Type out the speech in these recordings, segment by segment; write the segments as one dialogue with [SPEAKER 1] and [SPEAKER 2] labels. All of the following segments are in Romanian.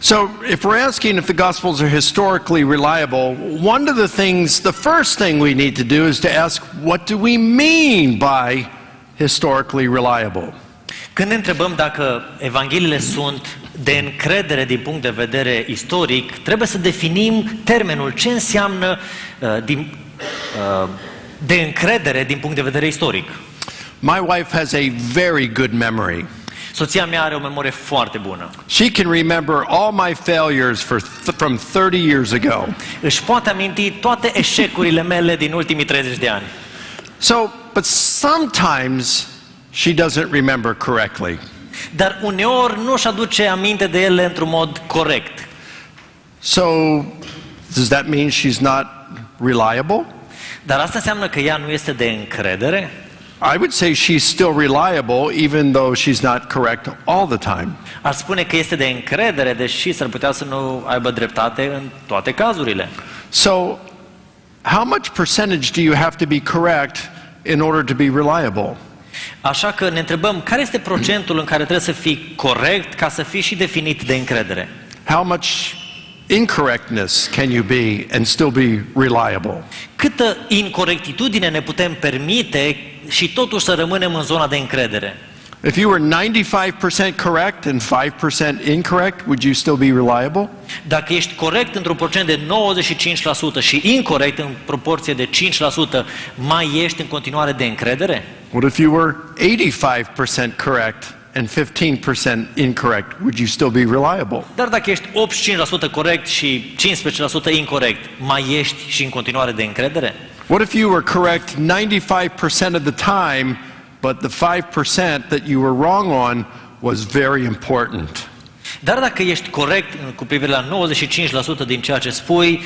[SPEAKER 1] So, if we're asking if the Gospels are historically reliable, one of the things, the first thing we need to do is to ask, what do we mean by historically reliable?
[SPEAKER 2] Când ne întrebăm dacă Evangheliile sunt de încredere din punct de vedere istoric, trebuie să definim termenul, ce înseamnă de încredere din punct de vedere istoric.
[SPEAKER 1] My wife has a very good memory.
[SPEAKER 2] Soția mea are o memorie foarte bună.
[SPEAKER 1] She can remember all my failures from 30 years ago.
[SPEAKER 2] Își poate aminti toate eșecurile mele din ultimii 30 de ani.
[SPEAKER 1] So, but sometimes she doesn't remember correctly.
[SPEAKER 2] Dar uneori nu își aduce aminte de ele într-un mod corect.
[SPEAKER 1] So, does that mean she's not reliable?
[SPEAKER 2] Dar asta înseamnă că ea nu este de încredere?
[SPEAKER 1] I would say she's still reliable even though she's not correct all the time.
[SPEAKER 2] Ar spune că este de încredere, deși s-ar putea să nu aibă dreptate în toate cazurile.
[SPEAKER 1] So, how much percentage do you have to be correct in order to be reliable?
[SPEAKER 2] Așa că ne întrebăm, care este procentul în care trebuie să fii corect ca să fii și definit de încredere?
[SPEAKER 1] How much incorrectness can you be and still be reliable?
[SPEAKER 2] Câtă incorectitudine ne putem permite și totuși să rămânem în zona de încredere?
[SPEAKER 1] If you were 95% correct and 5% incorrect, would you still be reliable?
[SPEAKER 2] Dacă ești corect într-un procent de 95% și incorect în proporție de 5%, mai ești în continuare de încredere?
[SPEAKER 1] What if you were 85% correct and 15% incorrect? Would you still be reliable?
[SPEAKER 2] Dar dacă ești 85% corect și 15% incorect, mai ești și în continuare de încredere?
[SPEAKER 1] What if you were correct 95% of the time, but the 5% that you were wrong on was very important?
[SPEAKER 2] Dar dacă ești corect cu privire la 95% din ceea ce spui,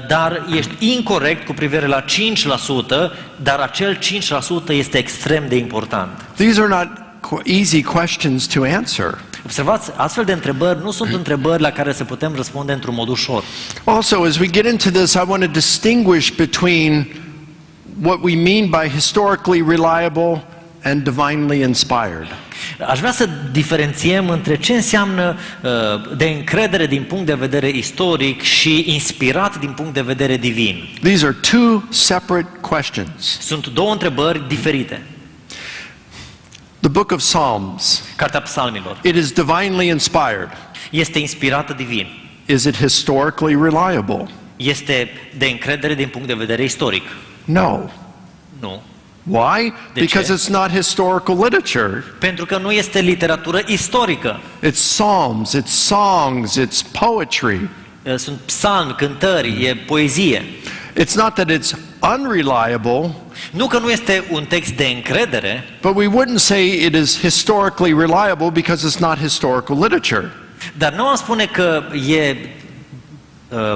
[SPEAKER 2] dar ești incorect cu privire la 5%, dar acel 5% este extrem de important.
[SPEAKER 1] These are not easy questions to answer.
[SPEAKER 2] Observați, astfel de întrebări nu sunt întrebări la care să putem răspunde într-un mod ușor.
[SPEAKER 1] Also, as we get into this, I want to distinguish between what we mean by historically reliable and divinely inspired.
[SPEAKER 2] Aș vrea să diferențiem între ce înseamnă de încredere din punct de vedere istoric și inspirat din punct de vedere divin.
[SPEAKER 1] These are two separate questions.
[SPEAKER 2] Sunt două întrebări diferite.
[SPEAKER 1] The book of Psalms,
[SPEAKER 2] Cartea Psalmilor,
[SPEAKER 1] it is divinely inspired.
[SPEAKER 2] este inspirată divin.
[SPEAKER 1] Is it historically reliable?
[SPEAKER 2] Este de încredere din punct de vedere istoric?
[SPEAKER 1] No.
[SPEAKER 2] Nu.
[SPEAKER 1] Why?
[SPEAKER 2] De
[SPEAKER 1] Because
[SPEAKER 2] ce?
[SPEAKER 1] it's not historical literature.
[SPEAKER 2] Pentru că nu este literatură istorică.
[SPEAKER 1] It's psalms, it's songs, it's poetry.
[SPEAKER 2] Sunt psalmi, cântări, e poezie.
[SPEAKER 1] It's not that it's unreliable,
[SPEAKER 2] Nu că nu este un text de încredere,
[SPEAKER 1] but we wouldn't say it is historically reliable because it's not historical literature.
[SPEAKER 2] dar nu am spune că e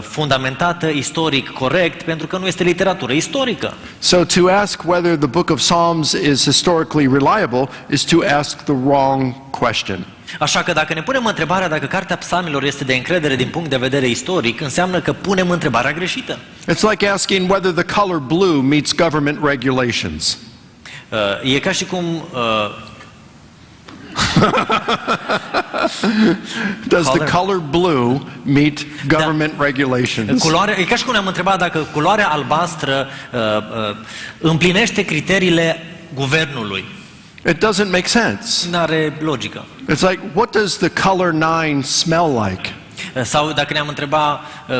[SPEAKER 2] fundamentată istoric corect pentru că nu este literatură istorică.
[SPEAKER 1] So to ask whether the book of Psalms is historically reliable is to ask the wrong question.
[SPEAKER 2] Așa că dacă ne punem întrebarea dacă Cartea Psalmilor este de încredere din punct de vedere istoric, înseamnă că punem întrebarea greșită.
[SPEAKER 1] It's like asking whether the color blue meets government regulations.
[SPEAKER 2] E ca și cum
[SPEAKER 1] Does the color blue meet government regulations?
[SPEAKER 2] e ca și cum ne-am întrebat dacă culoarea albastră împlinește criteriile guvernului.
[SPEAKER 1] It doesn't make sense.
[SPEAKER 2] N-are logică.
[SPEAKER 1] It's like, what does the color 9 smell like?
[SPEAKER 2] Sau dacă ne-am întrebat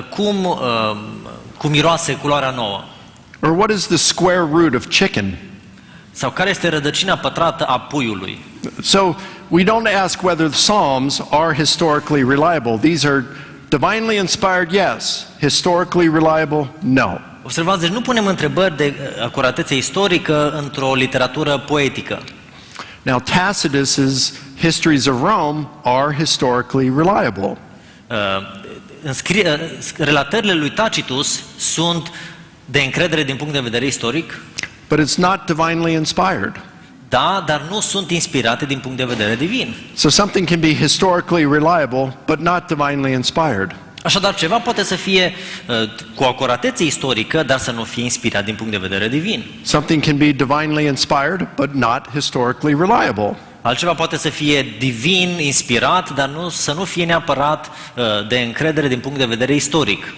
[SPEAKER 2] cum miroase culoarea nouă.
[SPEAKER 1] Or what is the square root of chicken?
[SPEAKER 2] Sau care este rădăcina pătrată a puiului.
[SPEAKER 1] So we don't ask whether the Psalms are historically reliable. These are divinely inspired, yes. Historically reliable, no.
[SPEAKER 2] Observați, deci nu punem întrebări de acuratețe istorică într-o literatură poetică.
[SPEAKER 1] Now Tacitus's histories of Rome are historically reliable.
[SPEAKER 2] Relatările lui Tacitus sunt de încredere din punct de vedere istoric?
[SPEAKER 1] But it's not divinely inspired.
[SPEAKER 2] Da, dar nu sunt inspirate din punct de vedere divin.
[SPEAKER 1] So something can be historically reliable, but not divinely inspired.
[SPEAKER 2] Așadar, ceva poate să fie cu acuratețe istorică, dar să nu fie inspirat din punct de vedere divin.
[SPEAKER 1] Something can be divinely inspired, but not historically reliable.
[SPEAKER 2] Altceva poate să fie divin, inspirat, dar să nu fie neapărat de încredere din punct de vedere istoric.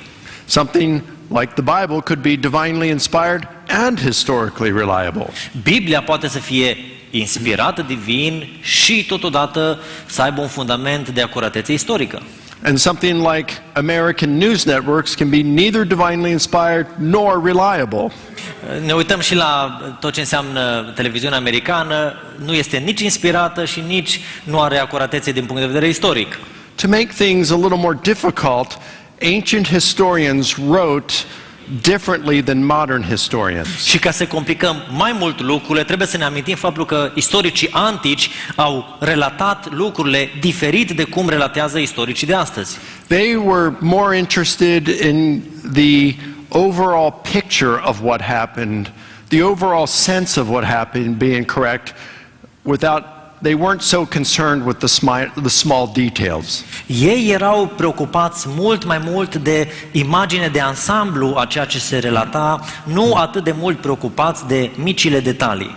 [SPEAKER 1] Something like the Bible could be divinely inspired and historically reliable.
[SPEAKER 2] Biblia poate să fie inspirată divin și totodată să aibă un fundament de acuratețe istorică.
[SPEAKER 1] And something like American news networks can be neither divinely inspired nor reliable.
[SPEAKER 2] Ne uităm și la tot ce înseamnă televiziunea americană, nu este nici inspirată și nici nu are acuratețe din punct de vedere istoric.
[SPEAKER 1] To make things a little more difficult, ancient historians wrote differently than modern historians.
[SPEAKER 2] Și ca să complicăm mai mult lucrurile, trebuie să ne amintim faptul că istoricii antici au relatat lucrurile diferit de cum relatează istoricii de astăzi.
[SPEAKER 1] They were more interested in the overall picture of what happened, the overall sense of what happened being correct, they weren't so concerned with the small details.
[SPEAKER 2] Ei erau preocupați mult mai mult de imagine de ansamblu a ceea ce se relata, nu atât de mult preocupați de micile detalii.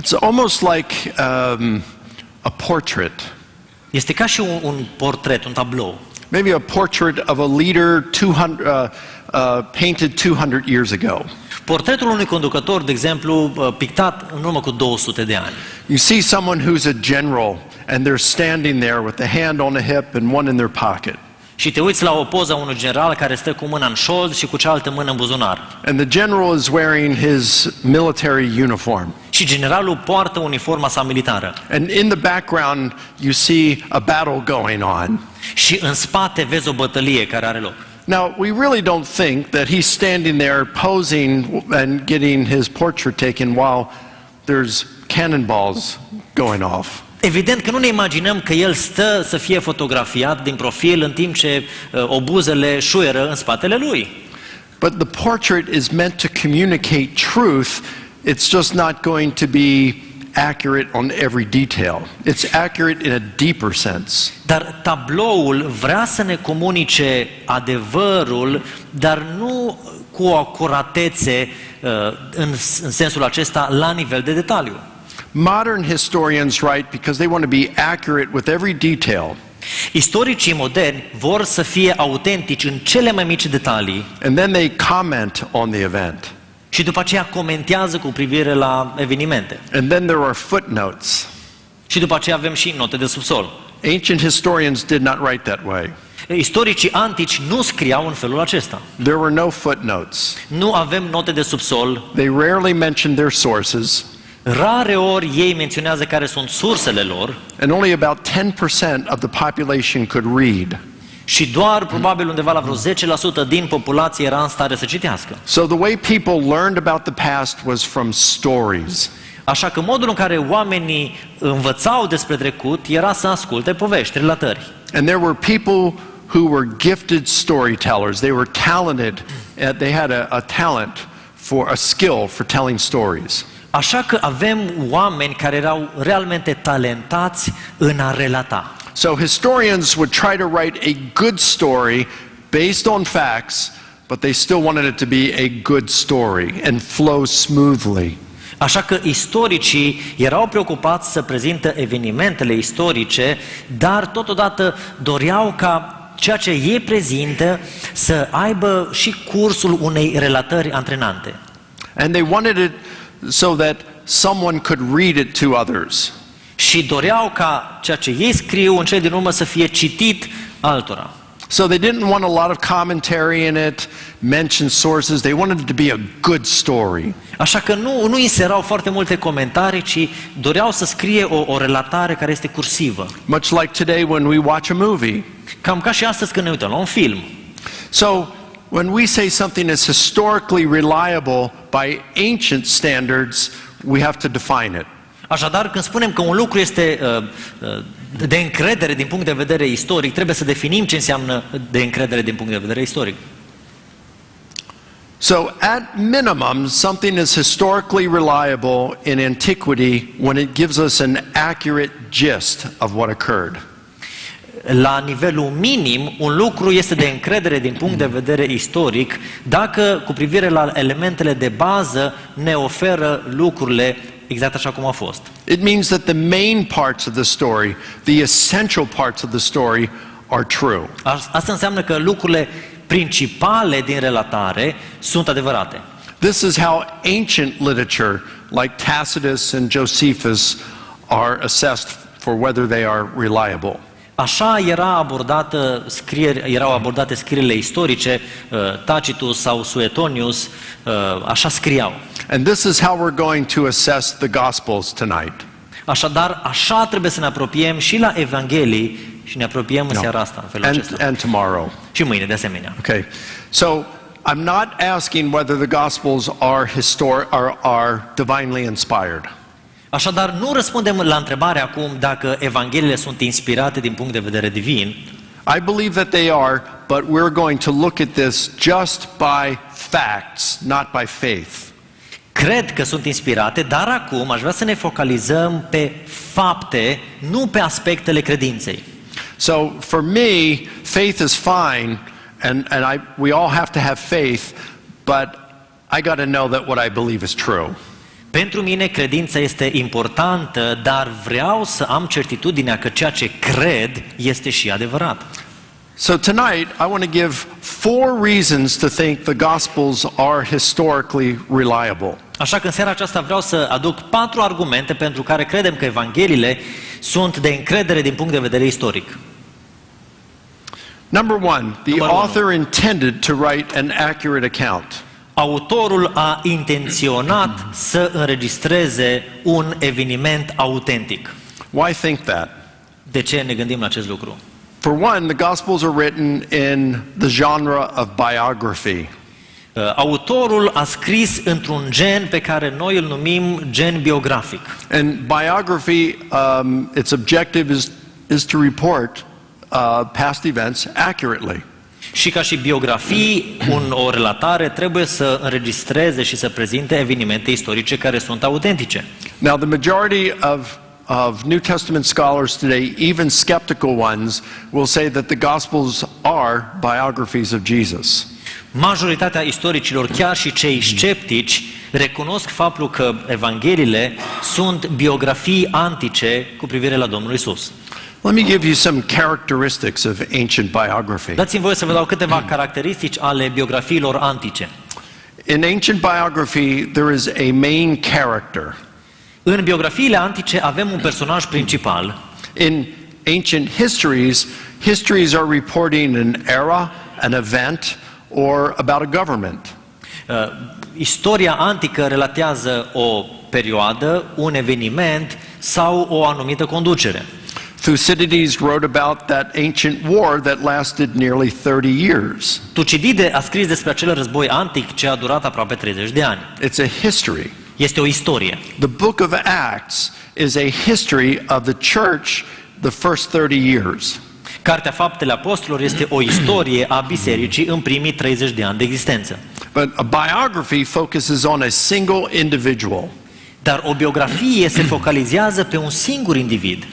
[SPEAKER 1] It's almost like a portrait.
[SPEAKER 2] Este ca și un portret, un tablou.
[SPEAKER 1] Maybe a portrait of a leader painted 200 years ago.
[SPEAKER 2] Portretul unui conducător, de exemplu, pictat în urmă cu 200 de ani.
[SPEAKER 1] You see someone who's a general and they're standing there with a hand on a hip and one in their pocket.
[SPEAKER 2] Și te uiți la o poză a unui general care stă cu mâna în șold și cu cealaltă mână în buzunar.
[SPEAKER 1] And the general is wearing his military uniform.
[SPEAKER 2] Și generalul poartă uniforma sa militară.
[SPEAKER 1] And in the background you see a battle going on.
[SPEAKER 2] Și în spate vezi o bătălie care are loc.
[SPEAKER 1] Now, we really don't think that he's standing there posing and getting his portrait taken while there's cannonballs going off.
[SPEAKER 2] Evident că nu ne imaginăm că el stă să fie fotografiat din profil în timp ce obuzele șuieră în spatele lui.
[SPEAKER 1] But the portrait is meant to communicate truth. It's just not going to be accurate on every detail. It's accurate in a deeper sense.
[SPEAKER 2] Dar tabloul vrea să ne comunice adevărul, dar nu cu o acuratețe în sensul acesta la nivel de detaliu.
[SPEAKER 1] Modern historians write because they want to be accurate with every detail.
[SPEAKER 2] Istoricii moderni vor să fie autentici în cele mai mici detalii.
[SPEAKER 1] And then they comment on the event.
[SPEAKER 2] Și după aceea comentează cu privire la evenimente.
[SPEAKER 1] And then there are footnotes.
[SPEAKER 2] Și după aceea avem și note de subsol.
[SPEAKER 1] Ancient historians did not write that way.
[SPEAKER 2] Istoricii antici nu scriau în felul acesta.
[SPEAKER 1] There were no footnotes.
[SPEAKER 2] Nu avem note de subsol.
[SPEAKER 1] They rarely mentioned their sources.
[SPEAKER 2] Rare ori ei menționează care sunt sursele lor.
[SPEAKER 1] And only about 10% of the population could read.
[SPEAKER 2] Și doar probabil undeva la vreo 10% din populație era în stare să citească.
[SPEAKER 1] So the way people learned about the past was from stories.
[SPEAKER 2] Așa că modul în care oamenii învățau despre trecut era să asculte povești, relatări.
[SPEAKER 1] And there were people who were gifted storytellers. They were talented. They had a talent for a skill for telling stories.
[SPEAKER 2] Așa că avem oameni care erau realmente talentați în a relata.
[SPEAKER 1] So historians would try to write a good story based on facts, but they still wanted it to be a good story and flow smoothly.
[SPEAKER 2] Așa că istoricii erau preocupați să prezinte evenimentele istorice, dar totodată doreau ca ceea ce ei prezintă să aibă și cursul unei relatări antrenante.
[SPEAKER 1] And they wanted it so that someone could read it to others.
[SPEAKER 2] Și doreau ca ceea ce ei scriu în cele din urmă să fie citit altora.
[SPEAKER 1] So they didn't want a lot of commentary in it, mention sources. They wanted it to be a good story.
[SPEAKER 2] Așa că nu inserau foarte multe comentarii, ci doreau să scrie o relatare care este cursivă.
[SPEAKER 1] Much like today when we watch a movie.
[SPEAKER 2] Cam ca și astăzi când ne uităm la un film.
[SPEAKER 1] So when we say something is historically reliable by ancient standards, we have to define it.
[SPEAKER 2] Așadar, când spunem că un lucru este de încredere din punct de vedere istoric, trebuie să definim ce înseamnă de încredere din punct de vedere istoric.
[SPEAKER 1] So, at minimum, something is historically reliable in antiquity when it gives us an accurate gist of what occurred.
[SPEAKER 2] La nivelul minim, un lucru este de încredere din punct de vedere istoric dacă, cu privire la elementele de bază, ne oferă lucrurile exact așa cum au fost.
[SPEAKER 1] It means that the main parts of the story, the essential parts of the story, are true.
[SPEAKER 2] Asta înseamnă că lucrurile principale din relatare sunt adevărate.
[SPEAKER 1] This is how ancient literature, like Tacitus and Josephus, are assessed for whether they are reliable.
[SPEAKER 2] Așa erau abordate scrierile istorice, Tacitus sau Suetonius, așa scriau.
[SPEAKER 1] And this is how we're going to assess the Gospels tonight.
[SPEAKER 2] Așadar, așa trebuie să ne apropiem și la Evanghelii și ne apropiem în seara asta, în felul acesta.
[SPEAKER 1] And tomorrow.
[SPEAKER 2] Și mâine, de asemenea.
[SPEAKER 1] Okay. So, I'm not asking whether the Gospels are divinely inspired.
[SPEAKER 2] Așadar, nu răspundem la întrebarea acum dacă Evangheliile sunt inspirate din punct de vedere divin.
[SPEAKER 1] I believe that they are, but we're going to look at this just by facts, not by faith.
[SPEAKER 2] Cred că sunt inspirate, dar acum aș vrea să ne focalizăm pe fapte, nu pe aspectele credinței.
[SPEAKER 1] So, for me, faith is fine, and we all have to have faith, but I got to know that what I believe is true.
[SPEAKER 2] Pentru mine credința este importantă, dar vreau să am certitudinea că ceea ce cred este și adevărat.
[SPEAKER 1] So tonight I want to give 4 reasons to think the Gospels are historically reliable.
[SPEAKER 2] Așa că în seara aceasta vreau să aduc 4 argumente pentru care credem că Evangheliile sunt de încredere din punct de vedere istoric.
[SPEAKER 1] Number 1, the author intended to write an accurate account.
[SPEAKER 2] Autorul a intenționat să înregistreze un eveniment autentic.
[SPEAKER 1] Why think that?
[SPEAKER 2] De ce ne gândim la acest lucru?
[SPEAKER 1] For one, the Gospels are written in the genre of biography.
[SPEAKER 2] Autorul a scris într-un gen pe care noi îl numim gen biografic.
[SPEAKER 1] And biography, its objective is to report past events accurately.
[SPEAKER 2] Și ca și biografii, o relatare trebuie să înregistreze și să prezinte evenimente istorice care sunt autentice.
[SPEAKER 1] Now, the majority of New Testament scholars today, even skeptical ones, will say that the Gospels are biographies of Jesus.
[SPEAKER 2] Majoritatea istoricilor, chiar și cei sceptici, recunosc faptul că Evangheliile sunt biografii antice cu privire la Domnul Isus.
[SPEAKER 1] Let me give you some characteristics of ancient biography.
[SPEAKER 2] Dați-mi voie să vă dau câteva caracteristici ale biografiilor antice.
[SPEAKER 1] In ancient biography, there is a main character.
[SPEAKER 2] În biografiile antice avem un personaj principal.
[SPEAKER 1] In ancient histories are reporting an era, an event, or about a government.
[SPEAKER 2] Istoria antică relatează o perioadă, un eveniment sau o anumită conducere.
[SPEAKER 1] Thucydides wrote about that ancient war that lasted nearly 30 years.
[SPEAKER 2] Tucidide a scris despre acel război antic ce a durat aproape 30 de ani.
[SPEAKER 1] It's a history.
[SPEAKER 2] Este o istorie.
[SPEAKER 1] The book of Acts is a history of the church the first 30 years.
[SPEAKER 2] Cartea Faptele Apostolilor este o istorie a bisericii în primii 30 de ani de existență.
[SPEAKER 1] But a biography focuses on a single individual.
[SPEAKER 2] Dar o biografie se focalizează pe un singur individ.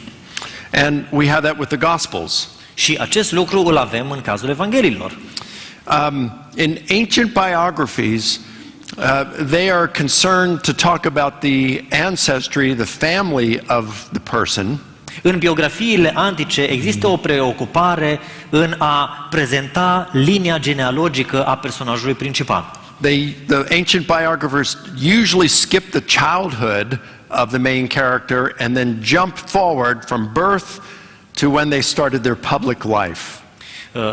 [SPEAKER 1] And we have that with the Gospels.
[SPEAKER 2] Și acest lucru îl avem în cazul Evangheliilor.
[SPEAKER 1] In ancient biographies, they are concerned to talk about the ancestry, the family of the person.
[SPEAKER 2] În biografiile antice există o preocupare în a prezenta linia genealogică a personajului principal.
[SPEAKER 1] The ancient biographers usually skip the childhood of the main character and then jump forward from birth to when they started their public life.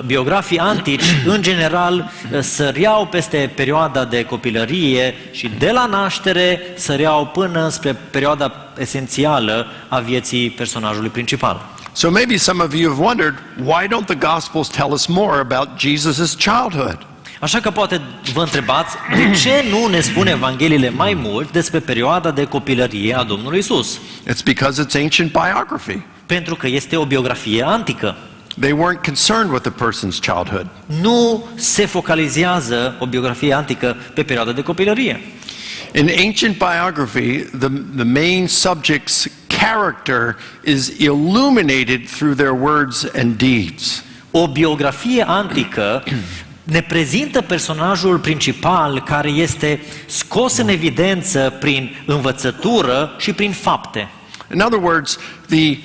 [SPEAKER 2] Biografii antici, în general, săreau peste perioada de copilărie și de la naștere săreau până spre perioada esențială a vieții personajului principal.
[SPEAKER 1] So maybe some of you have wondered, why don't the Gospels tell us more about Jesus' childhood?
[SPEAKER 2] Așa că poate vă întrebați, de ce nu ne spune Evangheliile mai mult despre perioada de copilărie a Domnului Isus?
[SPEAKER 1] It's because it's ancient biography.
[SPEAKER 2] Pentru că este o biografie antică.
[SPEAKER 1] They weren't concerned with the person's childhood.
[SPEAKER 2] Nu se focalizează o biografie antică pe perioada de copilărie.
[SPEAKER 1] In ancient biography, the main subject's character is illuminated through their words and deeds.
[SPEAKER 2] O biografie antică ne prezintă personajul principal care este scos în evidență prin învățătură și prin fapte.
[SPEAKER 1] In other words, the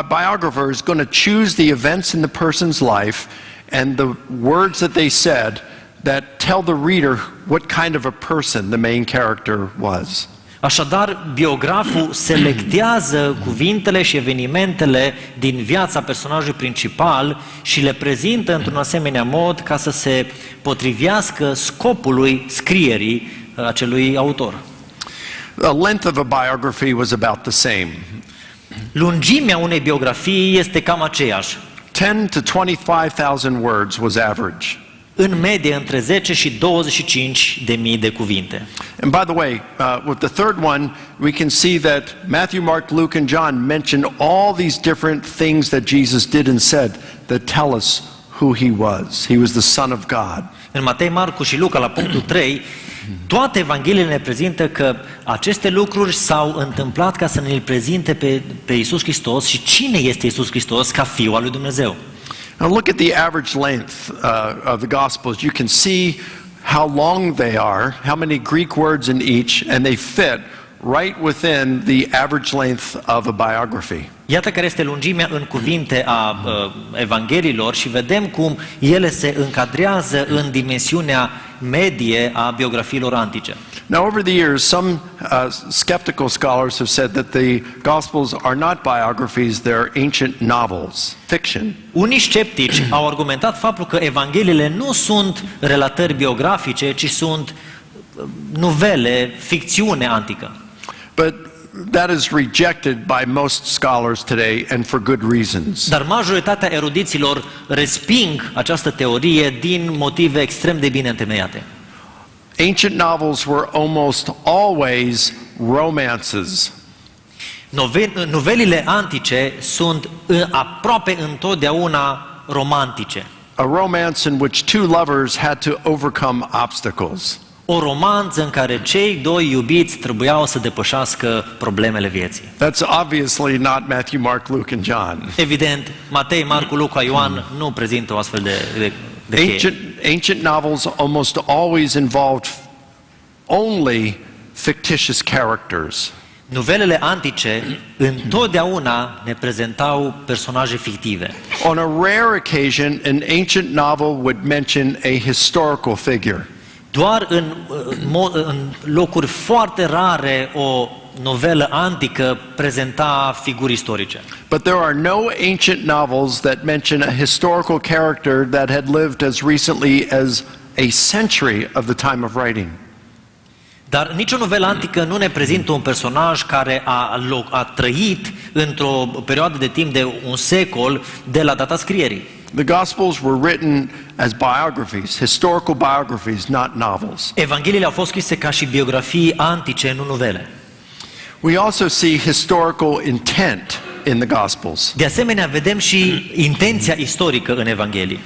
[SPEAKER 1] biographer is going to choose the events in the person's life and the words that they said that tell the reader what kind of a person the main character was.
[SPEAKER 2] Așadar, biograful selectează cuvintele și evenimentele din viața personajului principal și le prezintă într-un asemenea mod ca să se potrivească scopului scrierii acelui autor.
[SPEAKER 1] The length of a biography was about the same.
[SPEAKER 2] Lungimea unei biografii este cam aceeași.
[SPEAKER 1] 10 to 25,000 words was average.
[SPEAKER 2] În medie între 10 și 25.000 de cuvinte.
[SPEAKER 1] And by the way, with the third one, we can see that Matthew, Mark, Luke, and John mention all these different things that Jesus did and said that tell us who he was. He was the Son of God.
[SPEAKER 2] În Matei, Marcu și Luca, la punctul 3, toate Evangheliile ne prezintă că aceste lucruri s-au întâmplat ca să ne-l prezinte pe Iisus Hristos și cine este Iisus Hristos ca Fiul al lui Dumnezeu.
[SPEAKER 1] Now look at the average length of the Gospels. You can see how long they are, how many Greek words in each, and they fit right within the average length of a biography.
[SPEAKER 2] Iată care este lungimea în cuvinte a Evangheliilor și vedem cum ele se încadrează în dimensiunea medie a biografiilor antice.
[SPEAKER 1] Now, over the years, some skeptical scholars have said that the Gospels are not biographies, they're ancient novels, fiction.
[SPEAKER 2] Unii sceptici au argumentat faptul că Evangheliile nu sunt relatări biografice, ci sunt novele, ficțiune antică.
[SPEAKER 1] But that is rejected by most scholars today, and for good reasons.
[SPEAKER 2] Dar majoritatea erudiților resping această teorie din motive extrem de bine întemeiate.
[SPEAKER 1] Ancient novels were almost always romances.
[SPEAKER 2] Novelile antice sunt aproape întotdeauna romantice.
[SPEAKER 1] A romance in which two lovers had to overcome obstacles.
[SPEAKER 2] O romanță în care cei doi iubiți trebuiau să depășească problemele vieții.
[SPEAKER 1] That's obviously not Matthew, Mark, Luke, and John.
[SPEAKER 2] Evident, Matei, Marcu, Luca, Ioan nu prezintă o astfel de cheie.
[SPEAKER 1] Ancient novels almost always involved only fictitious characters.
[SPEAKER 2] Novelele antice întotdeauna ne prezentau personaje fictive.
[SPEAKER 1] On a rare occasion, an ancient novel would mention a historical figure.
[SPEAKER 2] Doar în locuri foarte rare o novelă antică prezenta figuri istorice.
[SPEAKER 1] But there are no ancient novels that mention a historical character that had lived as recently as a century of the time of writing.
[SPEAKER 2] Dar nicio novelă antică nu ne prezintă un personaj care a trăit într-o perioadă de timp de un secol de la data scrierii.
[SPEAKER 1] The Gospels were written as biographies, historical biographies, not novels.
[SPEAKER 2] Evangheliile au fost scrise ca și biografii antice, nu novele.
[SPEAKER 1] We also see historical intent in the Gospels.
[SPEAKER 2] De asemenea, vedem și intenția istorică în Evanghelii.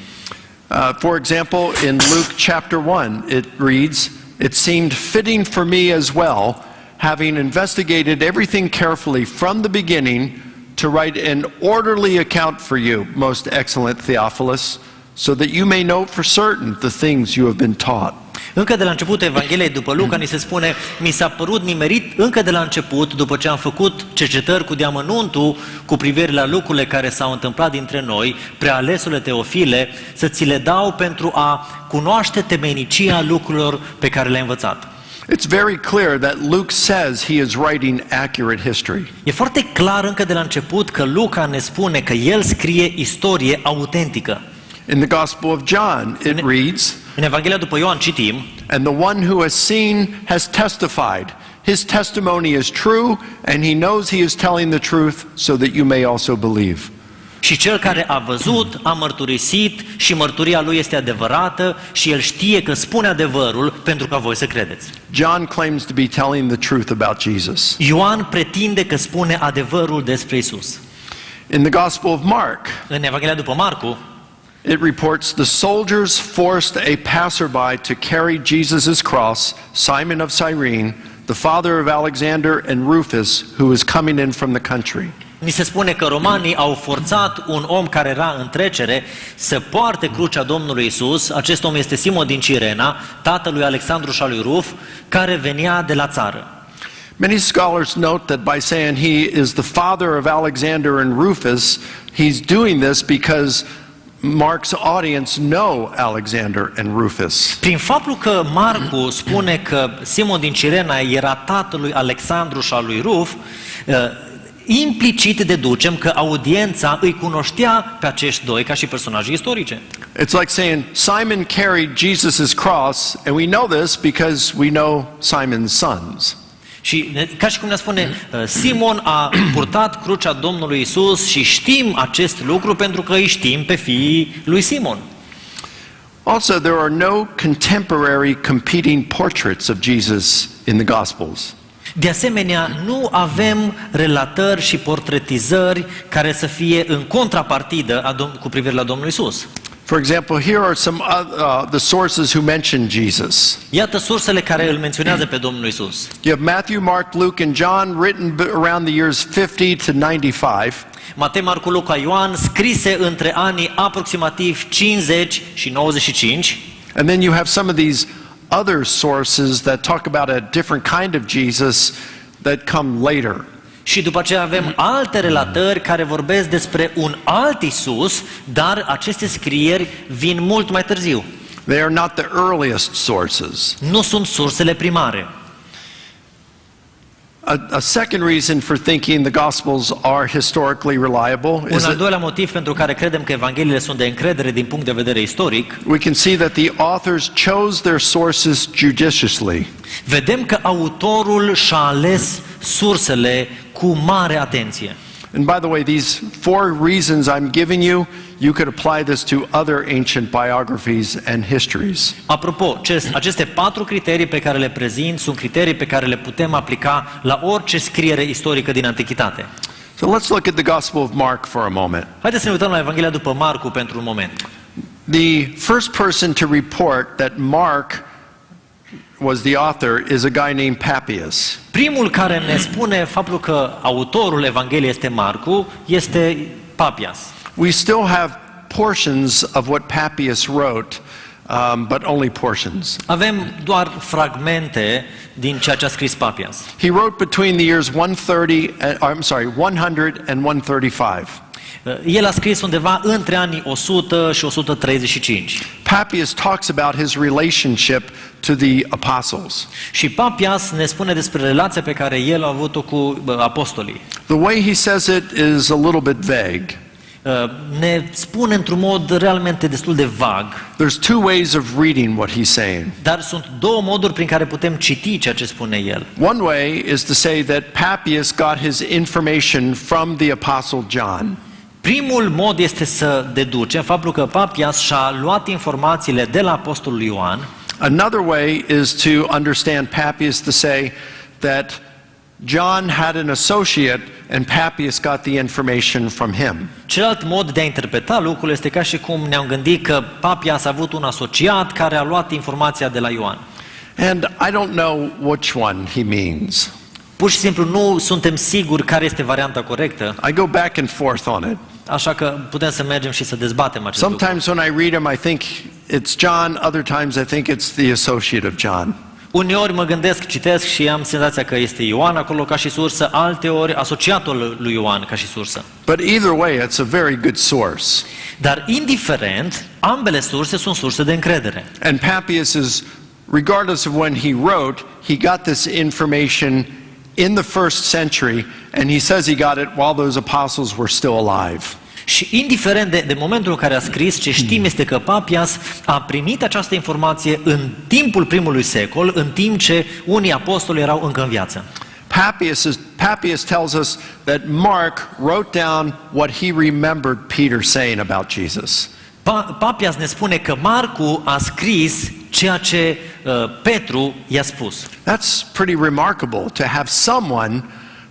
[SPEAKER 1] For example, in Luke chapter 1, it reads, "It seemed fitting for me as well, having investigated everything carefully from the beginning, to write an orderly account for you, most excellent Theophilus, so that you may know for certain the things you have been taught."
[SPEAKER 2] Încă de la începutul Evangheliei după Luca ni se spune: mi s-a părut nimerit încă de la început, după ce am făcut cercetări cu deamănuntul cu privire la lucrurile care s-au întâmplat dintre noi, prealesule Teofile, să ți le dau pentru a cunoaște temenicia lucrurilor pe care le-ai învățat.
[SPEAKER 1] It's very clear that Luke says he is writing accurate history.
[SPEAKER 2] E foarte clar încă de la început că Luca ne spune că el scrie istorie autentică.
[SPEAKER 1] In the Gospel of John, it reads,
[SPEAKER 2] În Evanghelia după Ioan citim:
[SPEAKER 1] "And the one who has seen has testified. His testimony is true, and he knows he is telling the truth, so that you may also believe."
[SPEAKER 2] și cel care a văzut a mărturisit și mărturia lui este adevărată și el știe că spune adevărul pentru ca voi să credeți.
[SPEAKER 1] John claims to be telling the truth about Jesus.
[SPEAKER 2] Ioan pretinde că spune adevărul despre Isus.
[SPEAKER 1] In the Gospel of Mark,
[SPEAKER 2] În Evanghelia după Marcu,
[SPEAKER 1] it reports the soldiers forced a passerby to carry Jesus' cross, Simon of Cyrene, the father of Alexander and Rufus, who was coming in from the country.
[SPEAKER 2] ni se spune că romanii au forțat un om care era în trecere să poarte crucea Domnului Isus. Acest om este Simon din Cirena, tatălui Alexandru și al lui Ruf, care venea de la țară.
[SPEAKER 1] Many scholars note that by saying he is the father of Alexander and Rufus, he's doing this because Mark's audience know Alexander and Rufus.
[SPEAKER 2] Prin faptul că Marcu spune că Simon din Cirena era tatăl lui Alexandru și al lui Ruf, implicit deducem că audiența îi cunoștea pe acești doi ca și personaje istorice.
[SPEAKER 1] It's like saying Simon carried Jesus' cross, and we know this because we know Simon's sons.
[SPEAKER 2] Și ca și cum ne spune, Simon a purtat crucea Domnului Isus și știm acest lucru pentru că îi știm pe fiii lui Simon.
[SPEAKER 1] Also, there are no contemporary competing portraits of Jesus in the Gospels.
[SPEAKER 2] De asemenea, nu avem relatări și portretizări care să fie în contrapartidă cu privire la Domnul Isus.
[SPEAKER 1] For example, here are some the sources who mention Jesus.
[SPEAKER 2] Iată sursele care îl menționează pe Domnul Isus.
[SPEAKER 1] You have Matthew, Mark, Luke, and John written around the years 50 to 95.
[SPEAKER 2] Matei, Marcu, Luca, Ioan, scrise între anii aproximativ 50 și 95.
[SPEAKER 1] And then you have some of these other sources that talk about a different kind of Jesus that come later.
[SPEAKER 2] Și după aceea avem alte relatări care vorbesc despre un alt Isus, dar aceste scrieri vin mult mai târziu.
[SPEAKER 1] They are not the earliest sources.
[SPEAKER 2] Nu sunt sursele primare.
[SPEAKER 1] A second reason for thinking the Gospels are historically reliable
[SPEAKER 2] Un
[SPEAKER 1] is
[SPEAKER 2] al
[SPEAKER 1] that
[SPEAKER 2] doilea motiv pentru care credem că Evangheliile sunt de încredere din punct de vedere istoric,
[SPEAKER 1] we can see that the authors chose their sources judiciously.
[SPEAKER 2] vedem că autorul și-a ales sursele cu mare atenție.
[SPEAKER 1] And by the way, these four reasons I'm giving you, you could apply this to other ancient biographies and histories.
[SPEAKER 2] Apropo, aceste 4 criterii pe care le prezint sunt criterii pe care le putem aplica la orice scriere istorică din Antichitate.
[SPEAKER 1] So let's look at the Gospel of Mark for a moment.
[SPEAKER 2] Haideți să ne uităm la Evanghelia după Marcu pentru un moment.
[SPEAKER 1] The first person to report that Mark was the author is a guy named Papias.
[SPEAKER 2] Primul care ne spune faptul că autorul Evangheliei este Marcu este Papias.
[SPEAKER 1] We still have portions of what Papias wrote, but only portions.
[SPEAKER 2] Avem doar fragmente din ceea ce a scris Papias.
[SPEAKER 1] He wrote between the years 100 and 135.
[SPEAKER 2] El a scris undeva între anii 100 și 135.
[SPEAKER 1] Papias talks about his relationship to the apostles.
[SPEAKER 2] Și Papias ne spune despre relația pe care el a avut-o cu apostolii.
[SPEAKER 1] The way he says it is a little bit vague.
[SPEAKER 2] Ne spune într-un mod realmente destul de vag.
[SPEAKER 1] There's two ways of reading what he's saying.
[SPEAKER 2] Dar sunt două moduri prin care putem citi ceea ce spune el.
[SPEAKER 1] One way is to say that Papias got his information from the apostle John.
[SPEAKER 2] Primul mod este să deducem faptul că Papias și-a luat informațiile de la apostolul Ioan.
[SPEAKER 1] Another way is to understand Papias to say that John had an associate and Papias got the information from him.
[SPEAKER 2] Celălalt mod de a interpreta lucrul este ca și cum ne-am gândit că Papias a avut un asociat care a luat informația de la Ioan.
[SPEAKER 1] And I don't know which one he means.
[SPEAKER 2] Pur și simplu nu suntem siguri care este varianta corectă,
[SPEAKER 1] I go back and forth on it.
[SPEAKER 2] așa că putem să mergem și să dezbatem acest lucru.
[SPEAKER 1] Sometimes when I read him, I think it's John. Other times I think it's the associate of John.
[SPEAKER 2] Uneori mă gândesc, citesc și am senzația că este Ioan acolo ca și sursă, alteori asociatul lui Ioan ca și sursă.
[SPEAKER 1] But either way, it's a very good source.
[SPEAKER 2] Dar indiferent, ambele surse sunt surse de încredere.
[SPEAKER 1] And Papias is, regardless of when he wrote, he got this information in the first century, and he says he got it while those apostles were still alive.
[SPEAKER 2] Și indiferent de momentul în care a scris, ce știm este că Papias a primit această informație în timpul primului secol, în timp ce unii apostoli erau încă în viață.
[SPEAKER 1] Papias tells us that Mark wrote down what he remembered Peter saying about Jesus.
[SPEAKER 2] Papias ne spune că Marcu a scris ceea ce Petru i-a spus.
[SPEAKER 1] That's pretty remarkable to have someone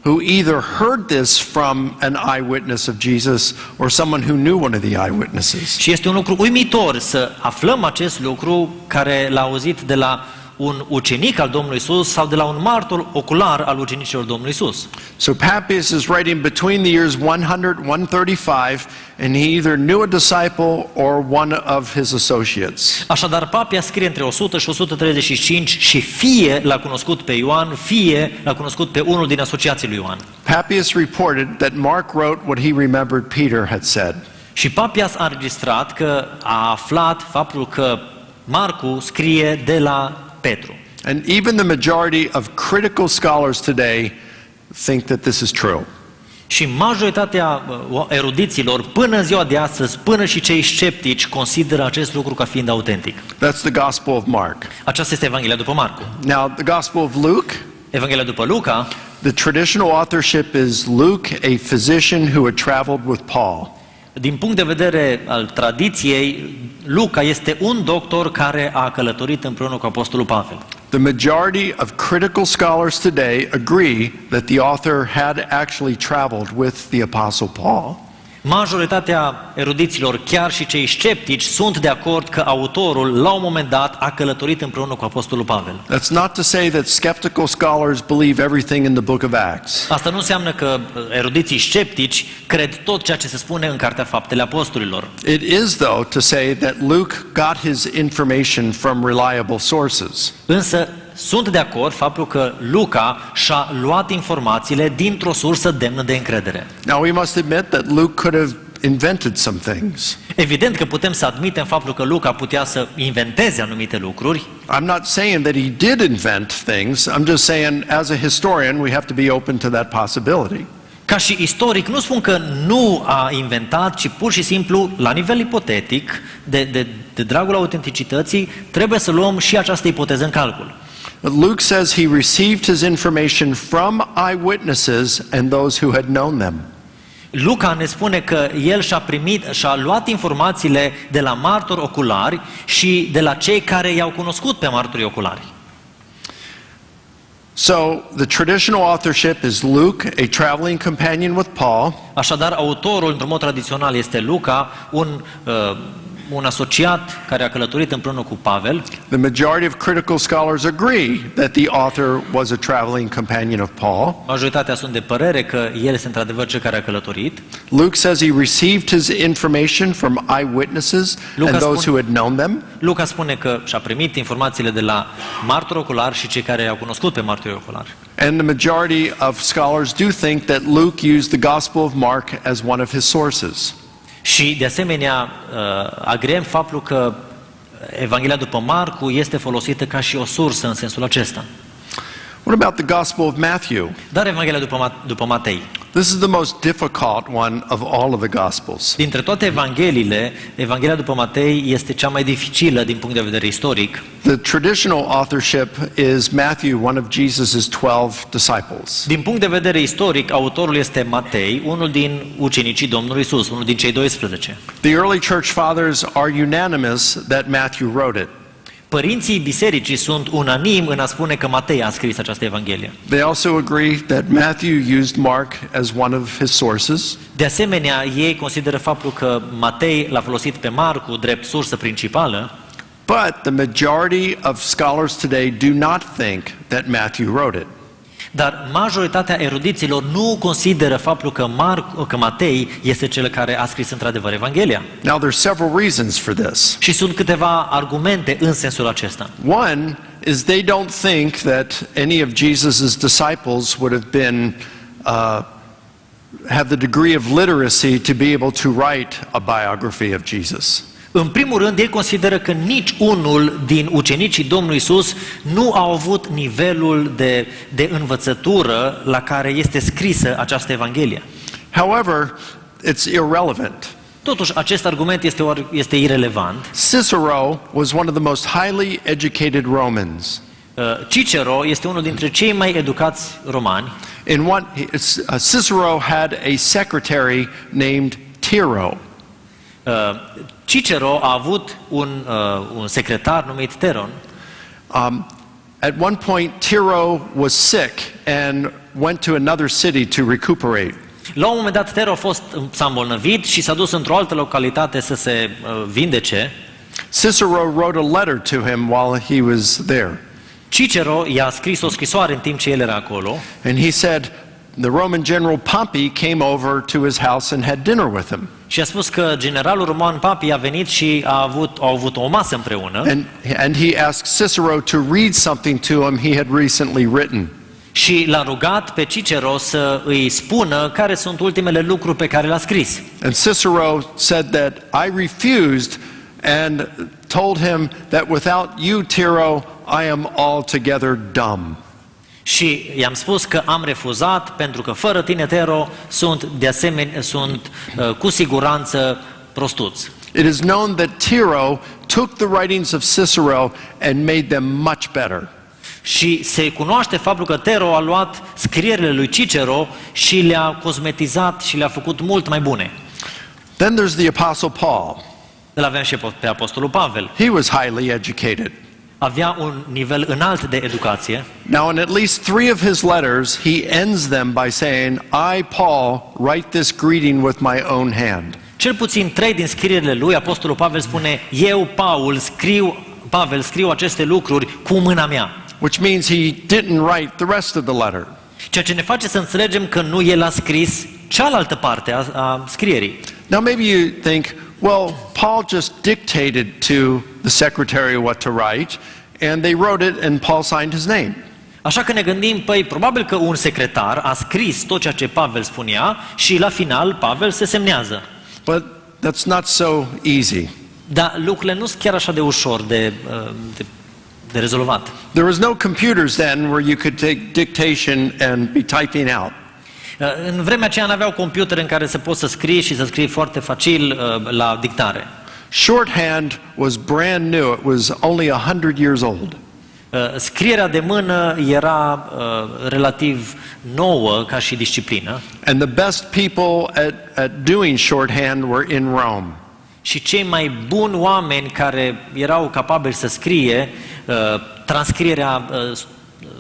[SPEAKER 1] who either heard this from an eyewitness of Jesus or someone who knew one of the eyewitnesses.
[SPEAKER 2] Și este un lucru uimitor să aflăm acest lucru care l-a auzit de la un ucenic al Domnului Isus sau de la un martor ocular al ucenicilor Domnului Isus.
[SPEAKER 1] So Papias is writing between the years 100-135, and he either knew a disciple or one of his associates.
[SPEAKER 2] Așadar, Papia scrie între 100 și 135 și fie l-a cunoscut pe Ioan, fie l-a cunoscut pe unul din asociații lui Ioan.
[SPEAKER 1] Papias reported that Mark wrote what he remembered Peter had said.
[SPEAKER 2] Și Papias a înregistrat că a aflat faptul că Marcu scrie de la Petru.
[SPEAKER 1] And even the majority of critical scholars today think that this is true.
[SPEAKER 2] Și majoritatea erudiților până în ziua de astăzi, până și cei sceptici, consideră acest lucru ca fiind autentic.
[SPEAKER 1] That's the Gospel of Mark.
[SPEAKER 2] Aceasta este Evanghelia după Marcu.
[SPEAKER 1] Now, the Gospel of Luke,
[SPEAKER 2] Evanghelia după Luca,
[SPEAKER 1] the traditional authorship is Luke, a physician who had traveled with Paul.
[SPEAKER 2] din punct de vedere al tradiției, Luca este un doctor care a călătorit împreună cu Apostolul Pavel.
[SPEAKER 1] The majority of critical scholars today agree that the author had actually traveled with the Apostle Paul.
[SPEAKER 2] Majoritatea erudiților, chiar și cei sceptici, sunt de acord că autorul, la un moment dat, a călătorit împreună cu Apostolul Pavel.
[SPEAKER 1] That's not to say that skeptical scholars believe everything in the book of Acts.
[SPEAKER 2] Asta nu înseamnă că erudiții sceptici cred tot ceea ce se spune în Cartea Faptele Apostolilor.
[SPEAKER 1] It is, though, to say that Luke got his information from reliable sources.
[SPEAKER 2] Însă sunt de acord faptul că Luca și-a luat informațiile dintr-o sursă demnă de încredere.
[SPEAKER 1] Now, we must admit that Luke could have invented some things.
[SPEAKER 2] Evident că putem să admitem faptul că Luca putea să inventeze anumite lucruri.
[SPEAKER 1] I'm not saying that he did invent things. I'm just saying, as a historian, we have to be open to that possibility.
[SPEAKER 2] Ca și istoric, nu spun că nu a inventat, ci pur și simplu, la nivel ipotetic, de dragul autenticității, trebuie să luăm și această ipoteză în calcul.
[SPEAKER 1] Luke says he received his information from eyewitnesses and those who had known them.
[SPEAKER 2] Luca ne spune că el și-a luat informațiile de la martori oculari și de la cei care i-au cunoscut pe martorii oculari.
[SPEAKER 1] So, the traditional authorship is Luke, a traveling companion with Paul.
[SPEAKER 2] Așadar, autorul, într-un mod tradițional, este Luca, un asociat care a călătorit împreună cu Pavel.
[SPEAKER 1] The majority of critical scholars agree that the author was a traveling companion of Paul.
[SPEAKER 2] Majoritatea sunt de părere că el este într-adevăr cel care a călătorit.
[SPEAKER 1] Luke says he received his information from eyewitnesses and those who had known them.
[SPEAKER 2] Luca spune că și-a primit informațiile de la martori oculari și cei care i-au cunoscut pe martorii oculari.
[SPEAKER 1] And the majority of scholars do think that Luke used the Gospel of Mark as one of his sources.
[SPEAKER 2] Și de asemenea agrem faptul că Evanghelia după Marcu este folosită ca și o sursă în sensul acesta.
[SPEAKER 1] What about the Gospel of Matthew?
[SPEAKER 2] Dar Evanghelia după Matei.
[SPEAKER 1] This is the most difficult one of all of the Gospels.
[SPEAKER 2] Dintre toate Evangheliile, Evanghelia după Matei este cea mai dificilă din punct de vedere istoric.
[SPEAKER 1] The traditional authorship is Matthew, one of Jesus' 12 disciples.
[SPEAKER 2] Din punct de vedere istoric, autorul este Matei, unul din ucenicii Domnului Isus, unul din cei 12.
[SPEAKER 1] The early church fathers are unanimous that Matthew wrote it.
[SPEAKER 2] Părinții bisericii sunt unanimi în a spune că Matei a scris această Evanghelie.
[SPEAKER 1] They also agree that Matthew used Mark as one of his sources.
[SPEAKER 2] De asemenea, ei consideră faptul că Matei l-a folosit pe Marcu drept sursă principală.
[SPEAKER 1] But the majority of scholars today do not think that Matthew wrote it.
[SPEAKER 2] Dar majoritatea erudiților nu consideră faptul că Matei este cel care a scris într-adevăr Evanghelia.
[SPEAKER 1] Now there's several reasons for this.
[SPEAKER 2] Și sunt câteva argumente în sensul acesta.
[SPEAKER 1] One is they don't think that any of Jesus's disciples would have been have the degree of literacy to be able to write a biography of Jesus.
[SPEAKER 2] În primul rând, ei consideră că nici unul din ucenicii Domnului Isus nu au avut nivelul de învățătură la care este scrisă această Evanghelie.
[SPEAKER 1] However, it's irrelevant.
[SPEAKER 2] Totuși, acest argument este irelevant.
[SPEAKER 1] Cicero was one of the most highly educated Romans.
[SPEAKER 2] Cicero este unul dintre cei mai educați romani.
[SPEAKER 1] Cicero had a secretary named Tiro.
[SPEAKER 2] Cicero a avut un secretar numit Teron.
[SPEAKER 1] At one point, Tiro was sick and went to another city to recuperate.
[SPEAKER 2] La un moment dat, Tero s-a îmbolnăvit și s-a dus într-o altă localitate să se vindece.
[SPEAKER 1] Cicero wrote a letter to him while he was there.
[SPEAKER 2] Cicero i-a scris o scrisoare în timp ce el era acolo
[SPEAKER 1] and he said the Roman general Pompey came over to his house and had dinner with him.
[SPEAKER 2] și a spus că generalul roman Papi a venit și au avut o masă împreună
[SPEAKER 1] And he asked Cicero to read something to him he had recently written.
[SPEAKER 2] și l-a rugat pe Cicero să îi spună care sunt ultimele lucruri pe care le-a scris.
[SPEAKER 1] And Cicero said that I refused and told him that without you, Tiro, I am altogether dumb.
[SPEAKER 2] Și i-am spus că am refuzat pentru că fără tine, Tero, sunt cu siguranță prostuți.
[SPEAKER 1] It is known that Tiro took the writings of Cicero and made them much better.
[SPEAKER 2] Și se cunoaște faptul că Tero a luat scrierile lui Cicero și le-a cosmetizat și le-a făcut mult mai bune.
[SPEAKER 1] Then there's the Apostle Paul.
[SPEAKER 2] Îl avem și pe apostolul Pavel.
[SPEAKER 1] He was highly educated.
[SPEAKER 2] Avea un nivel înalt de educație.
[SPEAKER 1] Now, in at least 3 of his letters, he ends them by saying, I, Paul, write this greeting with my own hand.
[SPEAKER 2] Cel puțin 3 din scrierile lui, apostolul Pavel spune, eu, Pavel, scriu aceste lucruri cu mâna mea.
[SPEAKER 1] Which means he didn't write the rest of the letter.
[SPEAKER 2] Ceea ce ne face să înțelegem că nu el a scris cealaltă parte a scrierii.
[SPEAKER 1] Now, maybe you think, well, Paul just dictated to the secretary what to write, and they wrote it, and Paul signed his name.
[SPEAKER 2] Așa că ne gândim, probabil că un secretar a scris tot ceea ce Pavel spunea și la final Pavel se semnează.
[SPEAKER 1] But that's not so easy.
[SPEAKER 2] Dar lucrurile nu sunt chiar așa de ușor de rezolvat.
[SPEAKER 1] There was no computers then where you could take dictation and be typing out.
[SPEAKER 2] În vremea aceea n-aveau computer în care să poți să scrii și să scrii foarte facil la dictare.
[SPEAKER 1] Shorthand was brand new. It was only 100 years old.
[SPEAKER 2] Scrierea de mână era relativ nouă ca și disciplină.
[SPEAKER 1] And the best people at doing shorthand were in Rome.
[SPEAKER 2] Și cei mai buni oameni care erau capabili să scrie transcrierea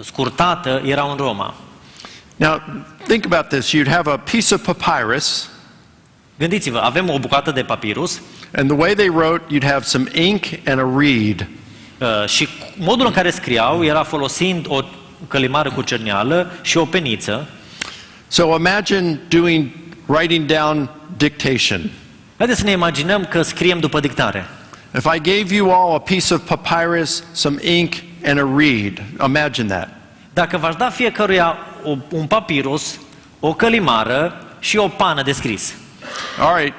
[SPEAKER 2] scurtată erau în Roma.
[SPEAKER 1] Now, think about this. You'd have a piece of papyrus.
[SPEAKER 2] Gândiți-vă, avem o bucată de papirus.
[SPEAKER 1] And the way they wrote, you'd have some ink and a reed.
[SPEAKER 2] Și modul în care scriau era folosind o călimară cu cerneală și o peniță.
[SPEAKER 1] So imagine writing down dictation.
[SPEAKER 2] Haideți să ne imaginăm că scriem după dictare.
[SPEAKER 1] If I gave you all a piece of papyrus, some ink and a reed, imagine that.
[SPEAKER 2] Dacă v-aș da fiecăruia un papirus, o călimară și o pană de scris.
[SPEAKER 1] All right,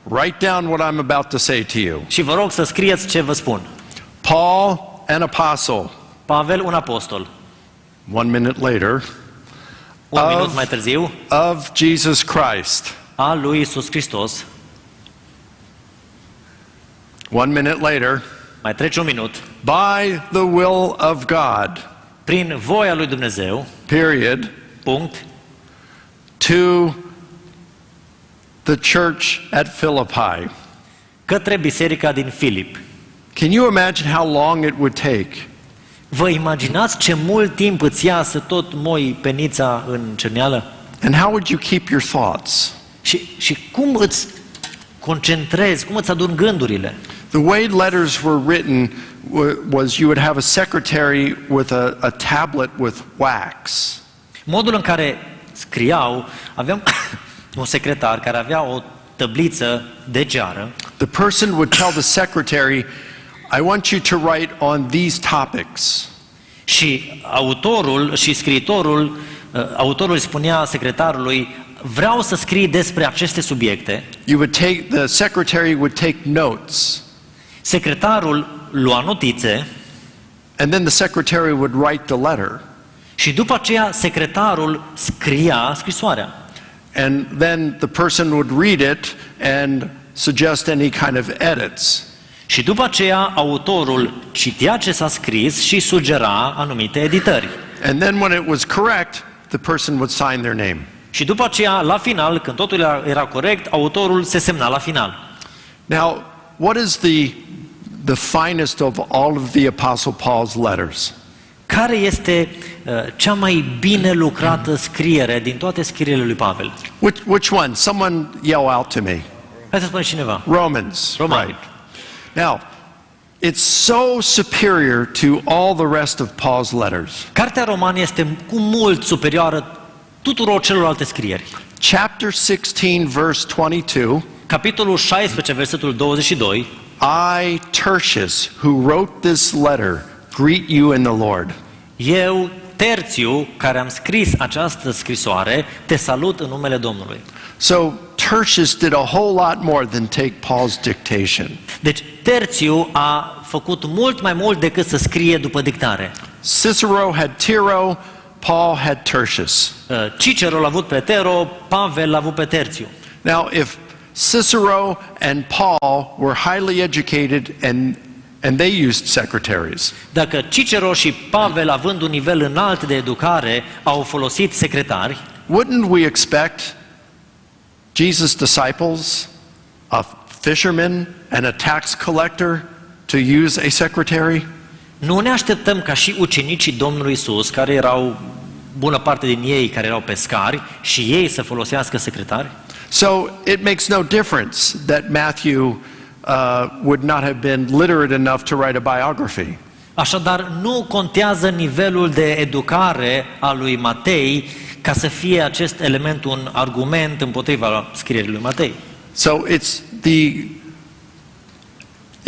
[SPEAKER 1] write down what I'm about to say to you.
[SPEAKER 2] Și vă rog să scrieți ce vă spun.
[SPEAKER 1] Paul, an apostle.
[SPEAKER 2] Pavel, un apostol.
[SPEAKER 1] 1 minute later.
[SPEAKER 2] Un minut mai târziu.
[SPEAKER 1] Of Jesus Christ.
[SPEAKER 2] A lui Isus Hristos.
[SPEAKER 1] 1 minute later.
[SPEAKER 2] Mai trece un minut.
[SPEAKER 1] By the will of God.
[SPEAKER 2] Prin voia lui Dumnezeu.
[SPEAKER 1] Period.
[SPEAKER 2] Punct.
[SPEAKER 1] To the church at Philippi.
[SPEAKER 2] Către biserica din Filip.
[SPEAKER 1] Can you imagine how long it would take?
[SPEAKER 2] Vă imaginați ce mult timp îți ia să tot moi penița în cerneală?
[SPEAKER 1] And how would you keep your thoughts?
[SPEAKER 2] Și cum îți concentrezi, cum îți aduni gândurile?
[SPEAKER 1] The way letters were written was you would have a secretary with a tablet with wax.
[SPEAKER 2] Modul în care scriau, aveam un secretar care avea o tabliță de geară.
[SPEAKER 1] The person would tell the secretary, I want you to write on these topics.
[SPEAKER 2] Și autorul spunea secretarului, vreau să scrii despre aceste subiecte.
[SPEAKER 1] The secretary would take notes.
[SPEAKER 2] Secretarul lua notițe.
[SPEAKER 1] And then the secretary would write the letter.
[SPEAKER 2] Și după aceea secretarul scria scrisoarea.
[SPEAKER 1] And then the person would read it and suggest any kind of edits.
[SPEAKER 2] Și după aceea autorul citea ce s-a scris și sugera anumite editări.
[SPEAKER 1] And then when it was correct, the person would sign their name.
[SPEAKER 2] Și după aceea, la final, când totul era corect, autorul se semna la final.
[SPEAKER 1] Now, what is the finest of all of the Apostle Paul's letters?
[SPEAKER 2] Care este cea mai bine lucrată scriere din toate scrierile lui Pavel?
[SPEAKER 1] Which one? Someone yell out to me.
[SPEAKER 2] Hai să spune cineva.
[SPEAKER 1] Romans.
[SPEAKER 2] Romani.
[SPEAKER 1] Right. Now, It's so superior to all the rest of Paul's letters.
[SPEAKER 2] Cartea Romani este cu mult superioară tuturor celorlalte scrieri.
[SPEAKER 1] Chapter 16, verse 22,
[SPEAKER 2] Capitolul 16, versetul 22,
[SPEAKER 1] I, Tertius, who wrote this letter, greet you in the Lord.
[SPEAKER 2] eu, Terțiu, care am scris această scrisoare, te salut în numele Domnului.
[SPEAKER 1] So Tertius did a whole lot more than take Paul's dictation.
[SPEAKER 2] Deci Terțiu a făcut mult mai mult decât să scrie după dictare.
[SPEAKER 1] Cicero had Tiro, Paul had Tertius.
[SPEAKER 2] Cicero l-a avut pe Tero, Pavel l-a avut pe Terțiu.
[SPEAKER 1] Now, if Cicero and Paul were highly educated and they used secretaries,
[SPEAKER 2] Dacă Cicero și Pavel, având un nivel înalt de educare, au folosit secretari,
[SPEAKER 1] wouldn't we expect Jesus' disciples, a fisherman and a tax collector, to use a secretary?
[SPEAKER 2] nu ne așteptăm ca și ucenicii Domnului Isus, care erau, bună parte din ei, care erau pescari, și ei să folosească secretari?
[SPEAKER 1] So it makes no difference that Matthew would not have been literate enough to write a biography.
[SPEAKER 2] Așadar, nu contează nivelul de educare al lui Matei ca să fie acest element un argument împotriva scrierii lui Matei.
[SPEAKER 1] So it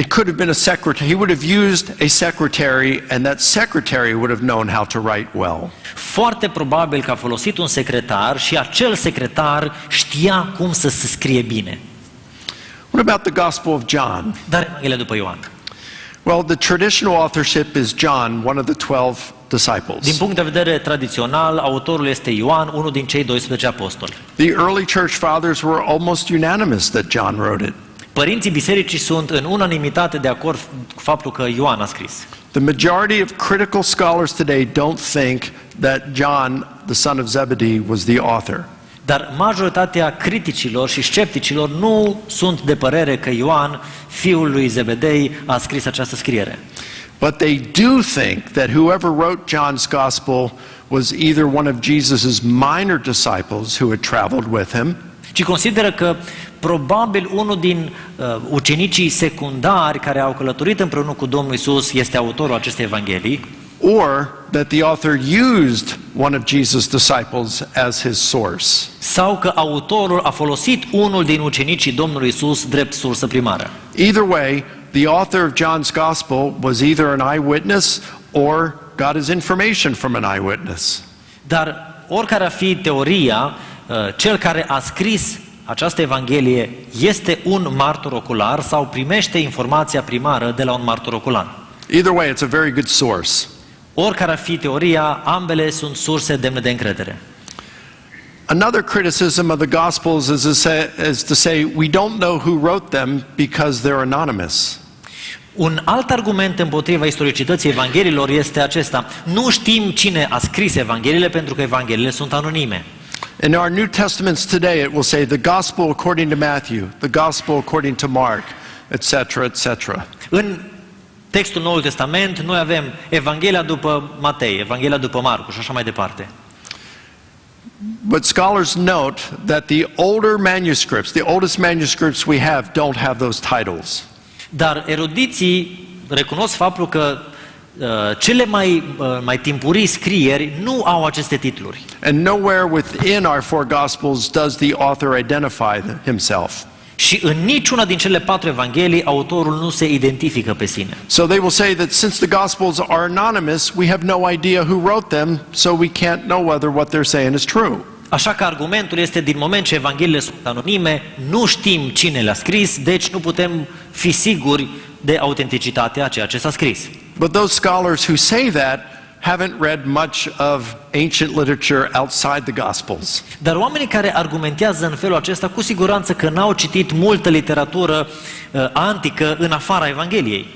[SPEAKER 1] could have been a secretary. He would have used a secretary, and that secretary would have known how to write well.
[SPEAKER 2] Foarte probabil că a folosit un secretar și acel secretar știa cum să se scrie bine.
[SPEAKER 1] What about the Gospel of John?
[SPEAKER 2] Dar Evanghelia după Ioan.
[SPEAKER 1] Well, the traditional authorship is John, one of the 12 disciples.
[SPEAKER 2] Din punct de vedere tradițional, autorul este Ioan, unul din cei 12 apostoli.
[SPEAKER 1] The early church fathers were almost unanimous that John wrote it.
[SPEAKER 2] Părinții bisericii sunt în unanimitate de acord cu faptul că Ioan a scris.
[SPEAKER 1] The majority of critical scholars today don't think that John, the son of Zebedee, was the author.
[SPEAKER 2] Dar majoritatea criticilor și scepticilor nu sunt de părere că Ioan, fiul lui Zebedei, a scris această scriere.
[SPEAKER 1] But they do think that whoever wrote John's gospel was either one of Jesus's minor disciples who had traveled with him,
[SPEAKER 2] Ci consideră că probabil unul din ucenicii secundari care au călătorit împreună cu Domnul Isus este autorul acestei Evanghelii,
[SPEAKER 1] or that the author used one of Jesus' disciples as his source.
[SPEAKER 2] sau că autorul a folosit unul din ucenicii Domnului Isus drept sursă primară.
[SPEAKER 1] Either way, the author of John's gospel was either an eyewitness or got his information from an eyewitness.
[SPEAKER 2] Dar oricare ar fi teoria, cel care a scris această Evanghelie este un martor ocular sau primește informația primară de la un martor ocular.
[SPEAKER 1] Either way, it's a very good source.
[SPEAKER 2] Oricare ar fi teoria, ambele sunt surse demne de încredere.
[SPEAKER 1] Another criticism of the Gospels is to say we don't know who wrote them because they're anonymous.
[SPEAKER 2] Un alt argument împotriva istoricității Evangheliilor este acesta. Nu știm cine a scris Evangheliile pentru că Evangheliile sunt anonime.
[SPEAKER 1] In our New Testaments today, it will say the Gospel according to Matthew, the Gospel according to Mark, etc., etc.
[SPEAKER 2] În textul Noului Testament noi avem Evanghelia după Matei, Evanghelia după Marcu și așa mai departe.
[SPEAKER 1] But scholars note that the older manuscripts, the oldest manuscripts we have, don't have those titles.
[SPEAKER 2] Dar erudiții recunosc faptul că cele mai timpurii scrieri nu au aceste titluri.
[SPEAKER 1] And nowhere within our four Gospels does the author identify himself.
[SPEAKER 2] Și în niciuna din cele 4 evanghelii autorul nu se identifică pe sine.
[SPEAKER 1] So they will say that since the Gospels are anonymous, we have no idea who wrote them, so we can't know whether what they're saying is true.
[SPEAKER 2] Așa că argumentul este, din moment ce evangheliile sunt anonime, nu știm cine le-a scris, deci nu putem fi siguri de autenticitatea a ceea ce s-a scris.
[SPEAKER 1] But those scholars who say that haven't read much of ancient literature outside the Gospels.
[SPEAKER 2] Dar oamenii care argumentează în felul acesta cu siguranță că n-au citit multă literatură antică în afara Evangheliei.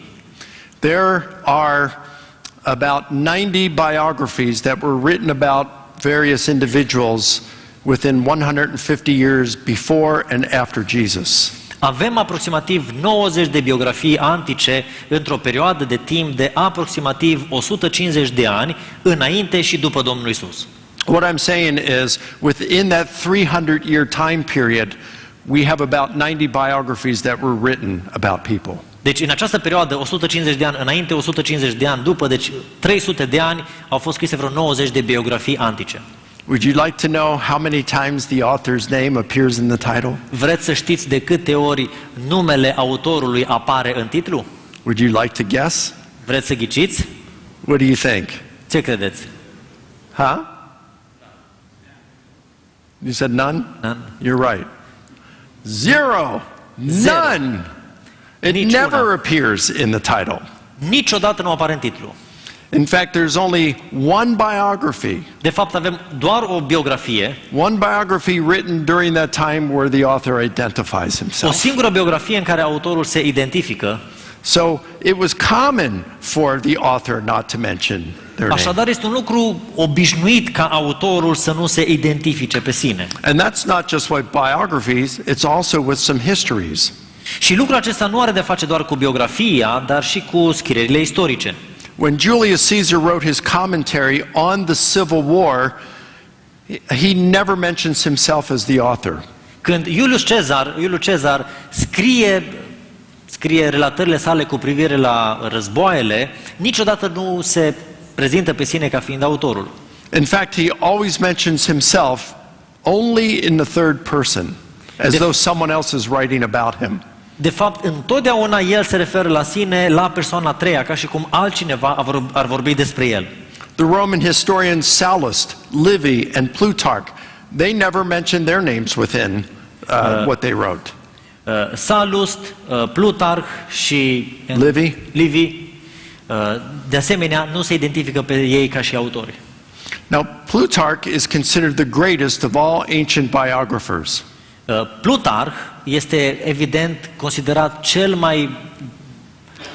[SPEAKER 1] There are about 90 biographies that were written about various individuals within 150 years before and after Jesus.
[SPEAKER 2] Avem aproximativ 90 de biografii antice într-o perioadă de timp de aproximativ 150 de ani, înainte și după Domnul Isus.
[SPEAKER 1] What I'm saying is, within that 300-year time period, we have about 90 biographies that were written about people.
[SPEAKER 2] Deci în această perioadă, 150 de ani înainte, 150 de ani după, deci 300 de ani, au fost scrise vreo 90 de biografii antice.
[SPEAKER 1] Would you like to know how many times the author's name appears in the title?
[SPEAKER 2] Vreți să știți de câte ori numele autorului apare în titlu?
[SPEAKER 1] Would you like to guess?
[SPEAKER 2] Vreți să ghiciți?
[SPEAKER 1] What do you think?
[SPEAKER 2] Ce credeți?
[SPEAKER 1] Huh? You said none?
[SPEAKER 2] None.
[SPEAKER 1] You're right. Zero.
[SPEAKER 2] Zero.
[SPEAKER 1] None. It
[SPEAKER 2] Niciuna.
[SPEAKER 1] never appears in the title.
[SPEAKER 2] Niciodată nu apare în titlu.
[SPEAKER 1] In fact, there's only one biography.
[SPEAKER 2] De fapt, avem doar o biografie,
[SPEAKER 1] One biography written during that time where the author identifies
[SPEAKER 2] o
[SPEAKER 1] himself.
[SPEAKER 2] singură biografie în care autorul se identifică.
[SPEAKER 1] So it was common for the author not to mention their name.
[SPEAKER 2] Așadar, este un lucru obișnuit ca autorul să nu se identifice pe sine.
[SPEAKER 1] And that's not just with biographies, it's also with some histories.
[SPEAKER 2] Și lucrul acesta nu are de face doar cu biografia, dar și cu scrierile istorice.
[SPEAKER 1] When Julius Caesar wrote his commentary on the Civil War, he never mentions himself as the author.
[SPEAKER 2] Când Iulius Cezar scrie relatările sale cu privire la războaiele, niciodată nu se prezintă pe sine ca fiind autorul.
[SPEAKER 1] In fact, he always mentions himself only in the third person, as though someone else is writing about him.
[SPEAKER 2] De fapt, întotdeauna el se referă la sine, la persoana a treia, ca și cum altcineva ar vorbi despre el.
[SPEAKER 1] The Roman historians Sallust, Livy, and Plutarch, they never mention their names within what they wrote.
[SPEAKER 2] Sallust, Plutarch și
[SPEAKER 1] Livy.
[SPEAKER 2] De asemenea, nu se identifică pe ei ca și autori.
[SPEAKER 1] Now, Plutarch is considered the greatest of all ancient biographers.
[SPEAKER 2] Plutarch este evident considerat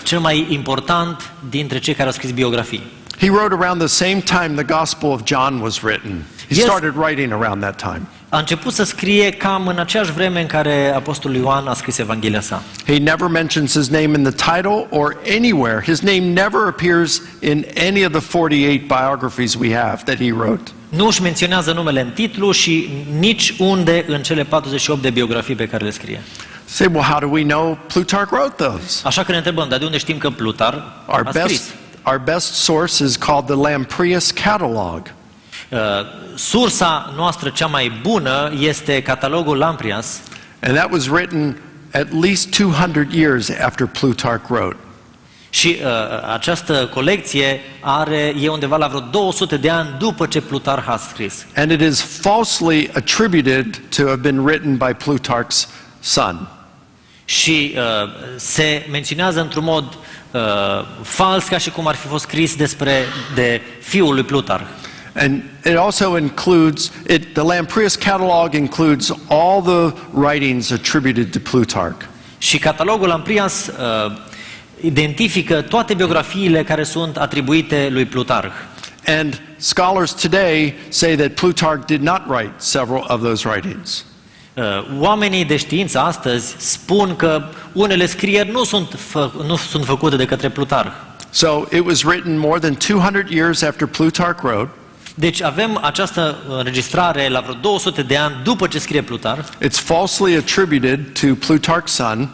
[SPEAKER 2] cel mai important dintre cei care au scris biografii.
[SPEAKER 1] He wrote around the same time the Gospel of John was written. He
[SPEAKER 2] Yes.
[SPEAKER 1] started writing around that time.
[SPEAKER 2] A început să scrie cam în aceeași vreme în care Apostolul Ioan a scris Evanghelia sa.
[SPEAKER 1] He never mentions his name in the title or anywhere. His name never appears in any of the 48 biographies we have that he wrote.
[SPEAKER 2] Nu își menționează numele în titlu și nici unde în cele 48 de biografii pe care le scrie.
[SPEAKER 1] Say, well, how do we know Plutarch wrote those?
[SPEAKER 2] Așa că ne întrebăm, dar de unde știm că Plutarch a scris?
[SPEAKER 1] Our best source is called the Lamprias Catalog.
[SPEAKER 2] Sursa noastră cea mai bună este catalogul Lamprias.
[SPEAKER 1] And that was written at least 200 years after Plutarch wrote.
[SPEAKER 2] Și această colecție e undeva la vreo 200 de ani după ce Plutarch a scris.
[SPEAKER 1] And it is falsely attributed to have been written by Plutarch's son.
[SPEAKER 2] Și se menționează într-un mod fals, ca și cum ar fi fost scris de fiul lui Plutarch.
[SPEAKER 1] And it also includes, the Lamprias Catalog includes all the writings attributed to Plutarch.
[SPEAKER 2] Și catalogul Lamprias identifică toate biografiile care sunt atribuite lui Plutarch.
[SPEAKER 1] And scholars today say that Plutarch did not write several of those writings.
[SPEAKER 2] Oamenii de știință astăzi spun că unele scrieri nu sunt făcute de către Plutarch.
[SPEAKER 1] So it was written more than 200 years after Plutarch wrote.
[SPEAKER 2] Deci avem această înregistrare la vreo 200 de ani după ce scrie Plutarch.
[SPEAKER 1] It's falsely attributed to Plutarch's son.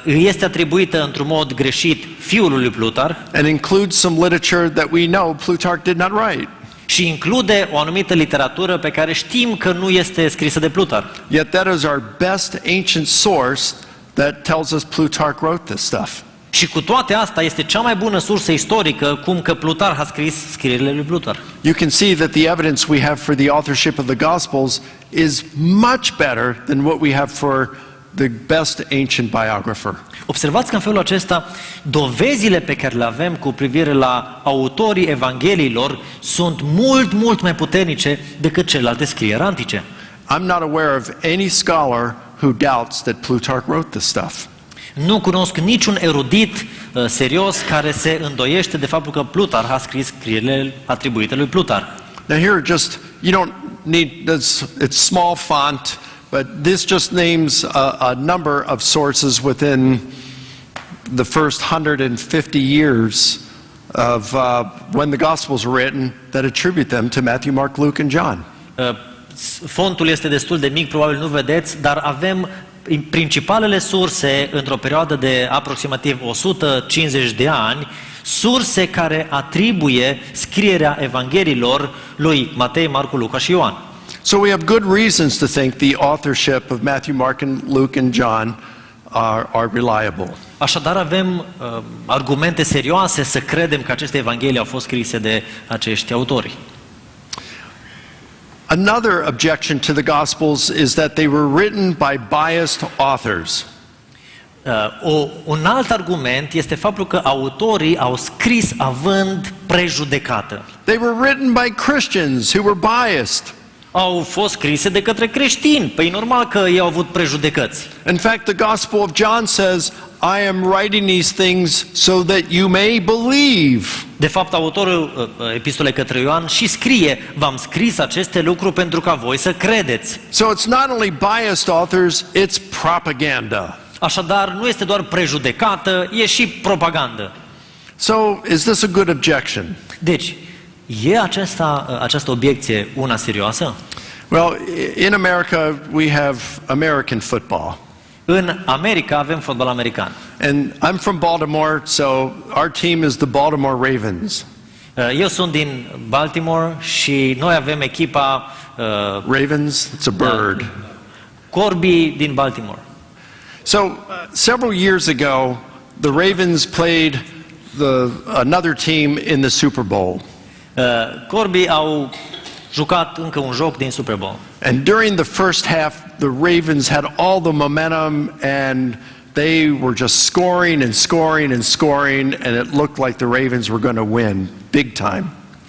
[SPEAKER 2] Îi este atribuită într-un mod greșit fiului lui Plutarch.
[SPEAKER 1] And includes some literature that we know Plutarch did not write.
[SPEAKER 2] Și include o anumită literatură pe care știm că nu este scrisă de Plutarch.
[SPEAKER 1] Yet that is our best ancient source that tells us Plutarch wrote this stuff.
[SPEAKER 2] Și cu toate asta este cea mai bună sursă istorică cum că Plutarch a scris scrierile lui Plutarch.
[SPEAKER 1] You can see that the evidence we have for the authorship of the Gospels is much better than what we have for the best ancient biographer.
[SPEAKER 2] Observați că în felul acesta dovezile pe care le avem cu privire la autorii Evangheliilor sunt mult mai puternice decât celelalte scrieri antice.
[SPEAKER 1] I'm not aware of any scholar who doubts that Plutarch wrote this stuff.
[SPEAKER 2] Nu cunosc niciun erudit serios care se îndoiește de faptul că Plutarch a scris scrierile atribuite lui Plutarch.
[SPEAKER 1] Now here you don't need, it's small font, but this just names a number of sources within the first 150 years of when the Gospels were written that attribute them to Matthew, Mark, Luke, and John.
[SPEAKER 2] Fontul este destul de mic, probabil nu vedeți, dar avem principalele surse într-o perioadă de aproximativ 150 de ani, surse care atribuie scrierea Evangheliilor lui Matei, Marcu, Luca și Ioan.
[SPEAKER 1] So we have good reasons to think the authorship of Matthew, Mark, and Luke and John are reliable.
[SPEAKER 2] Așadar avem argumente serioase să credem că aceste evanghelii au fost scrise de acești autori.
[SPEAKER 1] Another objection to the Gospels is that they were written by biased authors.
[SPEAKER 2] Un alt argument este faptul că autorii au scris având prejudecată.
[SPEAKER 1] They were written by Christians who were biased.
[SPEAKER 2] Au fost scrise de către creștini. Păi normal că ei au avut prejudecăți.
[SPEAKER 1] In fact, the Gospel of John says, I am writing these things so that you may believe.
[SPEAKER 2] De fapt, autorul epistolei către Ioan și scrie: v-am scris aceste lucruri pentru ca voi să credeți.
[SPEAKER 1] So it's not only biased authors, it's propaganda.
[SPEAKER 2] Așadar, nu este doar prejudecată, e și propagandă.
[SPEAKER 1] So is this a good objection?
[SPEAKER 2] Deci, e această obiecție una serioasă?
[SPEAKER 1] Well, in America we have American football.
[SPEAKER 2] În America avem fotbal american.
[SPEAKER 1] And I'm from Baltimore, so our team is the Baltimore Ravens.
[SPEAKER 2] Eu sunt din Baltimore și noi avem echipa
[SPEAKER 1] Ravens, it's a bird.
[SPEAKER 2] Corbii din Baltimore.
[SPEAKER 1] So several years ago, the Ravens played another team in the Super Bowl.
[SPEAKER 2] Corbii au jucat încă un joc din Super Bowl.
[SPEAKER 1] And during the first half, the Ravens had all the momentum and they were just scoring and scoring and scoring, and it looked like the Ravens were going to win big time.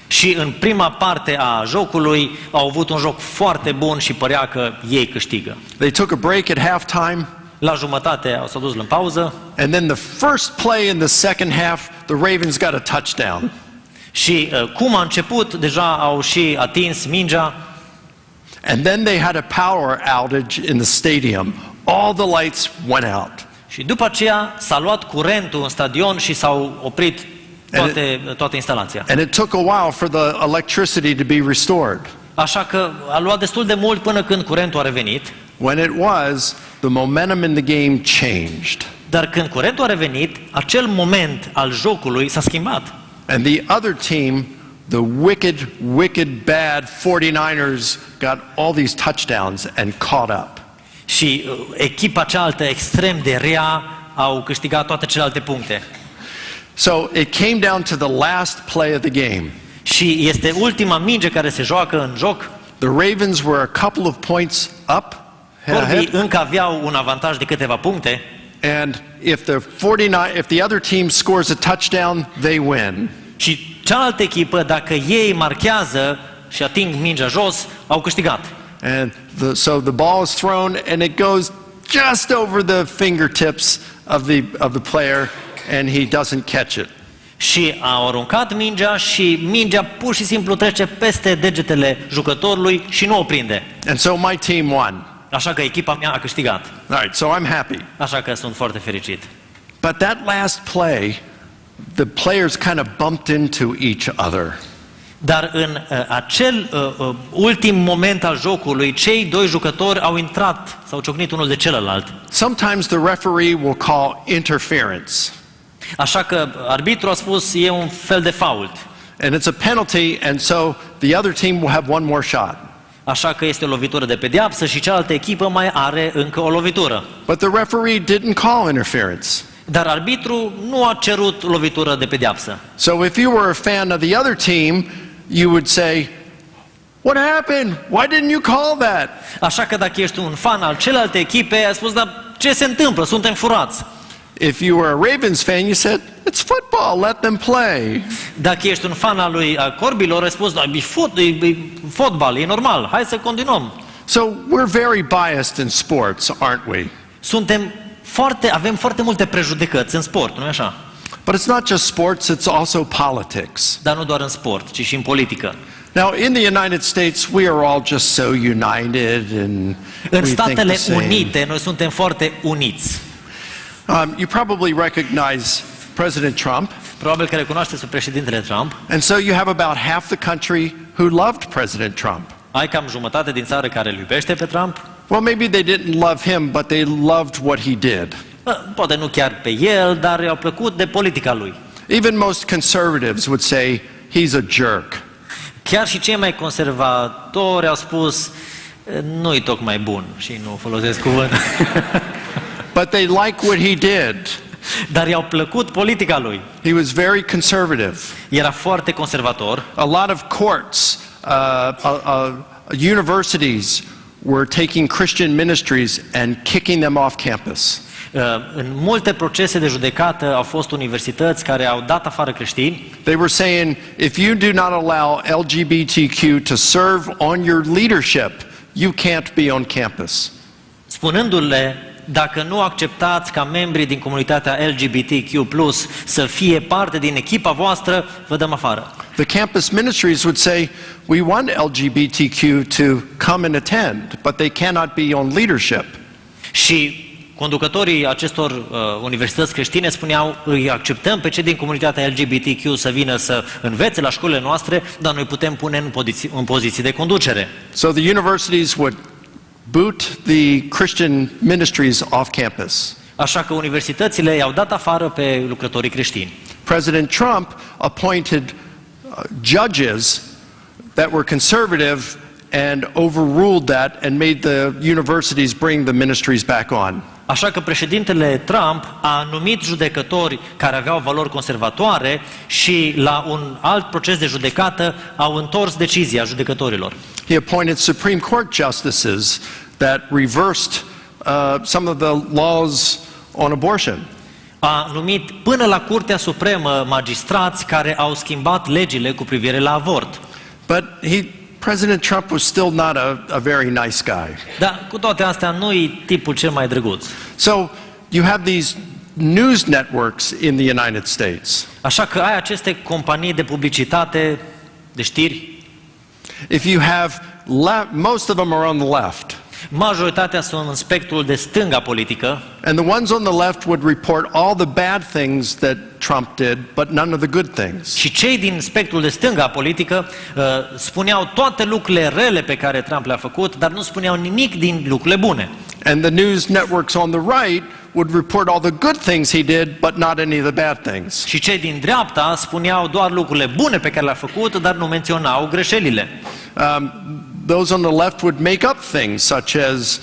[SPEAKER 2] Și în prima parte a jocului au avut un joc foarte bun și părea că ei câștigă.
[SPEAKER 1] They took a break at halftime.
[SPEAKER 2] La jumătate s-au dus în pauză.
[SPEAKER 1] And then the first play in the second half, the Ravens got a touchdown.
[SPEAKER 2] Și cum a început, deja au și atins mingea.
[SPEAKER 1] And then they had a power outage in the stadium. All the lights went out.
[SPEAKER 2] Și după aceea s-a luat curentul în stadion și s-au oprit toată instalația.
[SPEAKER 1] And it took a while for the electricity to be restored.
[SPEAKER 2] Așa că a luat destul de mult până când curentul a revenit.
[SPEAKER 1] When it was, the momentum in the game changed.
[SPEAKER 2] Dar când curentul a revenit, acel moment al jocului s-a schimbat.
[SPEAKER 1] And the other team, the wicked, bad 49ers got all these touchdowns and caught up.
[SPEAKER 2] Și echipa cealaltă extrem de rea au câștigat toate celelalte puncte.
[SPEAKER 1] So it came down to the last play of the game.
[SPEAKER 2] Și este ultima minge care se joacă în joc.
[SPEAKER 1] The Ravens were a couple of points up.
[SPEAKER 2] Corbii încă aveau un avantaj de câteva puncte.
[SPEAKER 1] And if the other team scores a touchdown, they win.
[SPEAKER 2] Și cealaltă echipă, dacă ei marchează și ating mingea jos, au câștigat.
[SPEAKER 1] And so the ball is thrown and it goes just over the fingertips of the player and he doesn't catch it.
[SPEAKER 2] Și au aruncat mingea și mingea pur și simplu trece peste degetele jucătorului și nu o prinde.
[SPEAKER 1] And so my team won.
[SPEAKER 2] Așa că echipa mea a câștigat.
[SPEAKER 1] All right, so I'm happy.
[SPEAKER 2] Așa că sunt foarte fericit.
[SPEAKER 1] But that last play, the players kind of bumped into each other.
[SPEAKER 2] Dar în acel ultim moment al jocului, cei doi jucători au intrat, s-au ciocnit unul de celălalt.
[SPEAKER 1] Sometimes the referee will call interference.
[SPEAKER 2] Așa că arbitrul a spus e un fel de fault.
[SPEAKER 1] And it's a penalty, and so the other team will have one more shot.
[SPEAKER 2] Așa că este o lovitură de pedeapsă și cealaltă echipă mai are încă o lovitură.
[SPEAKER 1] But the referee didn't call interference.
[SPEAKER 2] Dar arbitrul nu a cerut lovitură de pedeapsă.
[SPEAKER 1] So if you were a fan of the other team, you would say, "What happened? Why didn't you call that?"
[SPEAKER 2] Așa că dacă ești un fan al celelalte echipe, ai spus, dar ce se întâmplă? Suntem furați.
[SPEAKER 1] If you were a Ravens fan, you said, "It's football, let them play."
[SPEAKER 2] Dacă ești un fan al lui Corbilor, ai spus, e fotbal, e normal, hai să continuăm.
[SPEAKER 1] So we're very biased in sports, aren't we?
[SPEAKER 2] Avem foarte multe prejudecăți în sport, nu-i așa?
[SPEAKER 1] But it's not just sports, it's also politics.
[SPEAKER 2] Dar nu doar în sport, ci și în politică.
[SPEAKER 1] Now, in the United States, we are all just so united and we
[SPEAKER 2] În
[SPEAKER 1] think
[SPEAKER 2] Statele
[SPEAKER 1] the same.
[SPEAKER 2] Unite, noi suntem foarte uniți.
[SPEAKER 1] You probably recognize President Trump.
[SPEAKER 2] Probabil că recunoașteți pe președintele Trump.
[SPEAKER 1] And so you have about half the country who loved President Trump.
[SPEAKER 2] Ai cam jumătate din țară care îl iubește pe Trump.
[SPEAKER 1] Well, maybe they didn't love him, but they loved what he did.
[SPEAKER 2] Poate nu chiar pe el, dar i-au plăcut de politica lui.
[SPEAKER 1] Even most conservatives would say he's a jerk.
[SPEAKER 2] Chiar și cei mai conservatori au spus nu-i tocmai bun și nu folosesc cuvântul.
[SPEAKER 1] But they like what he did.
[SPEAKER 2] Dar i-au plăcut politica lui.
[SPEAKER 1] He was very conservative.
[SPEAKER 2] Era foarte conservator.
[SPEAKER 1] A lot of courts, universities were taking Christian ministries and kicking them off campus.
[SPEAKER 2] În multe procese de judecată au fost universități care au dat afară creștini.
[SPEAKER 1] They were saying, if you do not allow LGBTQ to serve on your leadership, you can't be on campus.
[SPEAKER 2] Spunându-le, dacă nu acceptați ca membrii din comunitatea LGBTQ+ să fie parte din echipa voastră, vă dăm afară.
[SPEAKER 1] The campus ministries would say, we want LGBTQ to come and attend, but they cannot be on leadership.
[SPEAKER 2] Și conducătorii acestor universități creștine spuneau, îi acceptăm pe cei din comunitatea LGBTQ să vină să învețe la școlile noastre, dar noi putem pune în poziții de conducere.
[SPEAKER 1] So the universities would boot the Christian ministries off campus.
[SPEAKER 2] Așa că universitățile i-au dat afară pe lucrătorii creștini.
[SPEAKER 1] President Trump appointed judges that were conservative and overruled that and made the universities bring the ministries back on.
[SPEAKER 2] Așa că președintele Trump a numit judecători care aveau valori conservatoare și la un alt proces de judecată au întors decizia judecătorilor.
[SPEAKER 1] He appointed Supreme Court justices that reversed some of the laws on abortion.
[SPEAKER 2] A numit până la Curtea Supremă magistrați care au schimbat legile cu privire la avort.
[SPEAKER 1] But President Trump was still not a very nice guy.
[SPEAKER 2] Dar cu toate astea nu-i tipul cel mai drăguț.
[SPEAKER 1] So you have these news networks in the United States.
[SPEAKER 2] Așa că ai aceste companii de publicitate, de știri.
[SPEAKER 1] If you have most of them are on the left.
[SPEAKER 2] Majoritatea sunt în spectrul de stânga politică.
[SPEAKER 1] And the ones on the left would report all the bad things that Trump did, but none of the good things.
[SPEAKER 2] Și cei din spectrul de stânga politică spuneau toate lucrurile rele pe care Trump le-a făcut, dar nu spuneau nimic din lucrurile bune.
[SPEAKER 1] And the news networks on the right would report all the good things he did, but not any of the bad things.
[SPEAKER 2] Și cei din dreapta spuneau doar lucrurile bune pe care le-a făcut, dar nu menționau greșelile.
[SPEAKER 1] Those on the left would make up things such as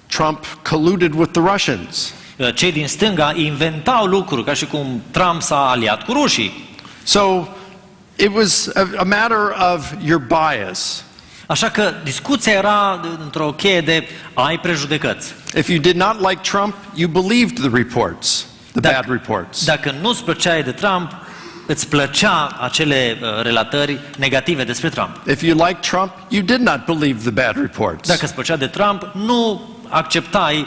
[SPEAKER 1] Trump colluded with the Russians.
[SPEAKER 2] Cei din stânga inventau lucruri ca și cum Trump s-a aliat cu rușii.
[SPEAKER 1] So it was a matter of your bias.
[SPEAKER 2] Așa că discuția era într-o cheie de ai prejudecăți.
[SPEAKER 1] If you did not like Trump, you believed the reports, the bad reports.
[SPEAKER 2] Dacă nu-ți plăceai de Trump, îți plăcea acele relatări negative despre Trump.
[SPEAKER 1] If you liked Trump, you did not believe the bad reports.
[SPEAKER 2] Dacă îți plăcea de Trump, nu acceptai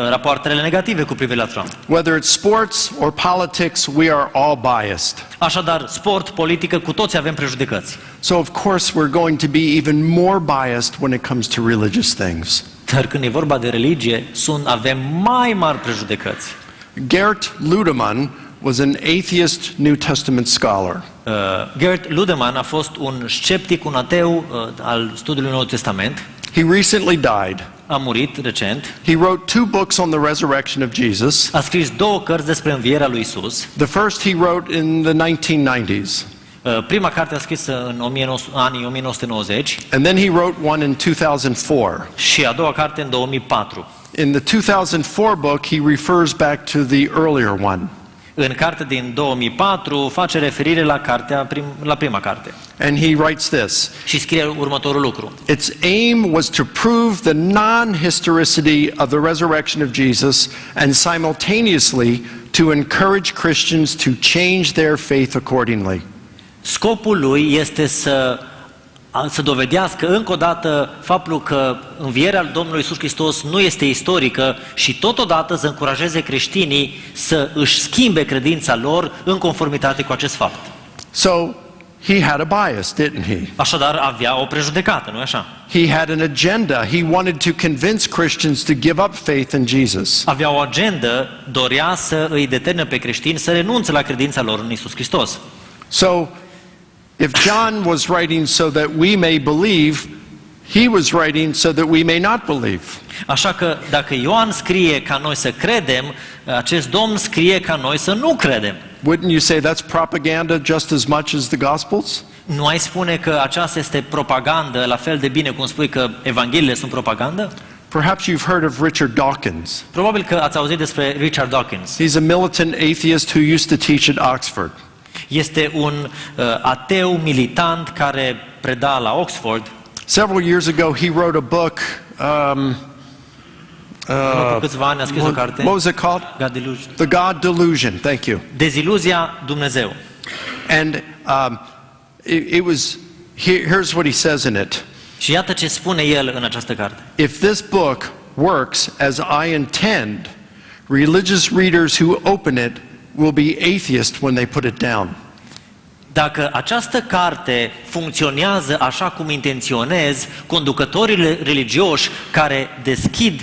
[SPEAKER 2] rapoartele negative cu privire la Trump.
[SPEAKER 1] Whether it's sports or politics, we are all biased.
[SPEAKER 2] Așadar, sport, politică, cu toți avem prejudecăți.
[SPEAKER 1] So of course we're going to be even more biased when it comes to religious things.
[SPEAKER 2] Dar când e vorba de religie, avem mai mari prejudecăți.
[SPEAKER 1] Gert Ludemann was an atheist New Testament scholar.
[SPEAKER 2] Gert Ludemann a fost un sceptic, un ateu al studiului Noului Testament.
[SPEAKER 1] He recently died.
[SPEAKER 2] A murit recent.
[SPEAKER 1] He wrote 2 books on the resurrection of Jesus.
[SPEAKER 2] A scris 2 cărți despre învierea lui Isus.
[SPEAKER 1] The first he wrote in the 1990s.
[SPEAKER 2] Prima carte a scrisă în anii 1990.
[SPEAKER 1] And then he wrote one in 2004.
[SPEAKER 2] Și a doua carte în 2004.
[SPEAKER 1] In the 2004 book, he refers back to the earlier one.
[SPEAKER 2] În cartea din 2004 face referire la prima carte.
[SPEAKER 1] And he writes this.
[SPEAKER 2] Și scrie următorul lucru.
[SPEAKER 1] Its aim was to prove the non-historicity of the resurrection of Jesus and simultaneously to encourage Christians to change their faith accordingly.
[SPEAKER 2] Scopul lui este să dovedească încă o dată faptul că învierea Domnului Isus Hristos nu este istorică și totodată să încurajeze creștinii să își schimbe credința lor în conformitate cu acest fapt.
[SPEAKER 1] So, he had a bias, didn't he?
[SPEAKER 2] Așadar avea o prejudecată, nu-i așa?
[SPEAKER 1] He had an agenda. He wanted to convince Christians to give up faith in Jesus.
[SPEAKER 2] Avea o agendă, dorea să îi determine pe creștini să renunțe la credința lor în Isus Hristos.
[SPEAKER 1] So, if John was writing so that we may believe, he was writing so that we may not believe.
[SPEAKER 2] Așa că dacă Ioan scrie ca noi să credem, acest Domn scrie ca noi să nu credem.
[SPEAKER 1] Wouldn't you say that's propaganda just as much as the Gospels?
[SPEAKER 2] Nu ai spune că aceasta este propagandă, la fel de bine cum spui că Evangheliile sunt propagandă?
[SPEAKER 1] Perhaps you've heard of Richard Dawkins.
[SPEAKER 2] Probabil că ați auzit despre Richard Dawkins.
[SPEAKER 1] He's a militant atheist who used to teach at Oxford.
[SPEAKER 2] Este un ateu militant care preda la Oxford.
[SPEAKER 1] Several years ago, he wrote a book.
[SPEAKER 2] Cu câțiva ani a scris o carte.
[SPEAKER 1] What was it called?
[SPEAKER 2] God Delusion.
[SPEAKER 1] The God Delusion. Thank you.
[SPEAKER 2] Deziluzia Dumnezeu.
[SPEAKER 1] And it was. Here's what he says in it.
[SPEAKER 2] Și iată ce spune el în această carte.
[SPEAKER 1] If this book works as I intend, religious readers who open it will be atheist when they put it down.
[SPEAKER 2] Dacă această carte funcționează așa cum intenționez, conducătorii religioși care deschid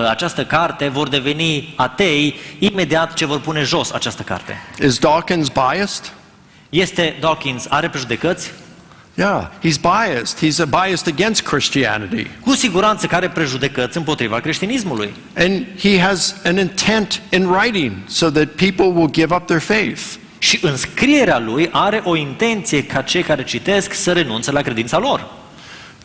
[SPEAKER 2] această carte vor deveni atei imediat ce vor pune jos această carte.
[SPEAKER 1] Is Dawkins biased?
[SPEAKER 2] Este Dawkins, are prejudecăți?
[SPEAKER 1] Yeah, he's biased. He's biased against Christianity.
[SPEAKER 2] Cu siguranță că are prejudecăți împotriva creștinismului.
[SPEAKER 1] And he has an intent in writing so that people will give up their faith.
[SPEAKER 2] Și în scrierea lui are o intenție ca cei care citesc să renunțe la credința lor.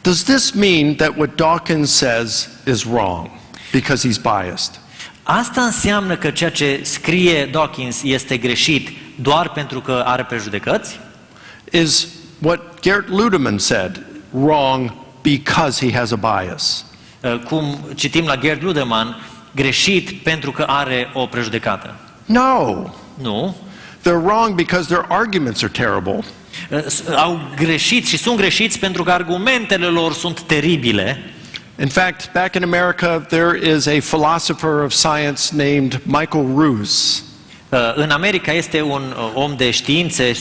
[SPEAKER 1] Does this mean that what Dawkins says is wrong because he's biased?
[SPEAKER 2] Asta înseamnă că ceea ce scrie Dawkins este greșit doar pentru că are prejudecăți?
[SPEAKER 1] Is what Gert Ludemann said wrong because he has a bias?
[SPEAKER 2] Cum citim la Gert Ludemann, greșit pentru că are o prejudecată.
[SPEAKER 1] No.
[SPEAKER 2] Nu.
[SPEAKER 1] They're wrong because their arguments are terrible.
[SPEAKER 2] Au greșit și sunt greșiți pentru că argumentele lor sunt teribile.
[SPEAKER 1] In fact, back in America, there is a philosopher of science named Michael Ruse.
[SPEAKER 2] În America este un om de științe,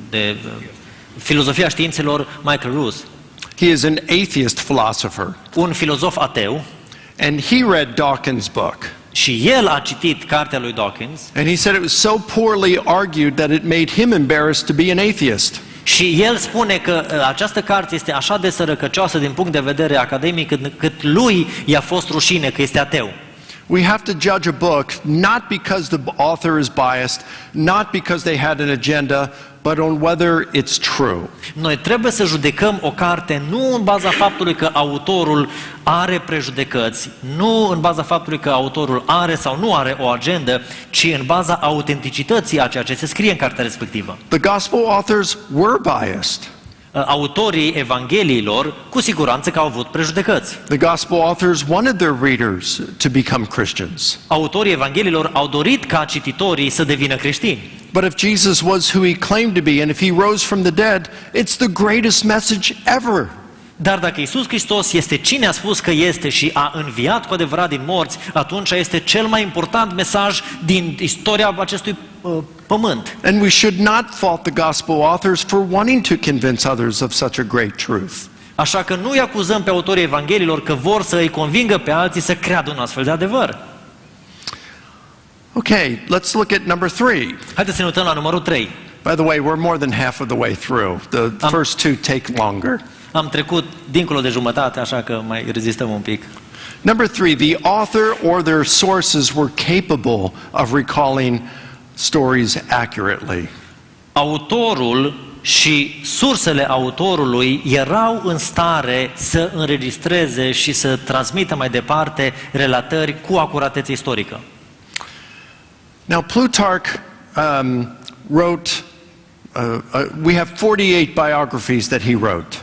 [SPEAKER 2] de filozofia științelor, Michael Ruse.
[SPEAKER 1] He is an atheist philosopher.
[SPEAKER 2] Un filozof ateu.
[SPEAKER 1] And he read Dawkins' book.
[SPEAKER 2] Și el a citit cartea lui Dawkins.
[SPEAKER 1] And he said it was so poorly argued that it made him embarrassed to be an atheist.
[SPEAKER 2] Și el spune că această carte este așa de sărăcăcioasă din punct de vedere academic cât lui i-a fost rușine că este ateu.
[SPEAKER 1] We have to judge a book not because the author is biased, not because they had an agenda, but on whether it's true.
[SPEAKER 2] Noi trebuie să judecăm o carte nu în baza faptului că autorul are prejudecăți, nu în baza faptului că autorul are sau nu are o agendă, ci în baza autenticității a ceea ce se scrie în cartea respectivă.
[SPEAKER 1] The gospel authors were biased.
[SPEAKER 2] Autorii Evangheliilor cu siguranță că au avut prejudecăți.
[SPEAKER 1] The gospel authors wanted their readers to become Christians.
[SPEAKER 2] Autorii Evangheliilor au dorit ca cititorii să devină creștini.
[SPEAKER 1] But if Jesus was who he claimed to be and if he rose from the dead, it's the greatest message ever.
[SPEAKER 2] Dar dacă Isus Hristos este cine a spus că este și a înviat cu adevărat din morți, atunci este cel mai important mesaj din istoria acestui pământ.
[SPEAKER 1] And we should not fault the gospel authors for wanting to convince others of such a great truth.
[SPEAKER 2] Așa că nu îi acuzăm pe autorii Evangheliilor că vor să îi convingă pe alții să creadă un astfel de adevăr.
[SPEAKER 1] Okay, let's look at number 3.
[SPEAKER 2] Haideți să ne uităm la numărul 3.
[SPEAKER 1] By the way, we're more than half of the way through. The first two take longer.
[SPEAKER 2] Am trecut dincolo de jumătate, așa că mai rezistăm un pic.
[SPEAKER 1] Number 3, the author or their sources were capable of recalling stories accurately.
[SPEAKER 2] Autorul și sursele autorului erau în stare să înregistreze și să transmită mai departe relatări cu acuratețe istorică.
[SPEAKER 1] Now, Plutarch wrote, we have 48 biographies that he wrote.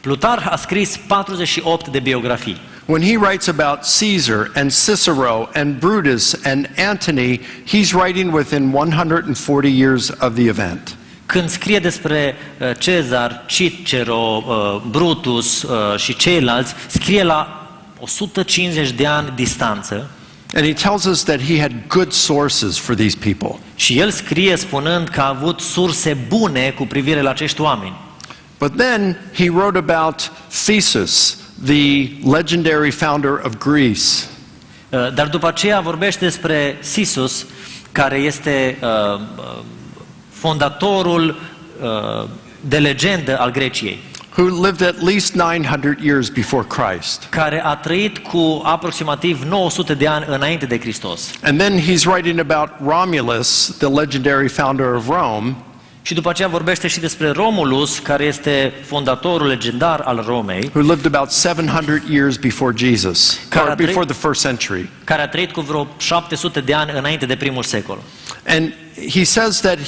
[SPEAKER 2] Plutarh a scris 48 de biografii.
[SPEAKER 1] When he writes about Caesar and Cicero and Brutus and Antony, he's writing within 140 years of the event.
[SPEAKER 2] Când scrie despre Cezar, Cicero, Brutus și ceilalți, scrie la 150 de ani distanță.
[SPEAKER 1] And he tells us that he had good sources for these people.
[SPEAKER 2] Și el scrie spunând că a avut surse bune cu privire la acești oameni.
[SPEAKER 1] But then he wrote about Theseus, the legendary founder of Greece.
[SPEAKER 2] Dar după aceea vorbește despre Theseus, care este fondatorul de legendă al Greciei.
[SPEAKER 1] who lived at least 900 years before Christ.
[SPEAKER 2] care a trăit cu aproximativ 900 de ani înainte de Hristos.
[SPEAKER 1] And then he's writing about Romulus, the legendary founder of Rome,
[SPEAKER 2] Și după aceea vorbește și despre Romulus, care este fondatorul legendar al Romei,
[SPEAKER 1] who lived about 700 years before Jesus,
[SPEAKER 2] Care
[SPEAKER 1] or
[SPEAKER 2] a trăit-
[SPEAKER 1] before the first century.
[SPEAKER 2] care a trăit cu vreo 700 de ani înainte de primul secol.
[SPEAKER 1] And he says that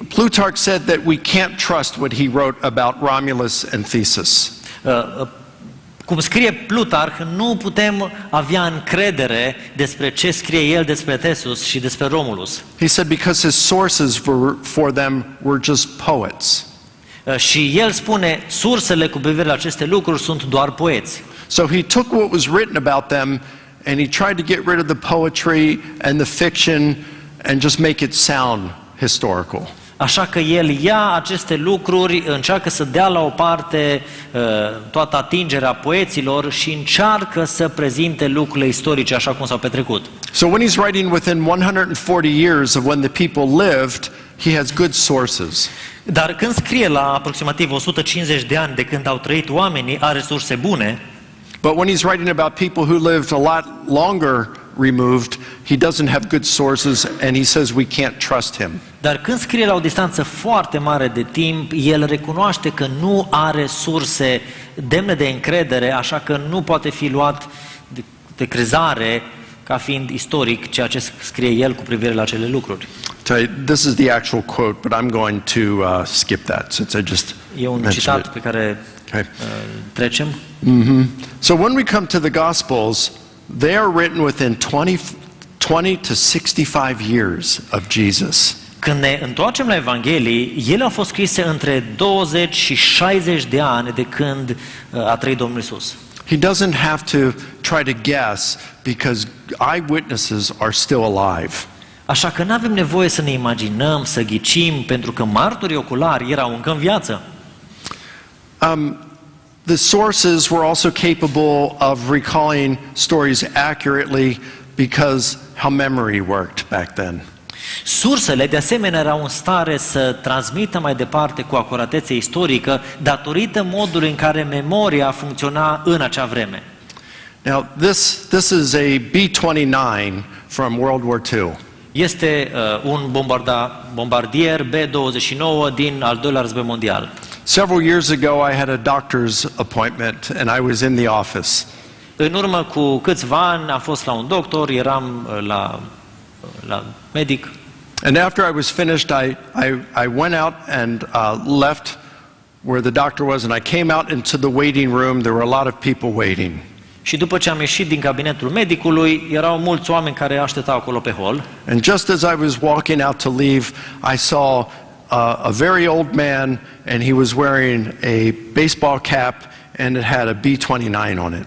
[SPEAKER 1] Plutarch said that we can't trust what he wrote about Romulus and Theseus.
[SPEAKER 2] Cum scrie Plutarh, nu putem avea încredere despre ce scrie el despre Thesus și despre Romulus.
[SPEAKER 1] He said because his sources for them were just poets.
[SPEAKER 2] Și el spune, sursele cu privire la aceste lucruri sunt doar poeți.
[SPEAKER 1] So he took what was written about them and he tried to get rid of the poetry and the fiction and just make it sound historical.
[SPEAKER 2] Așa că el ia aceste lucruri, încearcă să dea la o parte toată atingerea poeților și încearcă să prezinte lucrurile istorice așa cum s-au petrecut.
[SPEAKER 1] So when he's writing within 140 years of when the people lived, he has good sources.
[SPEAKER 2] Dar când scrie la aproximativ 150 de ani de când au trăit oamenii, are surse bune.
[SPEAKER 1] But when he's writing about people who lived a lot longer removed, he doesn't have good sources and he says we can't trust him.
[SPEAKER 2] Dar când scrie la o distanță foarte mare de timp, el recunoaște că nu are surse demne de încredere, așa că nu poate fi luat de crezare ca fiind istoric ceea ce scrie el cu privire la acele lucruri.
[SPEAKER 1] This is the actual quote, but I'm going to skip that since I just
[SPEAKER 2] E un
[SPEAKER 1] mentioned
[SPEAKER 2] citat
[SPEAKER 1] it.
[SPEAKER 2] pe care trecem.
[SPEAKER 1] So when we come to the Gospels, they are written within 20 to 65 years of Jesus.
[SPEAKER 2] Când ne întoarcem la Evanghelii, ele au fost scrise între 20 și 60 de ani de când a trăit Domnul Isus.
[SPEAKER 1] He doesn't have to try to guess because eyewitnesses are still alive.
[SPEAKER 2] Așa că nu avem nevoie să ne imaginăm, să ghicim, pentru că martorii oculari erau încă în viață.
[SPEAKER 1] The sources were also capable of recalling stories accurately because how memory worked back then.
[SPEAKER 2] Sursele, de asemenea, erau în stare să transmită mai departe cu acuratețe istorică datorită modului în care memoria funcționa în acea vreme.
[SPEAKER 1] Now, this is a B-29 from World War II.
[SPEAKER 2] Este un bombardier B-29 din al doilea război mondial.
[SPEAKER 1] Several years ago, I had a doctor's appointment and I was in the office.
[SPEAKER 2] În urmă cu câțiva ani am fost la un doctor, eram la medic.
[SPEAKER 1] And after I was finished, I went out and left where the doctor was, and I came out into the waiting room. There were a lot of people waiting.
[SPEAKER 2] Și după ce am ieșit din cabinetul medicului, erau mulți oameni care așteptau acolo pe hol.
[SPEAKER 1] And just as I was walking out to leave, I saw a very old man, and he was wearing a baseball cap, and it had a B-29 on it.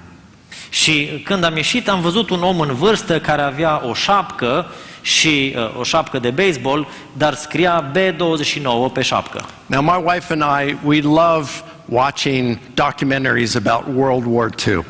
[SPEAKER 2] Și când am ieșit, am văzut un om în vârstă care avea o șapcă și o șapcă de baseball, dar scria B-29 pe șapcă.
[SPEAKER 1] Now, my wife and I, we love watching documentaries about World War II.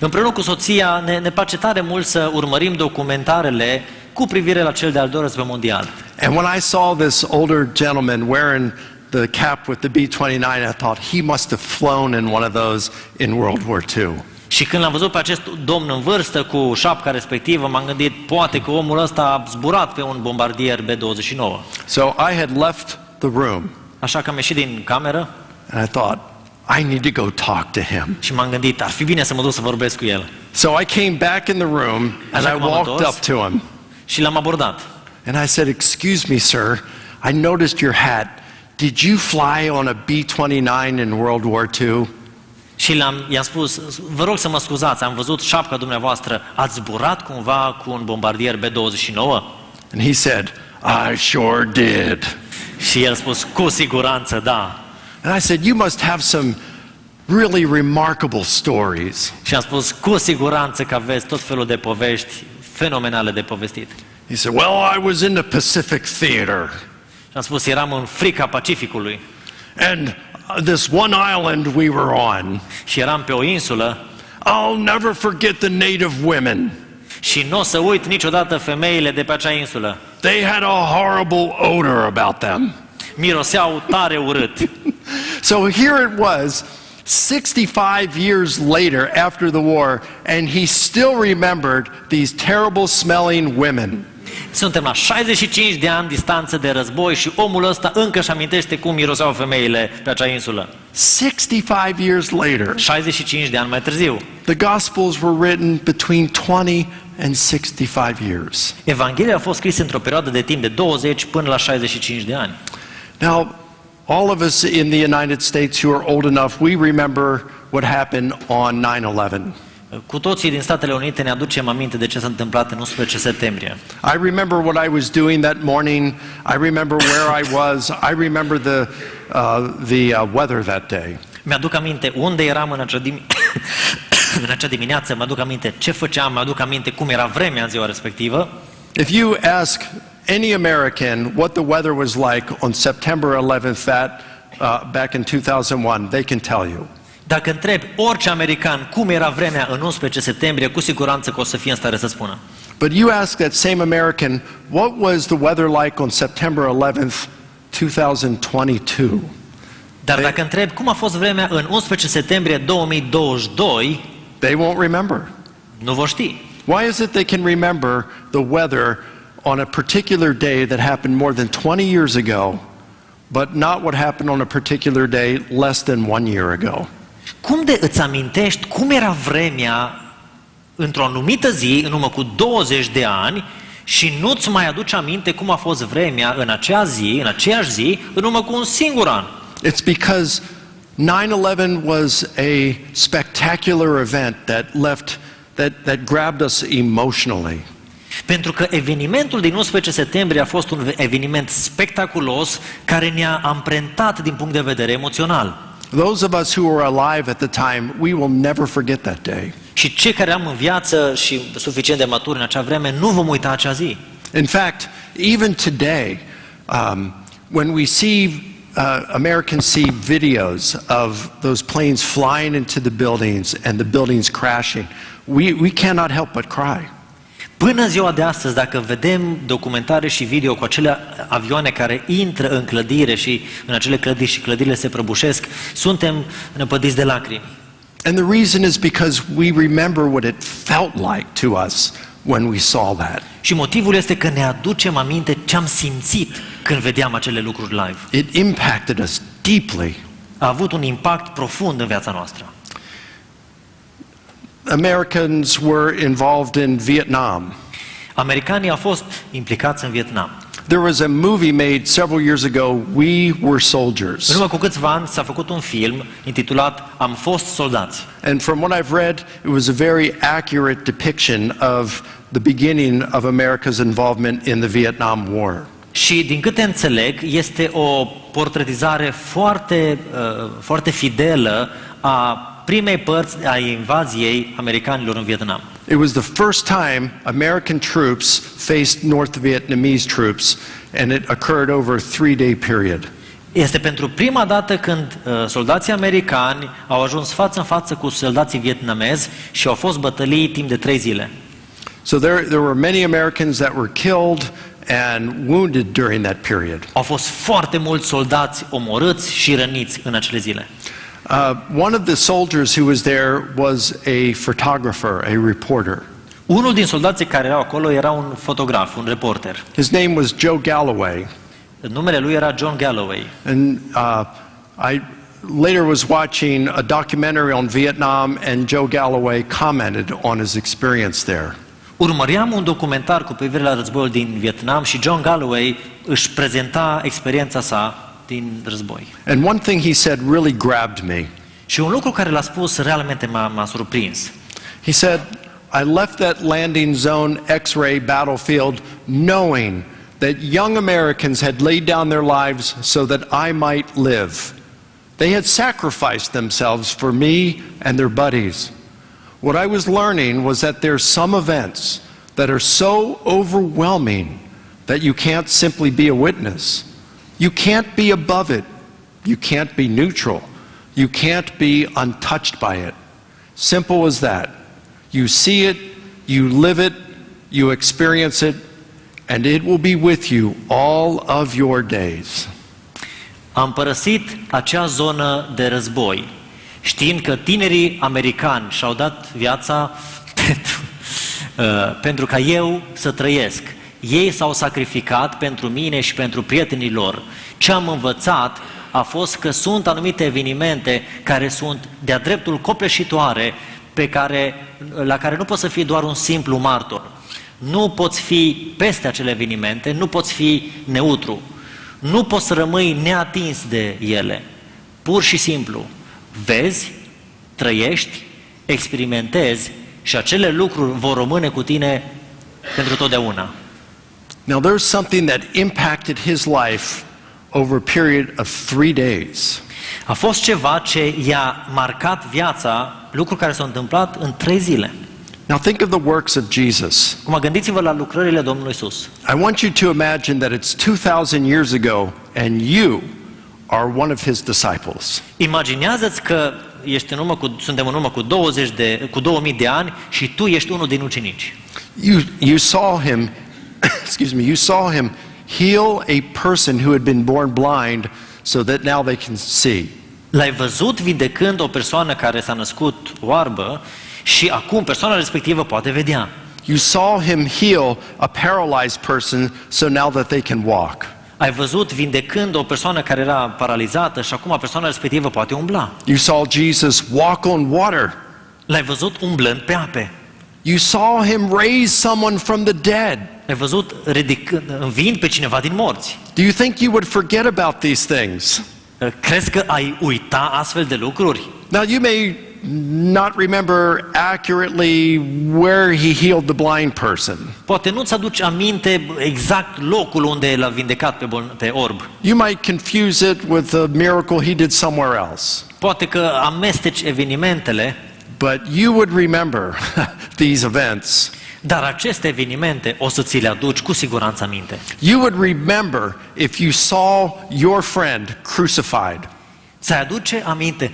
[SPEAKER 2] Împreună cu soția ne place tare mult să urmărim documentarele cu privire la cel de-al doilea război mondial.
[SPEAKER 1] And when I saw this older gentleman wearing the cap with the B-29, I thought he must have flown in one of those in World War II.
[SPEAKER 2] Și când l-am văzut pe acest domn în vârstă cu șapca respectivă, m-am gândit, poate că omul ăsta a zburat pe un bombardier B-29.
[SPEAKER 1] So I had left the room,
[SPEAKER 2] Așa că am ieșit din cameră
[SPEAKER 1] and I thought, I need to go talk to him.
[SPEAKER 2] și m-am gândit, ar fi bine să mă duc să vorbesc cu el.
[SPEAKER 1] So I came back in the room, and I walked up to him.
[SPEAKER 2] Și l-am abordat.
[SPEAKER 1] And I said, excuse me, sir, I noticed your hat. Did you fly on a B-29 in World War II?
[SPEAKER 2] Și i-am spus, vă rog să mă scuzați, am văzut șapca dumneavoastră, ați zburat cumva cu un bombardier B-29?
[SPEAKER 1] And he said, I sure did.
[SPEAKER 2] Și el a spus, cu siguranță, da.
[SPEAKER 1] And I said, you must have some really remarkable stories.
[SPEAKER 2] Și am spus, cu siguranță că aveți tot felul de povești fenomenale de povestit.
[SPEAKER 1] He said, well, I was in the Pacific Theater.
[SPEAKER 2] Și am spus, eram în frica Pacificului.
[SPEAKER 1] And this one island we were on,
[SPEAKER 2] Și eram pe o insulă
[SPEAKER 1] I'll never forget the native women.
[SPEAKER 2] și nu o să uit niciodată femeile de pe acea insulă.
[SPEAKER 1] They had a horrible odor about them.
[SPEAKER 2] miroseau tare urât.
[SPEAKER 1] So here it was, 65 years later after the war, and he still remembered these terrible smelling women.
[SPEAKER 2] Suntem la 65 de ani distanță de război și omul ăsta încă își amintește cum miroseau femeile pe acea insulă.
[SPEAKER 1] 65 years later,
[SPEAKER 2] 65 de ani mai târziu.
[SPEAKER 1] the Gospels were written between 20 and 65 years.
[SPEAKER 2] Evangheliile au fost scrise într-o perioadă de timp de 20 până la 65 de ani.
[SPEAKER 1] Now, all of us in the United States who are old enough, we remember what happened on 9/11.
[SPEAKER 2] Cu toții din Statele Unite ne aducem aminte de ce s-a întâmplat în 11 septembrie.
[SPEAKER 1] I remember what I was doing that morning. I remember where I was. I remember the weather that day.
[SPEAKER 2] Mi-aduc aminte unde eram în acea dimineață, mi-aduc aminte ce făceam, mi-aduc aminte cum era vremea în ziua respectivă.
[SPEAKER 1] If you ask any American what the weather was like on September 11th back in 2001, they can tell you.
[SPEAKER 2] Dacă întrebi orice american cum era vremea în 11 septembrie, cu siguranță că o să fie în stare să spună.
[SPEAKER 1] But you ask that same American, what was the weather like on September 11th, 2022?
[SPEAKER 2] Dar dacă întrebi cum a fost vremea în 11 septembrie 2022,
[SPEAKER 1] they won't remember.
[SPEAKER 2] nu vor ști.
[SPEAKER 1] Why is it they can remember the weather on a particular day that happened more than 20 years ago, but not what happened on a particular day less than 1 year ago?
[SPEAKER 2] Cum de îți amintești cum era vremea într-o anumită zi, în urmă cu 20 de ani, și nu-ți mai aduci aminte cum a fost vremea în acea zi, în aceeași zi, în urmă cu un singur an?
[SPEAKER 1] It's because 9/11 was a spectacular event that grabbed us emotionally.
[SPEAKER 2] Pentru că evenimentul din 11 septembrie a fost un eveniment spectaculos care ne-a amprentat din punct de vedere emoțional.
[SPEAKER 1] Those of us who were alive at the time, we will never forget that day.
[SPEAKER 2] Și cei care am în viață și suficient de maturi în acea vreme, nu vom uita acea zi.
[SPEAKER 1] In fact, even today, when we see Americans see videos of those planes flying into the buildings and the buildings crashing, we cannot help but cry.
[SPEAKER 2] Până în ziua de astăzi, dacă vedem documentare și video cu acele avioane care intră în clădire și în acele clădiri și clădirile se prăbușesc, suntem năpădiți de lacrimi.
[SPEAKER 1] And the reason is because we remember what it felt like to us when we saw that.
[SPEAKER 2] Și motivul este că ne aducem aminte ce am simțit când vedeam acele lucruri live.
[SPEAKER 1] It impacted us deeply.
[SPEAKER 2] A avut un impact profund în viața noastră.
[SPEAKER 1] Americans were involved in Vietnam.
[SPEAKER 2] Americanii au fost implicați în Vietnam.
[SPEAKER 1] There was a movie made several years ago, We Were Soldiers.
[SPEAKER 2] În urmă cu câțiva ani s-a făcut un film intitulat Am fost soldați.
[SPEAKER 1] And from what I've read, it was a very accurate depiction of the beginning of America's involvement in the Vietnam War.
[SPEAKER 2] Și din câte înțeleg, este o portretizare foarte fidelă a primei părți a invaziei americanilor în Vietnam.
[SPEAKER 1] It was the first time American troops faced North Vietnamese troops, and it occurred over a 3-day period.
[SPEAKER 2] Este pentru prima dată când soldații americani au ajuns față în față cu soldații vietnamezi și au fost bătălii timp de 3 zile.
[SPEAKER 1] So there were many Americans that were killed and wounded during that period.
[SPEAKER 2] Au fost foarte mulți soldați omorâți și răniți în acele zile.
[SPEAKER 1] One of the soldiers who was there was a photographer, a reporter.
[SPEAKER 2] Unul din soldații care erau acolo era un fotograf, un reporter.
[SPEAKER 1] His name was Joe Galloway.
[SPEAKER 2] Numele lui era John Galloway.
[SPEAKER 1] And I later was watching a documentary on Vietnam, and Joe Galloway commented on his experience there.
[SPEAKER 2] Urmăream un documentar cu privire la războiul din Vietnam și John Galloway își prezenta experiența sa din război.
[SPEAKER 1] And one thing he said really grabbed me.
[SPEAKER 2] Și un lucru care l-a spus realmente m-a surprins.
[SPEAKER 1] He said, I left that landing zone X-ray battlefield knowing that young Americans had laid down their lives so that I might live. They had sacrificed themselves for me and their buddies. What I was learning was that there's some events that are so overwhelming that you can't simply be a witness. You can't be above it. You can't be neutral. You can't be untouched by it. Simple as that. You see it, you live it, you experience it, and it will be with you all of your days.
[SPEAKER 2] Am părăsit acea zonă de război, știind că tinerii americani și-au dat viața pentru ca eu să trăiesc. Ei s-au sacrificat pentru mine și pentru prietenii lor. Ce am învățat a fost că sunt anumite evenimente care sunt de-a dreptul copleșitoare, la care nu poți să fii doar un simplu martor. Nu poți fi peste acele evenimente, nu poți fi neutru. Nu poți să rămâi neatins de ele. Pur și simplu, vezi, trăiești, experimentezi și acele lucruri vor rămâne cu tine pentru totdeauna.
[SPEAKER 1] Now there's something that impacted his life over a period of 3 days.
[SPEAKER 2] A fost ceva ce i-a marcat viața, lucruri care s-au întâmplat în 3 zile.
[SPEAKER 1] Now think of the works of Jesus.
[SPEAKER 2] Acum gândiți-vă la lucrările Domnului Isus.
[SPEAKER 1] I want you to imagine that it's 2000 years ago and you are one of his disciples.
[SPEAKER 2] Imaginează-ți că suntem în urmă cu 2000 de ani și tu ești unul din ucenici.
[SPEAKER 1] You saw him, you saw him heal a person who had been born blind so that now they can see.
[SPEAKER 2] L-ai văzut vindecând o persoană care s-a născut oarbă și acum persoana respectivă poate vedea.
[SPEAKER 1] You saw him heal a paralyzed person so now that they can walk.
[SPEAKER 2] Ai văzut vindecând o persoană care era paralizată și acum persoana respectivă poate umbla.
[SPEAKER 1] You saw Jesus walk on water.
[SPEAKER 2] L-ai văzut umblând pe ape.
[SPEAKER 1] You saw him raise someone from the dead.
[SPEAKER 2] Ai văzut înviind pe cineva din morți.
[SPEAKER 1] Do you think you would forget about these things?
[SPEAKER 2] Crezi că ai uita astfel de lucruri?
[SPEAKER 1] Now you may not remember accurately where he healed the blind person.
[SPEAKER 2] Poate nu-ți aduci aminte exact locul unde l-a vindecat pe orb.
[SPEAKER 1] You might confuse it with a miracle he did somewhere else.
[SPEAKER 2] Poate că amesteci evenimentele,
[SPEAKER 1] but you would remember these events.
[SPEAKER 2] Dar aceste evenimente o să ți le aduci cu siguranță aminte.
[SPEAKER 1] You would remember if you saw your friend crucified.
[SPEAKER 2] Ți-ai aduce aminte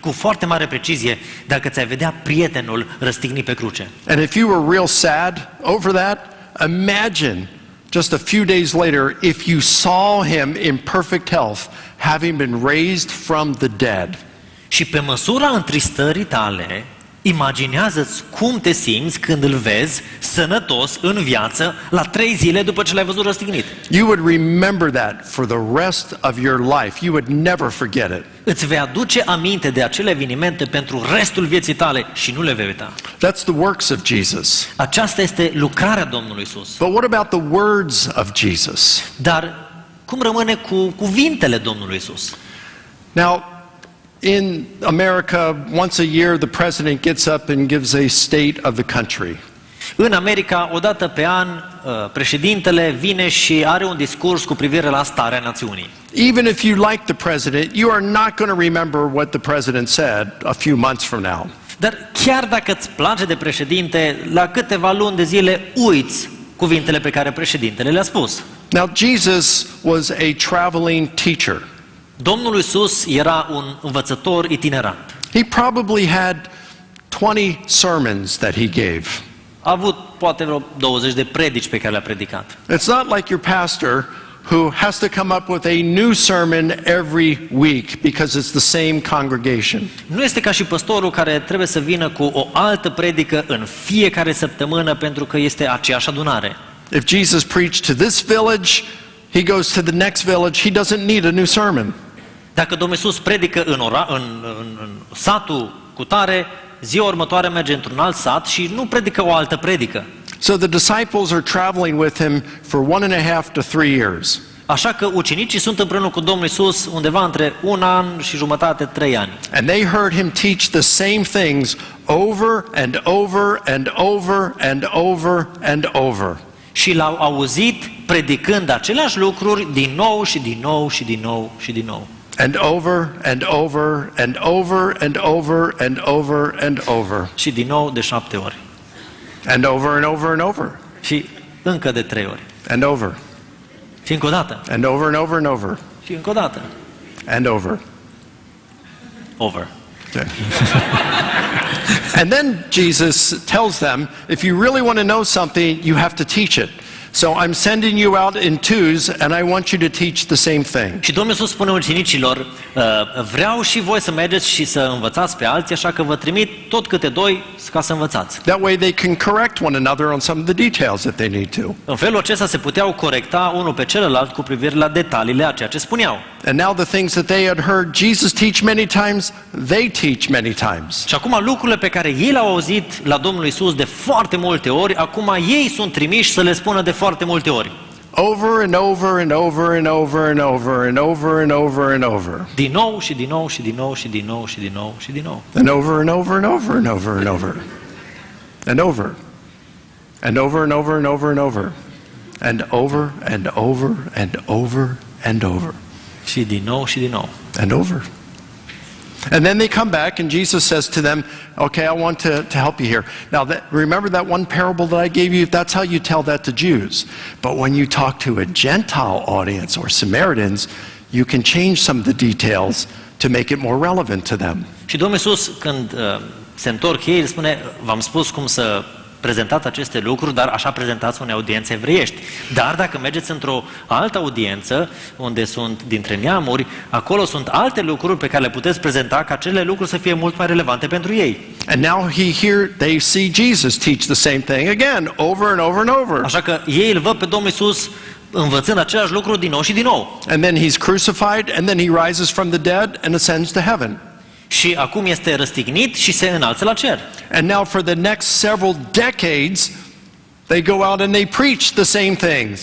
[SPEAKER 2] cu foarte mare precizie dacă ți-ai vedea prietenul răstignit pe cruce.
[SPEAKER 1] And if you were real sad over that, imagine just a few days later if you saw him in perfect health, having been raised from the dead.
[SPEAKER 2] Și pe măsura întristării tale, imaginează-ți cum te simți când îl vezi sănătos în viață la 3 zile după ce l-ai văzut răstignit.
[SPEAKER 1] You would remember that for the rest of your life. You would never forget it.
[SPEAKER 2] Îți vei aduce aminte de acele evenimente pentru restul vieții tale și nu le vei uita.
[SPEAKER 1] That's the works of Jesus.
[SPEAKER 2] Aceasta este lucrarea Domnului Isus.
[SPEAKER 1] But what about the words of Jesus?
[SPEAKER 2] Dar cum rămâne cu cuvintele Domnului Isus?
[SPEAKER 1] Now, in America, once a year, the president gets up and gives a state of the country.
[SPEAKER 2] În America, o dată pe an, președintele vine și are un discurs cu privire la starea națiunii.
[SPEAKER 1] Even if you like the president, you are not going to remember what the president said a few months from now.
[SPEAKER 2] Dar chiar dacă îți place de președinte, la câteva luni de zile uiți cuvintele pe care președintele le-a spus.
[SPEAKER 1] Now, Jesus was a traveling teacher.
[SPEAKER 2] Domnul Isus era un învățător itinerant.
[SPEAKER 1] He probably had 20 sermons that he gave.
[SPEAKER 2] A avut poate vreo 20 de predici pe care le-a predicat.
[SPEAKER 1] It's not like your pastor who has to come up with a new sermon every week because it's the same congregation.
[SPEAKER 2] Nu este ca și păstorul care trebuie să vină cu o altă predică în fiecare săptămână pentru că este aceeași adunare.
[SPEAKER 1] If Jesus preached to this village, he goes to the next village, he doesn't need a new sermon.
[SPEAKER 2] Dacă Domnul Isus predică în satul cutare, ziua următoare merge într-un alt sat și nu predică o altă predică.
[SPEAKER 1] So the disciples are traveling with him for 1.5 to 3 years.
[SPEAKER 2] Așa că ucenicii sunt împreună cu Domnul Isus undeva între 1 an și jumătate, 3 ani.
[SPEAKER 1] And they heard him teach the same things over and over and over and over and over.
[SPEAKER 2] Și l-au auzit predicând aceleași lucruri din nou și din nou și din nou și din nou.
[SPEAKER 1] And over and over and over and over and over and over.
[SPEAKER 2] Și din nou de 7 ori.
[SPEAKER 1] And over and over and over.
[SPEAKER 2] Și încă de 3 ori.
[SPEAKER 1] And over.
[SPEAKER 2] Și încă o dată.
[SPEAKER 1] And over and over and over.
[SPEAKER 2] Și încă o dată.
[SPEAKER 1] And over.
[SPEAKER 2] Over.
[SPEAKER 1] Okay. And then Jesus tells them, if you really want to know something, you have to teach it. So I'm sending you out in twos and I want you to teach the same thing.
[SPEAKER 2] Și Domnul Isus spune ucenicilor, vreau și voi să mergeți și să învățați pe alții, așa că vă trimit tot câte doi ca să învățați.
[SPEAKER 1] That way they can correct one another on some of the details if they need to.
[SPEAKER 2] În felul acesta se puteau corecta unul pe celălalt cu privire la detaliile a ceea ce spuneau.
[SPEAKER 1] And now the things that they had heard Jesus teach many times, they teach many times.
[SPEAKER 2] Și acum lucrurile pe care ei le-au auzit la Domnul Isus de foarte multe ori, acum ei sunt trimiși să le spună de foarte multe ori.
[SPEAKER 1] Over and over and over and over and over and over and over and over.
[SPEAKER 2] Din nou și din nou și din nou și din nou și din nou și din nou.
[SPEAKER 1] And over and over and over and over and over. And over. And over and over and over and over. And over and over and over and over.
[SPEAKER 2] Și din nou și din nou.
[SPEAKER 1] And over. And then they come back and Jesus says to them, okay, I want to help you here. Now, remember that one parable that I gave you? That's how you tell that to Jews. But when you talk to a Gentile audience or Samaritans, you can change some of the details to make it more relevant to them.
[SPEAKER 2] Și Domnul Isus, când se întorc ei, spune, v-am spus cum să prezentați aceste lucruri, dar așa prezentați unei audiențe evreiești. Dar dacă mergeți într-o altă audiență, unde sunt dintre neamuri, acolo sunt alte lucruri pe care le puteți prezenta ca acele lucruri să fie mult mai relevante pentru ei.
[SPEAKER 1] And now they see Jesus teach the same thing again, over and over and over.
[SPEAKER 2] Așa că ei îl văd pe Domnul Isus învățând același lucru din nou și din nou.
[SPEAKER 1] And then he's crucified, and then he rises from the dead and ascends to heaven.
[SPEAKER 2] Și acum este răstignit și se înalță la cer.
[SPEAKER 1] And now for the next several decades, they go out and they preach the same things.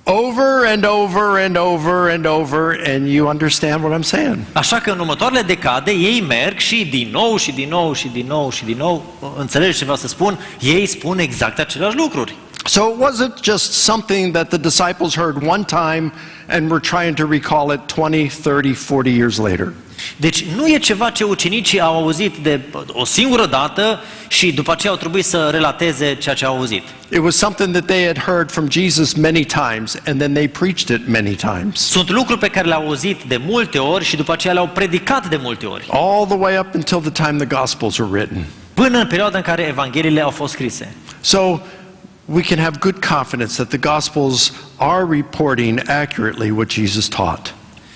[SPEAKER 1] Over and over and over and over, and you understand what I'm saying.
[SPEAKER 2] Așa că în următoarele decade ei merg și din nou și din nou și din nou și din nou, înțelegeți ce vreau să spun? Ei spun exact aceleași lucruri.
[SPEAKER 1] So it wasn't just something that the disciples heard one time and were trying to recall it 20, 30, 40 years later.
[SPEAKER 2] Deci nu e ceva ce ucenicii au auzit de o singură dată și după aceea au trebuit să relateze ceea ce au auzit.
[SPEAKER 1] It was something that they had heard from Jesus many times and then they preached it many times.
[SPEAKER 2] Sunt lucruri pe care le-au auzit de multe ori și după aceea le-au predicat de multe ori.
[SPEAKER 1] All the way up until the time the Gospels were written.
[SPEAKER 2] Până în perioada în care Evangheliile au fost scrise.
[SPEAKER 1] So we can have good confidence that the Gospels are reporting accurately what Jesus taught.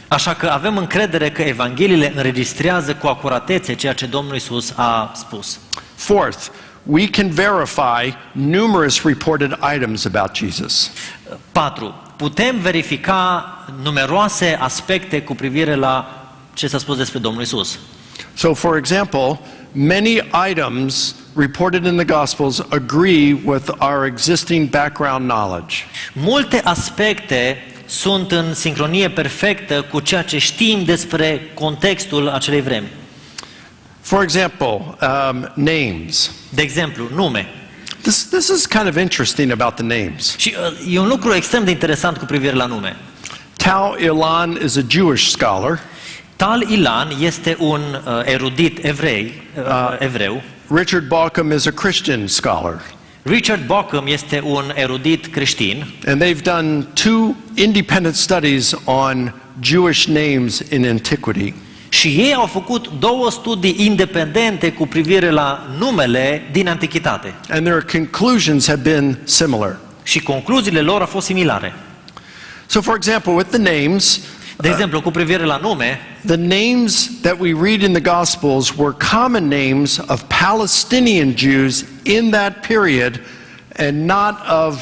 [SPEAKER 2] Așa că avem încredere că Evangheliile înregistrează cu acuratețe ceea ce Domnul Isus a spus.
[SPEAKER 1] Fourth, we can verify numerous reported items about Jesus.
[SPEAKER 2] 4. Putem verifica numeroase aspecte cu privire la ce s-a spus despre Domnul Isus.
[SPEAKER 1] So, for example, many items reported in the Gospels agree with our existing background knowledge.
[SPEAKER 2] Multe aspecte sunt în sincronie perfectă cu ceea ce știm despre contextul acelei vremi.
[SPEAKER 1] For example, names.
[SPEAKER 2] De exemplu, nume.
[SPEAKER 1] This is kind of interesting about the names.
[SPEAKER 2] Și e un lucru extrem de interesant cu privire la nume.
[SPEAKER 1] Tal Ilan is a Jewish scholar.
[SPEAKER 2] Tal Ilan este un erudit evreu.
[SPEAKER 1] Richard Bauckham is a Christian scholar.
[SPEAKER 2] Richard Bauckham este un erudit creștin.
[SPEAKER 1] And they've done 2 independent studies on Jewish names in antiquity.
[SPEAKER 2] Și ei au făcut 2 studii independente cu privire la numele din antichitate.
[SPEAKER 1] And their conclusions have been similar.
[SPEAKER 2] Și concluziile lor au fost similare.
[SPEAKER 1] So, for example, with the names,
[SPEAKER 2] de exemplu, cu privire la nume,
[SPEAKER 1] the names that we read in the Gospels were common names of Palestinian Jews in that period and not of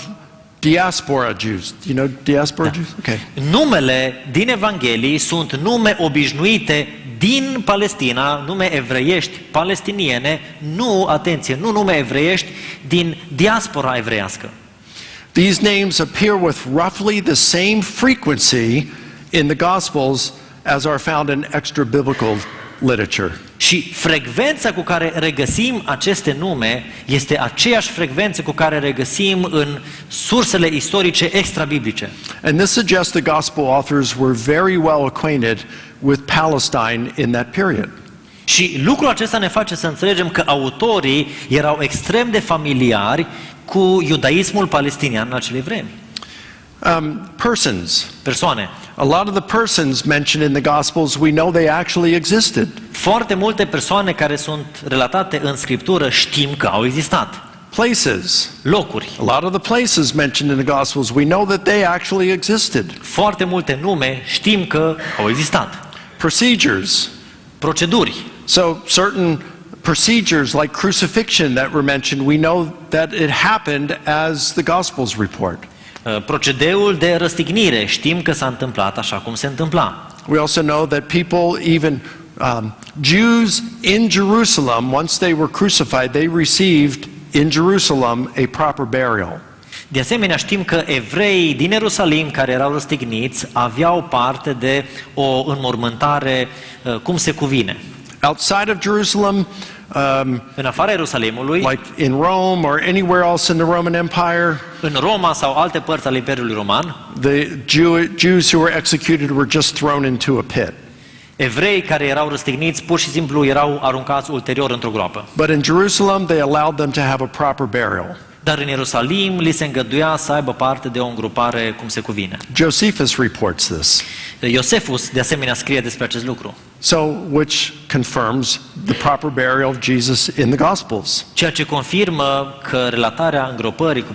[SPEAKER 1] diaspora Jews. You know diaspora Jews? Okay.
[SPEAKER 2] Numele din Evanghelii sunt nume obișnuite din Palestina, nume evreiești palestiniene, nu, atenție, nu nume evreiești din diaspora evreiască.
[SPEAKER 1] These names appear with roughly the same frequency in the Gospels as are found in extra-biblical literature.
[SPEAKER 2] Și frecvența cu care regăsim aceste nume este aceeași frecvență cu care regăsim în sursele istorice extrabiblice.
[SPEAKER 1] And this suggests the Gospel authors were very well acquainted with Palestine in that period.
[SPEAKER 2] Și lucrul acesta ne face să înțelegem că autorii erau extrem de familiari cu iudaismul palestinian în acele vremi.
[SPEAKER 1] Persons.
[SPEAKER 2] Persoane.
[SPEAKER 1] A lot of the persons mentioned in the Gospels, we know they actually existed.
[SPEAKER 2] Foarte multe persoane care sunt relatate în Scriptură știm că au existat.
[SPEAKER 1] places.
[SPEAKER 2] locuri.
[SPEAKER 1] A lot of the places mentioned in the Gospels, we know that they actually existed.
[SPEAKER 2] Foarte multe nume știm că au existat.
[SPEAKER 1] Procedures.
[SPEAKER 2] Proceduri.
[SPEAKER 1] So certain procedures like crucifixion that were mentioned, we know that it happened as the Gospels report.
[SPEAKER 2] Procedeul de răstignire, știm că s-a întâmplat așa cum se întâmpla.
[SPEAKER 1] We also know that people, even Jews in Jerusalem, once they were crucified, they received in Jerusalem a proper burial.
[SPEAKER 2] De asemenea, știm că evreii din Ierusalim care erau răstigniți aveau parte de o înmormântare cum se cuvine.
[SPEAKER 1] Outside of Jerusalem,
[SPEAKER 2] În afara Ierusalimului,
[SPEAKER 1] like in Rome or anywhere else in the Roman Empire,
[SPEAKER 2] în Roma sau alte părți ale Imperiului Roman,
[SPEAKER 1] the Jews who were executed were just thrown into a pit.
[SPEAKER 2] evrei care erau răstigniți pur și simplu erau aruncați ulterior într-o groapă.
[SPEAKER 1] But in Jerusalem, they allowed them to have a proper burial.
[SPEAKER 2] Dar în Ierusalim li se îngăduia să aibă parte de o îngropare cum se cuvine.
[SPEAKER 1] Josephus reports this.
[SPEAKER 2] Iosefus de asemenea scrie despre acest lucru.
[SPEAKER 1] So, which confirms the proper burial of Jesus in the Gospels.
[SPEAKER 2] Ceea ce confirmă că relatarea îngropării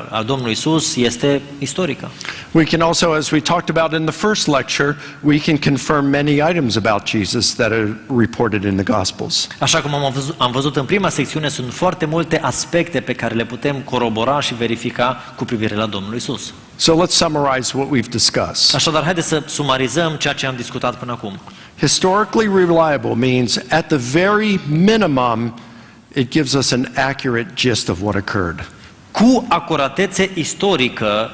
[SPEAKER 2] a Domnului Isus este istorică.
[SPEAKER 1] We can also, as we talked about in the first lecture, we can confirm many items about Jesus that are reported in the Gospels.
[SPEAKER 2] Așa cum am văzut în prima secțiune, sunt foarte multe aspecte pe care le putem corobora și verifica cu privire la Domnul Isus.
[SPEAKER 1] So let's summarize what we've discussed.
[SPEAKER 2] Așadar, haideți să sumarizăm ceea ce am discutat până acum.
[SPEAKER 1] Historically reliable means at the very minimum it gives us an accurate gist of what occurred.
[SPEAKER 2] Cu acuratețe istorică,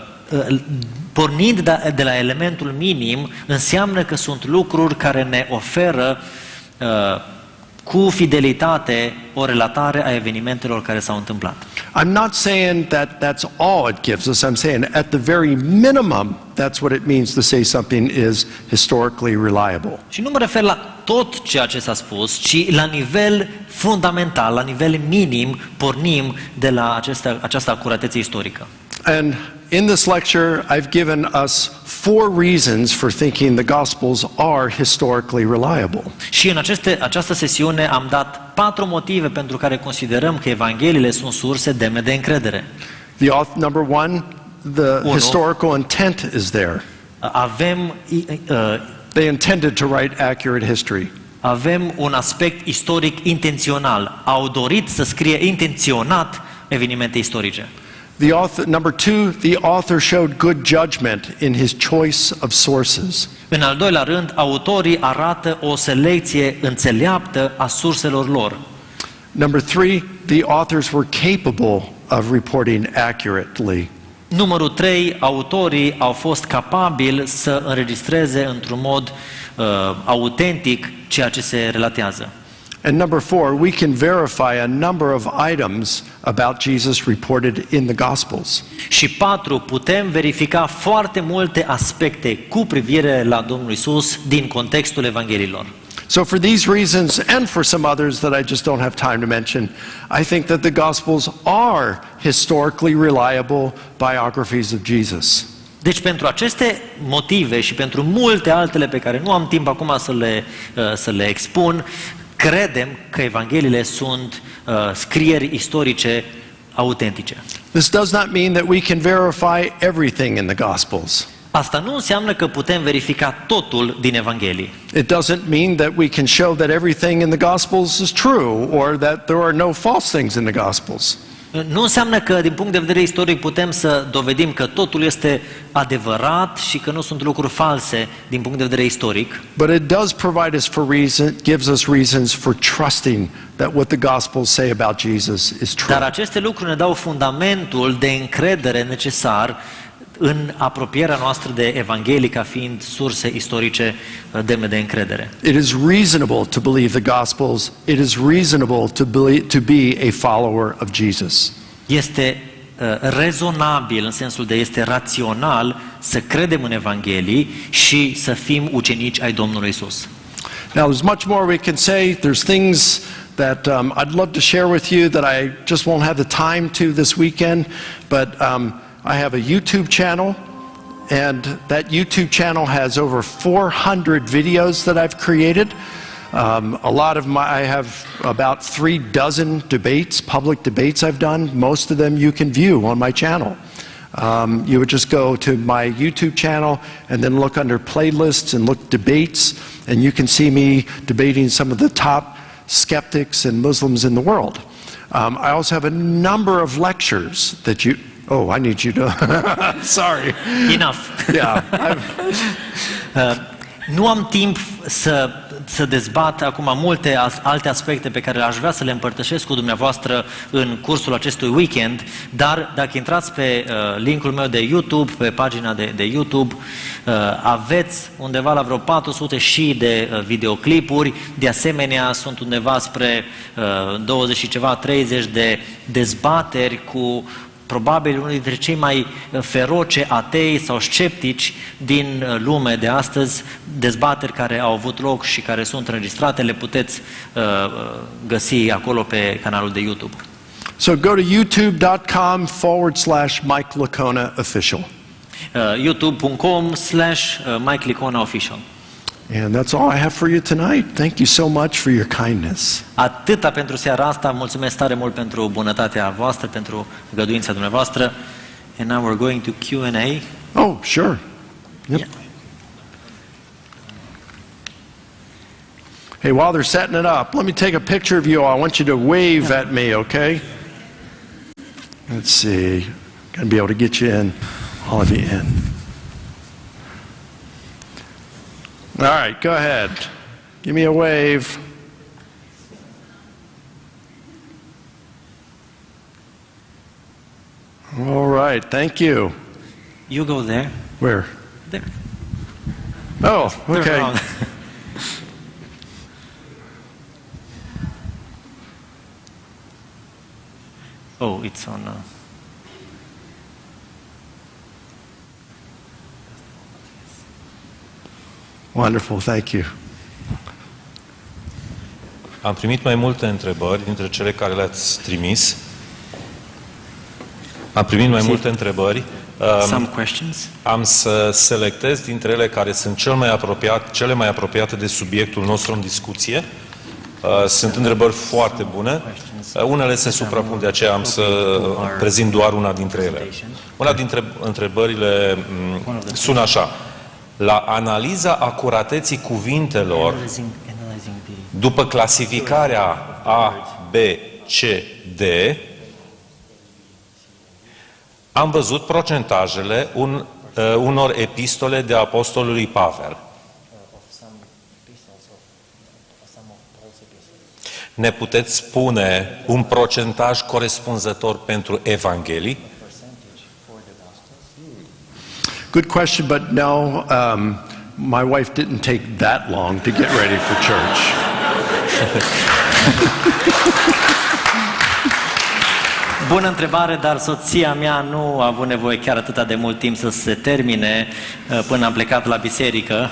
[SPEAKER 2] pornind de la elementul minim, înseamnă că sunt lucruri care ne oferă cu fidelitate o relatare a evenimentelor care s-au întâmplat.
[SPEAKER 1] I'm not saying that that's all it gives us. I'm saying at the very minimum that's what it means to say something is historically reliable.
[SPEAKER 2] Și nu mă refer la tot ceea ce s-a spus, ci la nivel fundamental, la nivel minim, pornim de la această acuratețe istorică.
[SPEAKER 1] And in this lecture, I've given us 4 reasons for thinking the Gospels are historically reliable.
[SPEAKER 2] Și în această sesiune am dat 4 motive pentru care considerăm că Evangheliile sunt surse demne de încredere.
[SPEAKER 1] Number 1, the historical intent is there. They intended to write accurate history.
[SPEAKER 2] Avem un aspect istoric intențional. Au dorit să scrie intenționat evenimente istorice.
[SPEAKER 1] Number 2, the author showed good judgment in his choice of sources.
[SPEAKER 2] În al doilea rând, autorii arată o selecție înțeleaptă a surselor lor.
[SPEAKER 1] Number 3, the authors were capable of reporting accurately.
[SPEAKER 2] Numărul 3, autorii au fost capabili să înregistreze într-un mod autentic ceea ce se relatează.
[SPEAKER 1] And number 4, we can verify a number of items about Jesus reported in the Gospels.
[SPEAKER 2] Și 4, putem verifica foarte multe aspecte cu privire la Domnul Isus din contextul Evangheliilor.
[SPEAKER 1] So for these reasons and for some others that I just don't have time to mention, I think that the Gospels are historically reliable biographies of Jesus.
[SPEAKER 2] Deci pentru aceste motive și pentru multe altele pe care nu am timp acum să le expun, credem că Evangheliile sunt scrieri istorice autentice.
[SPEAKER 1] This does not mean that we can verify everything in the Gospels.
[SPEAKER 2] Asta nu înseamnă că putem verifica totul din Evanghelii.
[SPEAKER 1] It doesn't mean that we can show that everything in the Gospels is true or that there are no false things in the Gospels.
[SPEAKER 2] Nu înseamnă că din punct de vedere istoric putem să dovedim că totul este adevărat și că nu sunt lucruri false din punct de vedere istoric.
[SPEAKER 1] But it does provide us gives us reasons for trusting that what the Gospels say about Jesus is true.
[SPEAKER 2] Dar aceste lucruri ne dau fundamentul de încredere necesar în apropierea noastră de Evanghelii ca fiind surse istorice demne de încredere.
[SPEAKER 1] It is reasonable to believe the Gospels. It is reasonable to be a follower of Jesus.
[SPEAKER 2] Este rezonabil în sensul de este rațional să credem în Evanghelii și să fim ucenici ai Domnului Isus.
[SPEAKER 1] Now there's much more we can say. There's things that I'd love to share with you that I just won't have the time to this weekend, but I have a YouTube channel, and that YouTube channel has over 400 videos that I've created. A lot of I have about 3 dozen debates, public debates I've done. Most of them you can view on my channel. You would just go to my YouTube channel and then look under playlists and look debates, and you can see me debating some of the top skeptics and Muslims in the world. I also have a number of lectures that you... Oh, I need you to... Sorry.
[SPEAKER 2] Enough.
[SPEAKER 1] Yeah.
[SPEAKER 2] Nu am timp să dezbat acum multe alte aspecte pe care aș vrea să le împărtășesc cu dumneavoastră în cursul acestui weekend, dar dacă intrați pe linkul meu de YouTube, pe pagina de YouTube, aveți undeva la vreo 400 și de videoclipuri, de asemenea sunt undeva spre 20 și ceva, 30 de dezbateri cu probabil unul dintre cei mai feroce atei sau sceptici din lume de astăzi, dezbateri care au avut loc și care sunt înregistrate, le puteți găsi acolo pe canalul de YouTube.
[SPEAKER 1] So go to youtube.com/Mike Licona official.
[SPEAKER 2] youtube.com/Mike Licona official.
[SPEAKER 1] And that's all I have for you tonight. Thank you so much for your kindness.
[SPEAKER 2] Atâta pentru seara asta. Mulțumesc tare mult pentru bunătatea voastră, pentru găduința dumneavoastră. And now we're going to Q&A.
[SPEAKER 1] Oh, sure. Yep.
[SPEAKER 2] Yeah.
[SPEAKER 1] Hey, while they're setting it up, let me take a picture of you. I want you to wave at me, okay? Let's see. Gonna be able to get you in, all of you in. All right, go ahead. Give me a wave. All right, thank you.
[SPEAKER 2] You go there.
[SPEAKER 1] Where?
[SPEAKER 2] There.
[SPEAKER 1] Oh, okay.
[SPEAKER 2] Oh, it's on...
[SPEAKER 1] Wonderful, thank you.
[SPEAKER 3] Am primit mai multe întrebări dintre cele care le-ați trimis. Am primit mai multe întrebări.
[SPEAKER 2] Some questions.
[SPEAKER 3] Am să selectez dintre ele care sunt cele mai apropiate de subiectul nostru în discuție. Sunt întrebări foarte bune. Unele se suprapun, de aceea am să prezint doar una dintre ele. Una dintre întrebările sună așa. La analiza acurateții cuvintelor, după clasificarea A, B, C, D, am văzut procentajele unor epistole de apostolului Pavel. Ne puteți spune un procentaj corespunzător pentru Evanghelii?
[SPEAKER 1] Good question, but no, my wife didn't take that long to get ready for church.
[SPEAKER 2] Bună întrebare, dar soția mea nu a avut nevoie chiar atâta de mult timp să se termine până am plecat la biserică.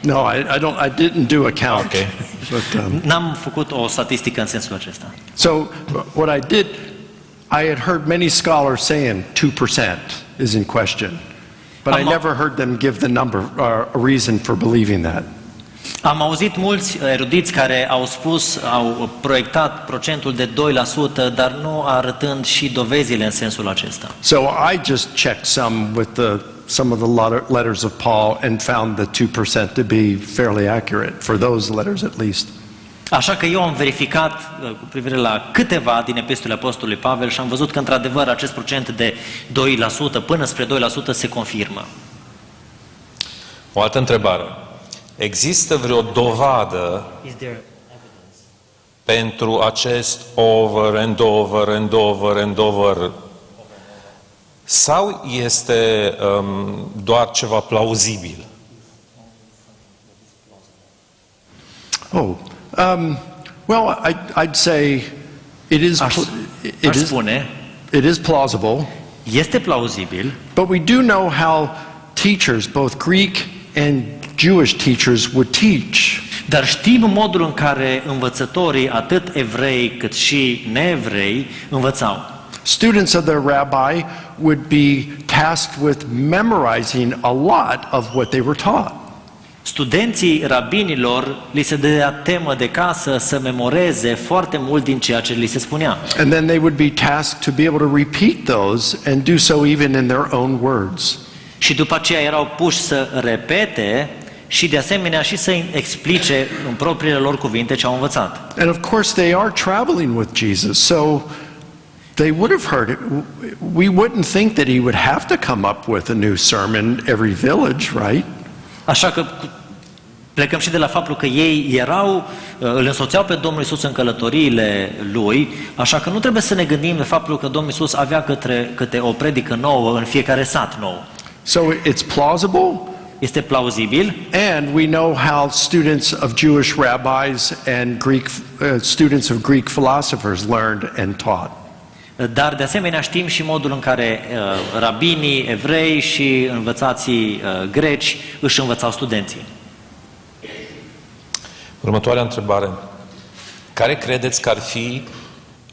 [SPEAKER 1] No, I didn't do a count.
[SPEAKER 3] Okay.
[SPEAKER 1] But,
[SPEAKER 2] N-am făcut o statistică în sensul acesta.
[SPEAKER 1] so what I did, I had heard many scholars saying 2% is in question, but I never heard them give the number, a reason for believing that.
[SPEAKER 2] Am auzit mulți erudiți care au proiectat procentul de 2%, dar nu arătând și dovezile în sensul acesta.
[SPEAKER 1] So I just checked some of the letters of Paul and found the 2% to be fairly accurate for those letters at least.
[SPEAKER 2] Așa că eu am verificat cu privire la câteva din epistolele apostolului Pavel și am văzut că într-adevăr acest procent de 2% până spre 2% se confirmă.
[SPEAKER 3] O altă întrebare. Există vreo dovadă pentru acest over and over and over and over? Sau este doar ceva plauzibil?
[SPEAKER 1] Well, I'd say it is plausible.
[SPEAKER 2] Este plauzibil.
[SPEAKER 1] But we do know how teachers, both Greek and Jewish teachers, would teach.
[SPEAKER 2] Dar știm modul în care învățătorii, atât evrei cât și neevrei, învățau.
[SPEAKER 1] Students of their rabbi would be tasked with memorizing a lot of what they were taught.
[SPEAKER 2] Studenții rabinilor li se dădea temă de casă să memoreze foarte mult din ceea ce li se spunea.
[SPEAKER 1] And then they would be tasked to be able to repeat those and do so even in their own words.
[SPEAKER 2] Și după aceea erau puși să repete și de asemenea și să explice în propriile lor cuvinte ce au învățat.
[SPEAKER 1] And of course they are traveling with Jesus, so they would have heard it. We wouldn't think that he would have to come up with a new sermon every village, right?
[SPEAKER 2] Așa că plecăm și de la faptul că ei îl însoțeau pe Domnul Isus în călătoriile lui, așa că nu trebuie să ne gândim de faptul că Domnul Isus avea câte o predică nouă în fiecare sat nou.
[SPEAKER 1] So it's plausible.
[SPEAKER 2] Este plauzibil.
[SPEAKER 1] And we know how students of Jewish rabbis and students of Greek philosophers learned and taught.
[SPEAKER 2] Dar de asemenea știm și modul în care rabinii evrei și învățații greci își învățau studenții.
[SPEAKER 3] Următoarea întrebare. Care credeți că ar fi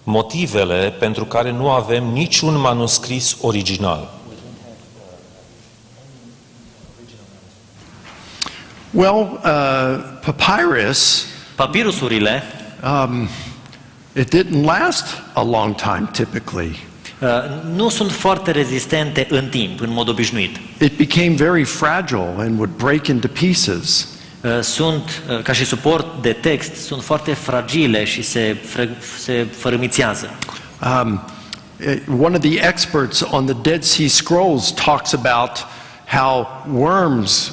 [SPEAKER 3] motivele pentru care nu avem niciun manuscris original?
[SPEAKER 1] Well,
[SPEAKER 2] Papirusurile
[SPEAKER 1] it didn't last a long time typically.
[SPEAKER 2] Nu sunt foarte rezistente în timp, în mod obișnuit.
[SPEAKER 1] It became very fragile and would break into pieces.
[SPEAKER 2] Sunt, ca și suport de text, sunt foarte fragile și se fărâmițează.
[SPEAKER 1] One of the experts on the Dead Sea Scrolls talks about how worms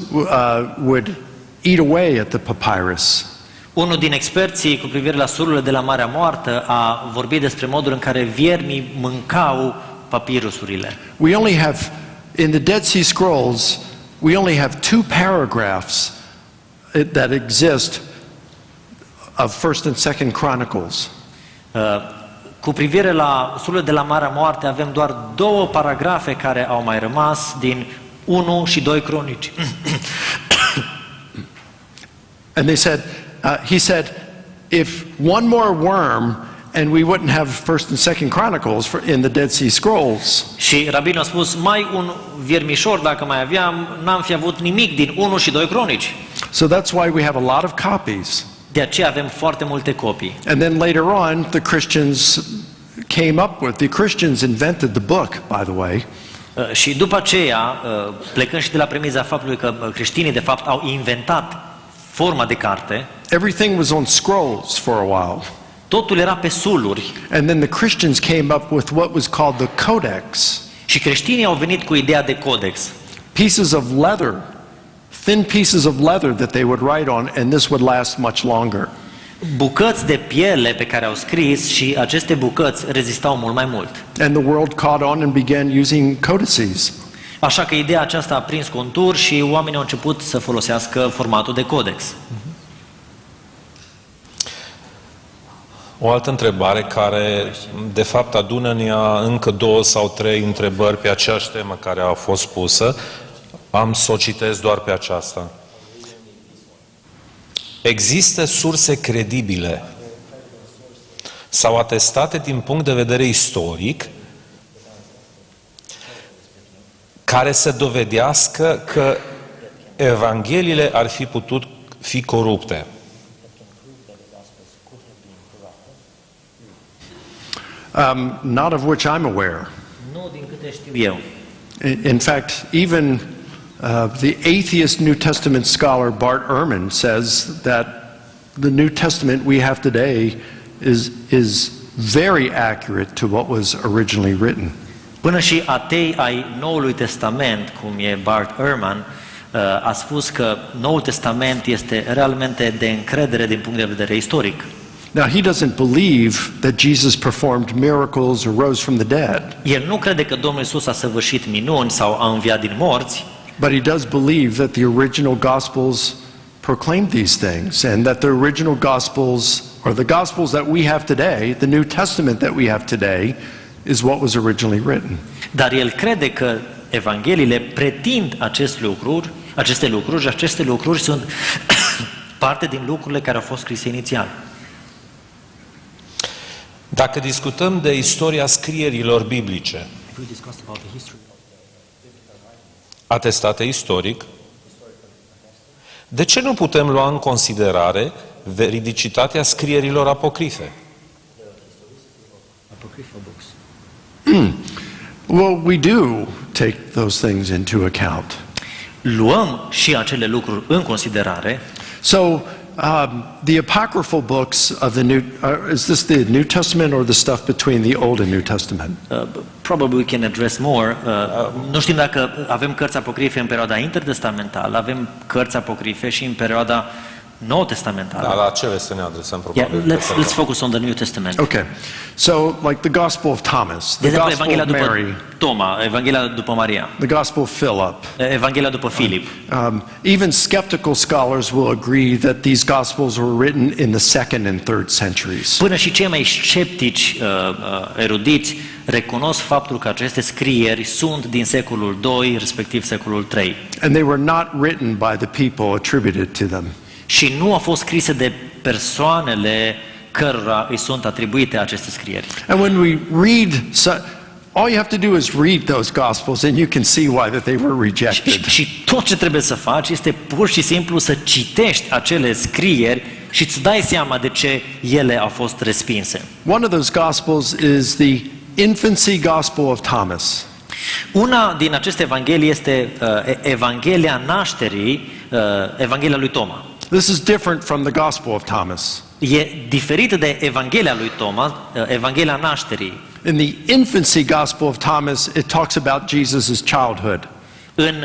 [SPEAKER 1] would eat away at the papyrus.
[SPEAKER 2] Unul din experții cu privire la sururile de la Marea Moartă a vorbit despre modul în care viermii mâncau papirusurile.
[SPEAKER 1] We only have, in the Dead Sea Scrolls, we only have 2 paragraphs that exist of 1st and 2nd Chronicles.
[SPEAKER 2] Cu privire la sururile de la Marea Moartă avem doar 2 paragrafe care au mai rămas din 1 și 2 Cronici.
[SPEAKER 1] And he said, if one more worm and we wouldn't have 1st and 2nd Chronicles in the Dead Sea Scrolls.
[SPEAKER 2] Și rabinul a spus, mai un viermișor dacă mai aveam, n-am fi avut nimic din 1 și 2 Cronici.
[SPEAKER 1] So that's why we have a lot of copies.
[SPEAKER 2] De aceea avem foarte multe copii.
[SPEAKER 1] And then later on, the Christians invented the book, by the way.
[SPEAKER 2] Și după aceea, plecând și de la premiza faptului că creștinii de fapt au inventat forma de carte,
[SPEAKER 1] everything was on scrolls for a while.
[SPEAKER 2] Totul era pe suluri.
[SPEAKER 1] And then the Christians came up with what was called the codex.
[SPEAKER 2] Și creștinii au venit cu ideea de codex.
[SPEAKER 1] Pieces of leather, thin pieces of leather that they would write on, and this would last much longer.
[SPEAKER 2] Bucăți de piele pe care au scris și aceste bucăți rezistau mult mai mult.
[SPEAKER 1] And the world caught on and began using codices.
[SPEAKER 2] Așa că ideea aceasta a prins contur și oamenii au început să folosească formatul de codex.
[SPEAKER 3] O altă întrebare care, de fapt, adună în ea încă 2 sau 3 întrebări pe aceeași temă care a fost pusă. Am să o citesc doar pe aceasta. Există surse credibile sau atestate din punct de vedere istoric care să dovedească că Evangheliile ar fi putut fi corupte?
[SPEAKER 1] Not of which I'm aware.
[SPEAKER 2] Nu din câte știu eu.
[SPEAKER 1] In fact, even the atheist New Testament scholar Bart Ehrman says that the New Testament we have today is very accurate to what was originally written.
[SPEAKER 2] Până și atei ai Noului Testament, cum e Bart Ehrman, a spus că Noul Testament este realmente de încredere din punct de vedere istoric.
[SPEAKER 1] Now, he doesn't believe that Jesus performed miracles or rose from the dead.
[SPEAKER 2] El nu crede că Domnul Isus a săvârșit minuni sau a înviat din morți,
[SPEAKER 1] But he does believe that the original Gospels proclaimed these things, and that the original Gospels, or the Gospels that we have today, the New Testament that we have today, is what was originally written.
[SPEAKER 2] dar el crede că Evangheliile pretind aceste lucruri și aceste lucruri sunt parte din lucrurile care au fost scrise inițial.
[SPEAKER 3] Dacă discutăm de istoria scrierilor biblice, atestate istoric, de ce nu putem lua în considerare veridicitatea scrierilor apocrife?
[SPEAKER 1] Well, we do take those things into account.
[SPEAKER 2] Luăm și acele lucruri în considerare.
[SPEAKER 1] So, the apocryphal books of the New, is this the New Testament or the stuff between the Old and New Testament?
[SPEAKER 2] Probably we can address more. Nu știm dacă avem cărți apocrife în perioada intertestamentală, avem cărți apocrife și în perioada nou-testamentală.
[SPEAKER 3] Dar la cele să ne adresăm probabil.
[SPEAKER 2] Yeah, let's focus on the New Testament.
[SPEAKER 1] Okay. So, like the Gospel of Thomas,
[SPEAKER 2] De
[SPEAKER 1] the
[SPEAKER 2] exemplu,
[SPEAKER 1] Gospel
[SPEAKER 2] Evanghelia
[SPEAKER 1] of
[SPEAKER 2] după
[SPEAKER 1] Mary,
[SPEAKER 2] Toma, Evanghelia după Maria,
[SPEAKER 1] the Gospel of Philip.
[SPEAKER 2] Evanghelia după Filip.
[SPEAKER 1] Even skeptical scholars will agree that these Gospels were written in the second and third centuries.
[SPEAKER 2] Până și cei mai sceptici erudiți recunosc faptul că aceste scrieri sunt din secolul II, respectiv secolul III.
[SPEAKER 1] And they were not written by the people attributed to them.
[SPEAKER 2] Și nu au fost scrise de persoanele cărora îi sunt atribuite aceste scrieri.
[SPEAKER 1] And when we read, all you have to do is read those Gospels and you can see why that they were rejected.
[SPEAKER 2] Și tot ce trebuie să faci este pur și simplu să citești acele scrieri și îți dai seama de ce ele au fost respinse.
[SPEAKER 1] One of those Gospels is the infancy Gospel of Thomas.
[SPEAKER 2] Una din aceste evanghelii este Evanghelia nașterii, Evanghelia lui Toma.
[SPEAKER 1] This is different from the Gospel of Thomas.
[SPEAKER 2] E diferită de Evanghelia lui Toma, Evanghelia nașterii.
[SPEAKER 1] In the infancy Gospel of Thomas, it talks about Jesus' childhood.
[SPEAKER 2] În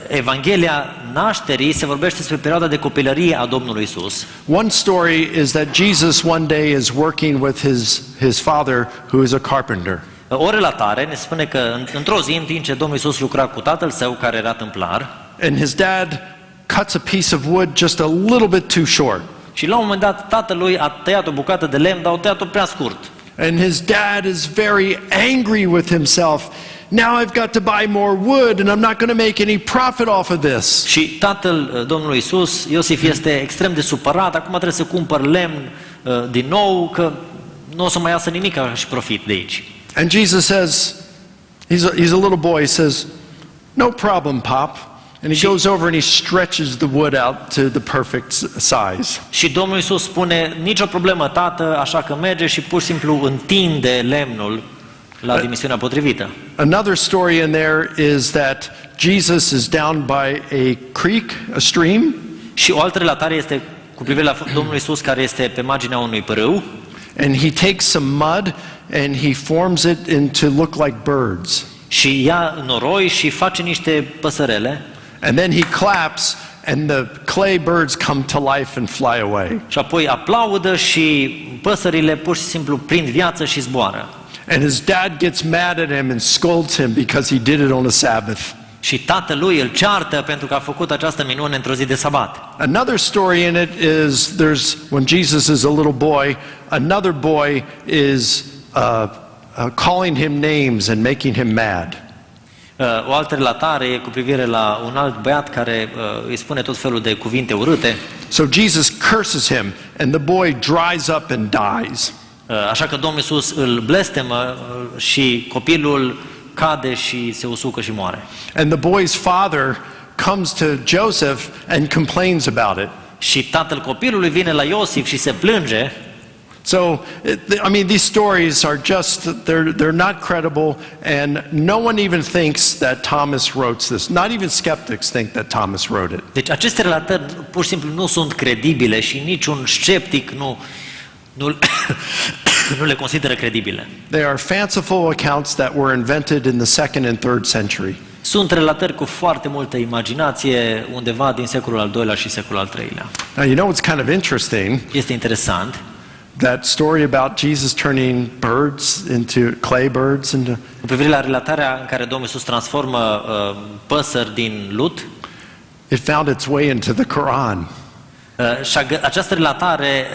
[SPEAKER 2] Evanghelia nașterii se vorbește despre perioada de copilărie a Domnului Isus.
[SPEAKER 1] One story is that Jesus one day is working with his father, who is a carpenter.
[SPEAKER 2] O relatare ne spune că într-o zi, în timp ce Domnul Isus lucra cu tatăl său, care era tâmplar,
[SPEAKER 1] And his dad cuts a piece of wood just a little bit too short.
[SPEAKER 2] și la un moment dat tatălui a tăiat o bucată de lemn, dar o tăiat-o prea scurt.
[SPEAKER 1] And his dad is very angry with himself. Now I've got to buy more wood and I'm not going to make any profit off of this.
[SPEAKER 2] Și tatăl Domnului Isus, Iosif, este extrem de supărat, acum trebuie să cumpăr lemn din nou, că nu o să mai iasă nimic și profit de aici.
[SPEAKER 1] And Jesus says, he's a little boy, he says, no problem, Pop. And he goes over and he stretches the wood out to the perfect size.
[SPEAKER 2] Și Domnul Isus spune, nicio problemă, tată, așa că merge și pur și simplu întinde lemnul la dimensiunea potrivită.
[SPEAKER 1] Another story in there is that Jesus is down by a creek, a stream.
[SPEAKER 2] Și o altă relatare este cu privire la Domnul Isus, care este pe marginea unui pârâu.
[SPEAKER 1] And he takes some mud and he forms it into look like birds.
[SPEAKER 2] Și ia noroi și face niște păsărele.
[SPEAKER 1] And then he claps and the clay birds come to life and fly away.
[SPEAKER 2] Și apoi aplaudă și păsările pur și simplu prind viață și zboară.
[SPEAKER 1] And his dad gets mad at him and scolds him because he did it on a Sabbath.
[SPEAKER 2] Și tatălui îl ceartă pentru că a făcut această minune într-o zi de sabat.
[SPEAKER 1] Another story in it is when Jesus is a little boy, another boy is calling him names and making him mad.
[SPEAKER 2] O altă relatare e cu privire la un alt băiat care îi spune tot felul de cuvinte urâte.
[SPEAKER 1] So Jesus curses him and the boy dries up and dies.
[SPEAKER 2] Așa că Domnul Isus îl blestemă și copilul cade și se usucă și moare.
[SPEAKER 1] And the boy's father comes to Joseph and complains about it.
[SPEAKER 2] Și tatăl copilului vine la Iosif și se plânge.
[SPEAKER 1] So, I mean, these stories are just, they're not credible, and no one even thinks that Thomas wrote this. Not even skeptics think that Thomas wrote it.
[SPEAKER 2] Deci aceste relatări pur și simplu nu sunt credibile și niciun sceptic nu le consideră credibile.
[SPEAKER 1] They are fanciful accounts that were invented in the second and third century.
[SPEAKER 2] Sunt relatări cu foarte multă imaginație undeva din secolul al II-lea și secolul al III-lea.
[SPEAKER 1] Now, you know what's kind of interesting?
[SPEAKER 2] Este interesant.
[SPEAKER 1] That story about Jesus turning birds into clay birds into.
[SPEAKER 2] Cu privire la relatarea în care Domnul Iisus transformă păsări din lut,
[SPEAKER 1] It found its way into the Quran.
[SPEAKER 2] și această relatare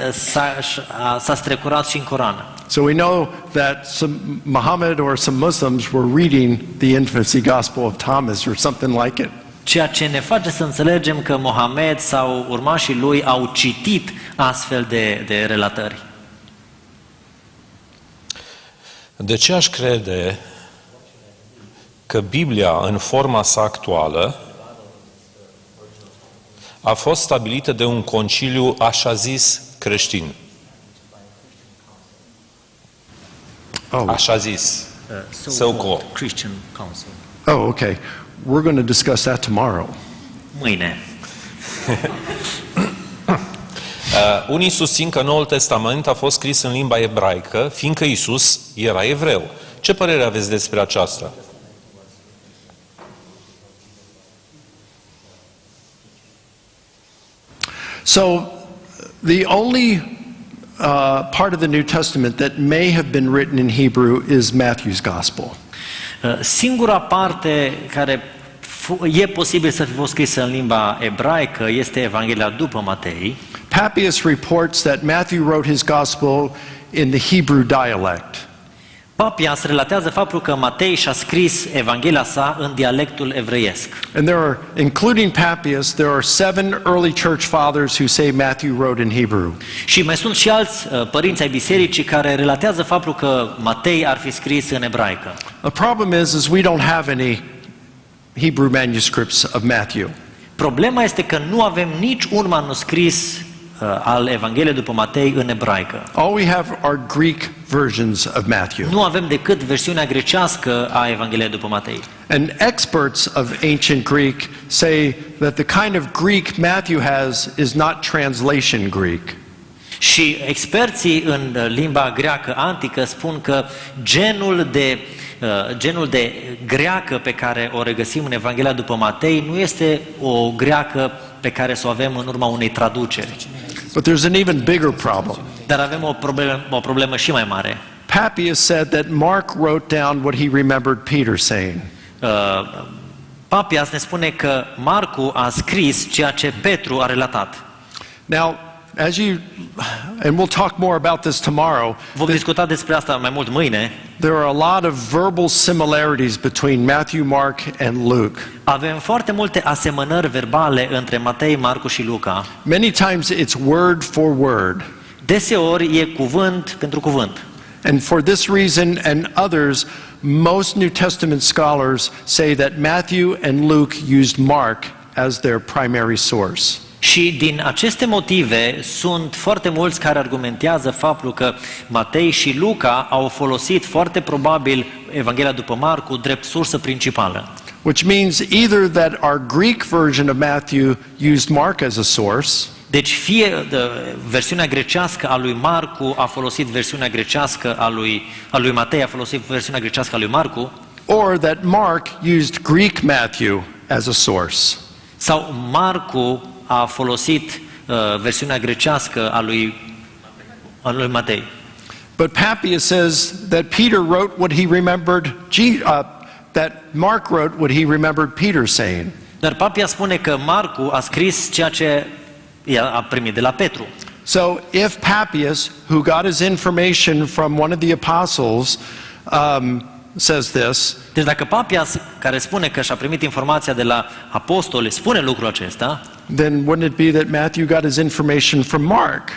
[SPEAKER 2] s-a strecurat și în Coran.
[SPEAKER 1] So we know that some Muhammad or some Muslims were reading the infancy gospel of Thomas or something like it.
[SPEAKER 2] Ceea ce ne face să înțelegem că Mohamed sau urmașii lui au citit astfel de relatări.
[SPEAKER 3] De ce aș crede că Biblia, în forma sa actuală, a fost stabilită de un conciliu așa zis creștin? Așa zis. So-called
[SPEAKER 2] Christian Council.
[SPEAKER 1] Oh, okay. We're going to discuss that tomorrow.
[SPEAKER 2] Mâine.
[SPEAKER 3] Unii susțin că Noul Testament a fost scris în limba ebraică, fiindcă Isus era evreu. Ce părere aveți despre aceasta?
[SPEAKER 1] So, the only part of the New Testament that may have been written in Hebrew is Matthew's Gospel.
[SPEAKER 2] Singura parte care e posibil să fi fost scrisă în limba ebraică este Evanghelia după Matei.
[SPEAKER 1] Papias reports that Matthew wrote his Gospel in the Hebrew dialect.
[SPEAKER 2] Papias relatează faptul că Matei și-a scris Evanghelia sa în dialectul evreiesc.
[SPEAKER 1] And there are, including Papias, there are 7 early church fathers who say Matthew wrote in Hebrew.
[SPEAKER 2] Și mai sunt și alți părinți ai bisericii care relatează faptul că Matei ar fi scris în ebraică.
[SPEAKER 1] The problem is we don't have any Hebrew manuscripts of Matthew.
[SPEAKER 2] Problema este că nu avem nici un manuscris al Evangheliei după Matei în ebraică.
[SPEAKER 1] All we have are Greek versions of Matthew.
[SPEAKER 2] Nu avem decât versiunea grecească a Evangheliei după Matei.
[SPEAKER 1] And experts of ancient Greek say that the kind of Greek Matthew has is not translation Greek.
[SPEAKER 2] Și experții în limba greacă antică spun că genul de greacă pe care o regăsim în Evanghelia după Matei nu este o greacă pe care să o avem în urma unei traduceri.
[SPEAKER 1] But there's an even bigger problem.
[SPEAKER 2] Dar avem o problemă și mai mare.
[SPEAKER 1] Papias said that Mark wrote down what he remembered Peter saying.
[SPEAKER 2] Papias ne spune că Marcu a scris ceea ce Petru a relatat.
[SPEAKER 1] Now, and we'll talk more about this tomorrow.
[SPEAKER 2] Vom discuta despre asta mai mult mâine.
[SPEAKER 1] There are a lot of verbal similarities between Matthew, Mark, and Luke.
[SPEAKER 2] Avem foarte multe asemănări verbale între Matei, Marcu și Luca.
[SPEAKER 1] Many times it's word for word.
[SPEAKER 2] Deseori e cuvânt pentru cuvânt.
[SPEAKER 1] And for this reason and others, most New Testament scholars say that Matthew and Luke used Mark as their primary source.
[SPEAKER 2] Și din aceste motive sunt foarte mulți care argumentează faptul că Matei și Luca au folosit foarte probabil Evanghelia după Marcu drept sursă principală.
[SPEAKER 1] Which means either that our Greek version of Matthew used Mark as a source,
[SPEAKER 2] deci fie versiunea grecească a lui Marcu a folosit versiunea grecească a lui Matei a folosit versiunea grecească a lui Marcu,
[SPEAKER 1] or that Mark used Greek Matthew as a source.
[SPEAKER 2] sau Marcu a folosit versiunea grecească a lui Matei.
[SPEAKER 1] But Papias says that Peter wrote what he remembered, that Mark wrote what he remembered Peter saying.
[SPEAKER 2] Dar Papias spune că Marcu a scris ceea ce a primit de la Petru.
[SPEAKER 1] So if Papias, who got his information from one of the apostles, says this,
[SPEAKER 2] Deci dacă Papias, care spune că și-a primit informația de la apostoli, spune lucrul acesta,
[SPEAKER 1] then wouldn't it be that Matthew got his information from Mark?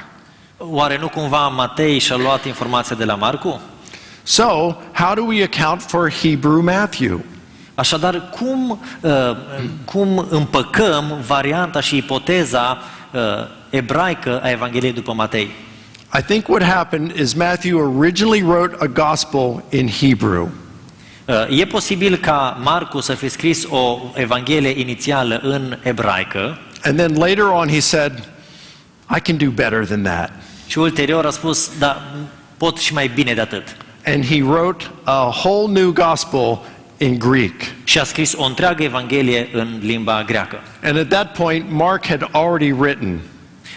[SPEAKER 2] oare nu cumva Matei și-a luat informația de la Marcu?
[SPEAKER 1] So, how do we account for Hebrew Matthew?
[SPEAKER 2] Așadar, cum împăcăm varianta și ipoteza ebraică a Evangheliei după Matei?
[SPEAKER 1] I think what happened is Matthew originally wrote a gospel in Hebrew.
[SPEAKER 2] E posibil ca Marcu să fi scris o Evanghelie inițială în ebraică.
[SPEAKER 1] And then later on he said, I can do better than that.
[SPEAKER 2] Și ulterior a spus, da, pot și mai bine de atât.
[SPEAKER 1] And he wrote a whole new gospel in Greek.
[SPEAKER 2] Și a scris o întreagă Evanghelie în limba greacă.
[SPEAKER 1] And at that point, Mark had already written.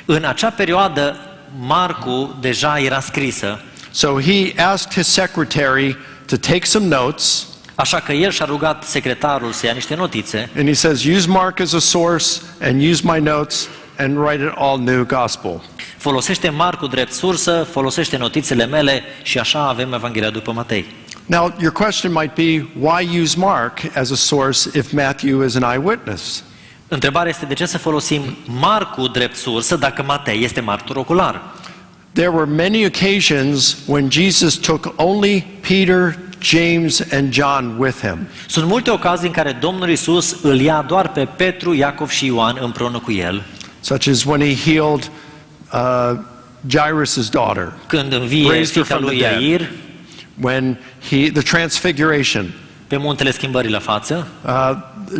[SPEAKER 2] În acea perioadă, Marcu deja era scrisă.
[SPEAKER 1] So he asked his secretary to take some notes.
[SPEAKER 2] Așa că el și-a rugat secretarul să ia niște notițe.
[SPEAKER 1] And he says, use Mark as a source and use my notes and write an all new gospel.
[SPEAKER 2] Folosește Marcu drept sursă, folosește notițele mele și așa avem Evanghelia după Matei.
[SPEAKER 1] Now, your question might be, why use Mark as a source if Matthew is an eyewitness?
[SPEAKER 2] Întrebarea este de ce să folosim Marcu drept sursă dacă Matei este martor ocular?
[SPEAKER 1] there were many occasions when Jesus took only Peter, James and John with him.
[SPEAKER 2] Sunt multe ocazii în care Domnul Isus îl ia doar pe Petru, Iacov și Ioan împreună cu el.
[SPEAKER 1] Such as when he healed Jairus' daughter.
[SPEAKER 2] Când învie
[SPEAKER 1] Raised her
[SPEAKER 2] fiica
[SPEAKER 1] from
[SPEAKER 2] lui
[SPEAKER 1] the dead.
[SPEAKER 2] Iair,
[SPEAKER 1] When the transfiguration,
[SPEAKER 2] pe muntele schimbării la față,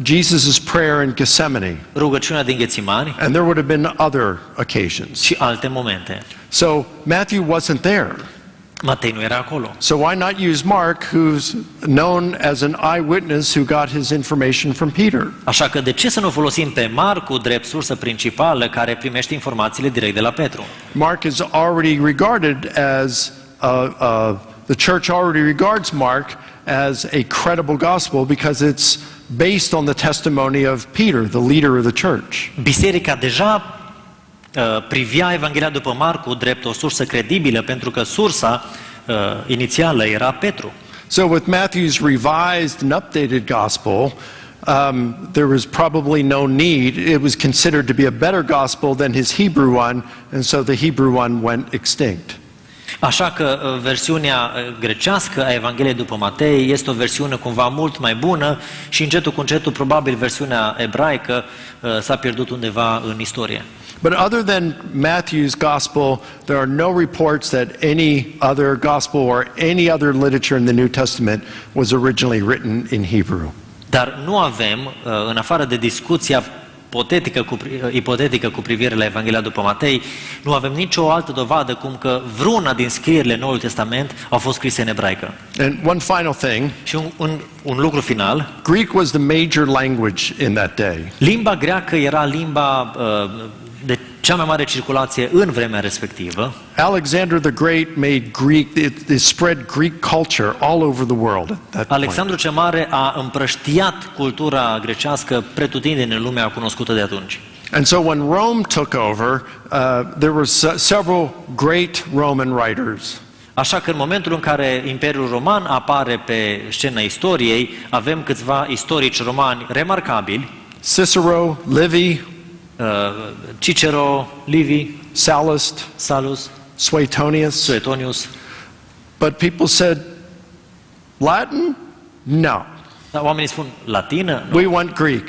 [SPEAKER 1] Jesus' prayer in Gethsemane,
[SPEAKER 2] rugăciunea din Ghețimani
[SPEAKER 1] and there would have been other occasions.
[SPEAKER 2] și alte momente.
[SPEAKER 1] So Matthew wasn't there.
[SPEAKER 2] Matei nu era acolo.
[SPEAKER 1] So why not use Mark, who's known as an eyewitness who got his information from Peter?
[SPEAKER 2] Așa că de ce să nu folosim pe Marcu drept sursă principală care primește informațiile direct de la Petru?
[SPEAKER 1] Mark is already regarded as the church already regards Mark as a credible gospel because it's based on the testimony of Peter, the leader of the church.
[SPEAKER 2] Biserica deja privea Evanghelia după Marcu drept o sursă credibilă pentru că sursa inițială era Petru.
[SPEAKER 1] So with Matthew's revised and updated gospel, there was probably no need. It was considered to be a better gospel than his Hebrew one, and so the Hebrew one went extinct.
[SPEAKER 2] Așa că versiunea grecească a Evangheliei după Matei este o versiune cumva mult mai bună și încetul cu încetul probabil versiunea ebraică s-a pierdut undeva în istorie.
[SPEAKER 1] But other than Matthew's gospel, there are no reports that any other gospel or any other literature in the New Testament was originally written in Hebrew.
[SPEAKER 2] Dar nu avem, în afară de discuția ipotetică cu privire la Evanghelia după Matei, nu avem nicio altă dovadă cum că vreuna din scrierile Noului Testament au fost scrise în ebraică.
[SPEAKER 1] And one final thing,
[SPEAKER 2] Și un lucru final,
[SPEAKER 1] Greek was the major language in that day.
[SPEAKER 2] limba greacă era limba de cea mai mare circulație în vremea respectivă.
[SPEAKER 1] Alexander the Great made Greek, it spread Greek culture all over the world at that point.
[SPEAKER 2] Alexandru cel Mare a împrăștiat cultura grecească pretutindeni în lumea cunoscută de atunci.
[SPEAKER 1] And so when Rome took over, there were several great Roman writers.
[SPEAKER 2] Așa că în momentul în care Imperiul Roman apare pe scena istoriei, avem câțiva istorici romani remarcabili,
[SPEAKER 1] Cicero, Livy,
[SPEAKER 2] Cicero, Livy,
[SPEAKER 1] Sallust, Suetonius.
[SPEAKER 2] Suetonius.
[SPEAKER 1] But people said, Latin? No.
[SPEAKER 2] Dar oamenii spun latină? Nu.
[SPEAKER 1] We want Greek.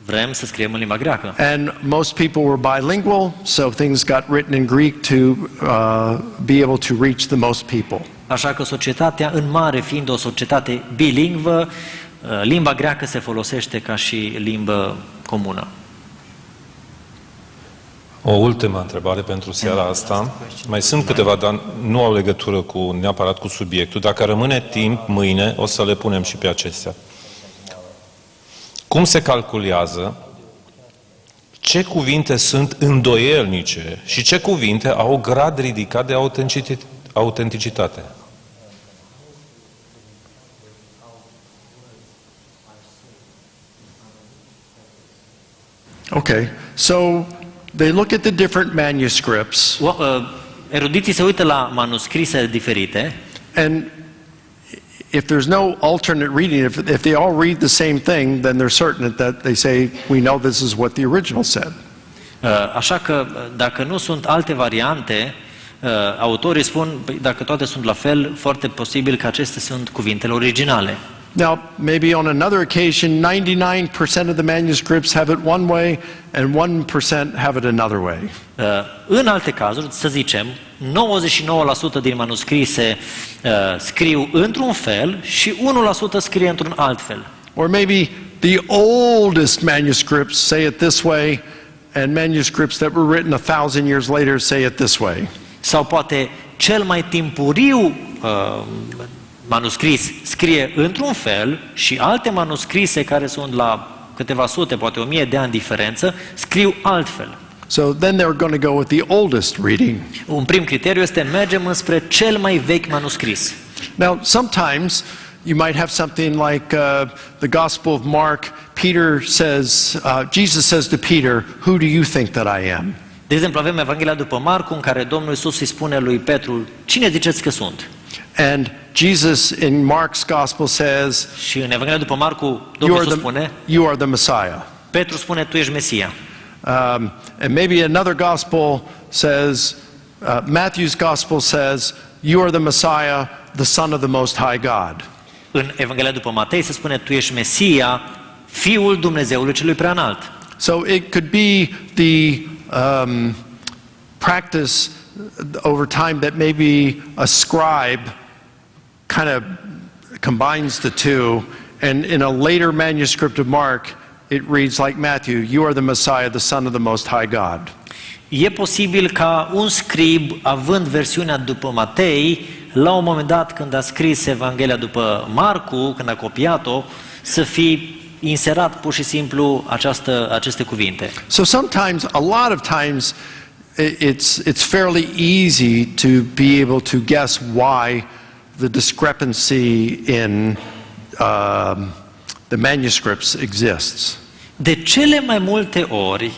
[SPEAKER 2] Vrem să scriem în limba greacă.
[SPEAKER 1] And most people were bilingual, so things got written in Greek to be able to reach the most people.
[SPEAKER 2] Așa că societatea, în mare fiind o societate bilingvă, limba greacă se folosește ca și limbă comună.
[SPEAKER 3] O ultimă întrebare pentru seara asta. Mai sunt câteva, dar nu au legătură neapărat cu subiectul. Dacă rămâne timp, mâine o să le punem și pe acestea. Cum se calculează ce cuvinte sunt îndoielnice și ce cuvinte au grad ridicat de autenticitate?
[SPEAKER 1] Okay, so they look at the different manuscripts,
[SPEAKER 2] Erudiții se uită la manuscrise diferite
[SPEAKER 1] and if there's no alternate reading, if they all read the same thing, then they're certain that they say, we know this is what the original said.
[SPEAKER 2] Așa că dacă nu sunt alte variante, autorii spun, dacă toate sunt la fel, foarte posibil că acestea sunt cuvintele originale.
[SPEAKER 1] Now, maybe on another occasion, 99% of the manuscripts have it one way and 1% have it another way.
[SPEAKER 2] În alte cazuri, să zicem, 99% din manuscrise scriu într-un fel și 1% scrie într-un alt fel.
[SPEAKER 1] Or maybe the oldest manuscripts say it this way and manuscripts that were written 1,000 years later say it this way.
[SPEAKER 2] Sau poate cel mai timpuriu manuscris scrie într-un fel și alte manuscrise care sunt la câteva sute, poate 1000 de ani diferență, scriu altfel.
[SPEAKER 1] So then they're going to go with the oldest reading.
[SPEAKER 2] Un prim criteriu este mergem înspre cel mai vechi manuscris.
[SPEAKER 1] Now, sometimes you might have something like the Gospel of Mark. Peter says, Jesus says to Peter, "Who do you think that I am?"
[SPEAKER 2] De exemplu, avem Evanghelia după Marcu, în care Domnul Isus îi spune lui Petru, cine ziceți că sunt?
[SPEAKER 1] And Jesus in Mark's Gospel says,
[SPEAKER 2] Și în Evanghelia după Marcu, Domnul Isus spune,
[SPEAKER 1] you are the Messiah.
[SPEAKER 2] Petru spune, tu ești Mesia.
[SPEAKER 1] And maybe another Gospel says, Matthew's gospel says, "You are the Messiah, the Son of the Most High God."
[SPEAKER 2] În Evanghelia după Matei se spune, tu ești Mesia, Fiul Dumnezeului celui preanalt.
[SPEAKER 1] So it could be the practice over time that maybe a scribe kind of combines the two, and in a later manuscript of Mark, it reads like Matthew, "You are the Messiah, the Son of the Most High God."
[SPEAKER 2] E posibil ca un scrib, având versiunea după Matei, la un moment dat când a scris Evanghelia după Marcu, când a copiat-o, să fi inserat pur și simplu aceste cuvinte.
[SPEAKER 1] So sometimes, a lot of times, it's fairly easy to be able to guess why the discrepancy in the manuscripts exists.
[SPEAKER 2] De cele mai multe ori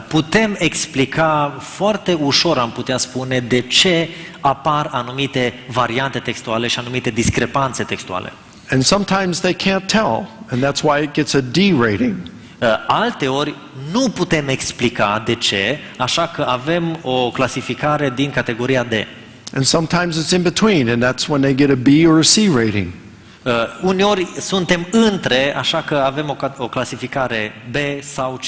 [SPEAKER 2] putem explica foarte ușor, am putea spune, de ce apar anumite variante textuale și anumite discrepanțe textuale.
[SPEAKER 1] And sometimes they can't tell, and that's why it gets a D rating.
[SPEAKER 2] Alteori nu putem explica de ce, așa că avem o clasificare din categoria D.
[SPEAKER 1] And sometimes it's in between, and that's when they get a B or a C rating.
[SPEAKER 2] Uneori suntem între, așa că avem o clasificare B sau C.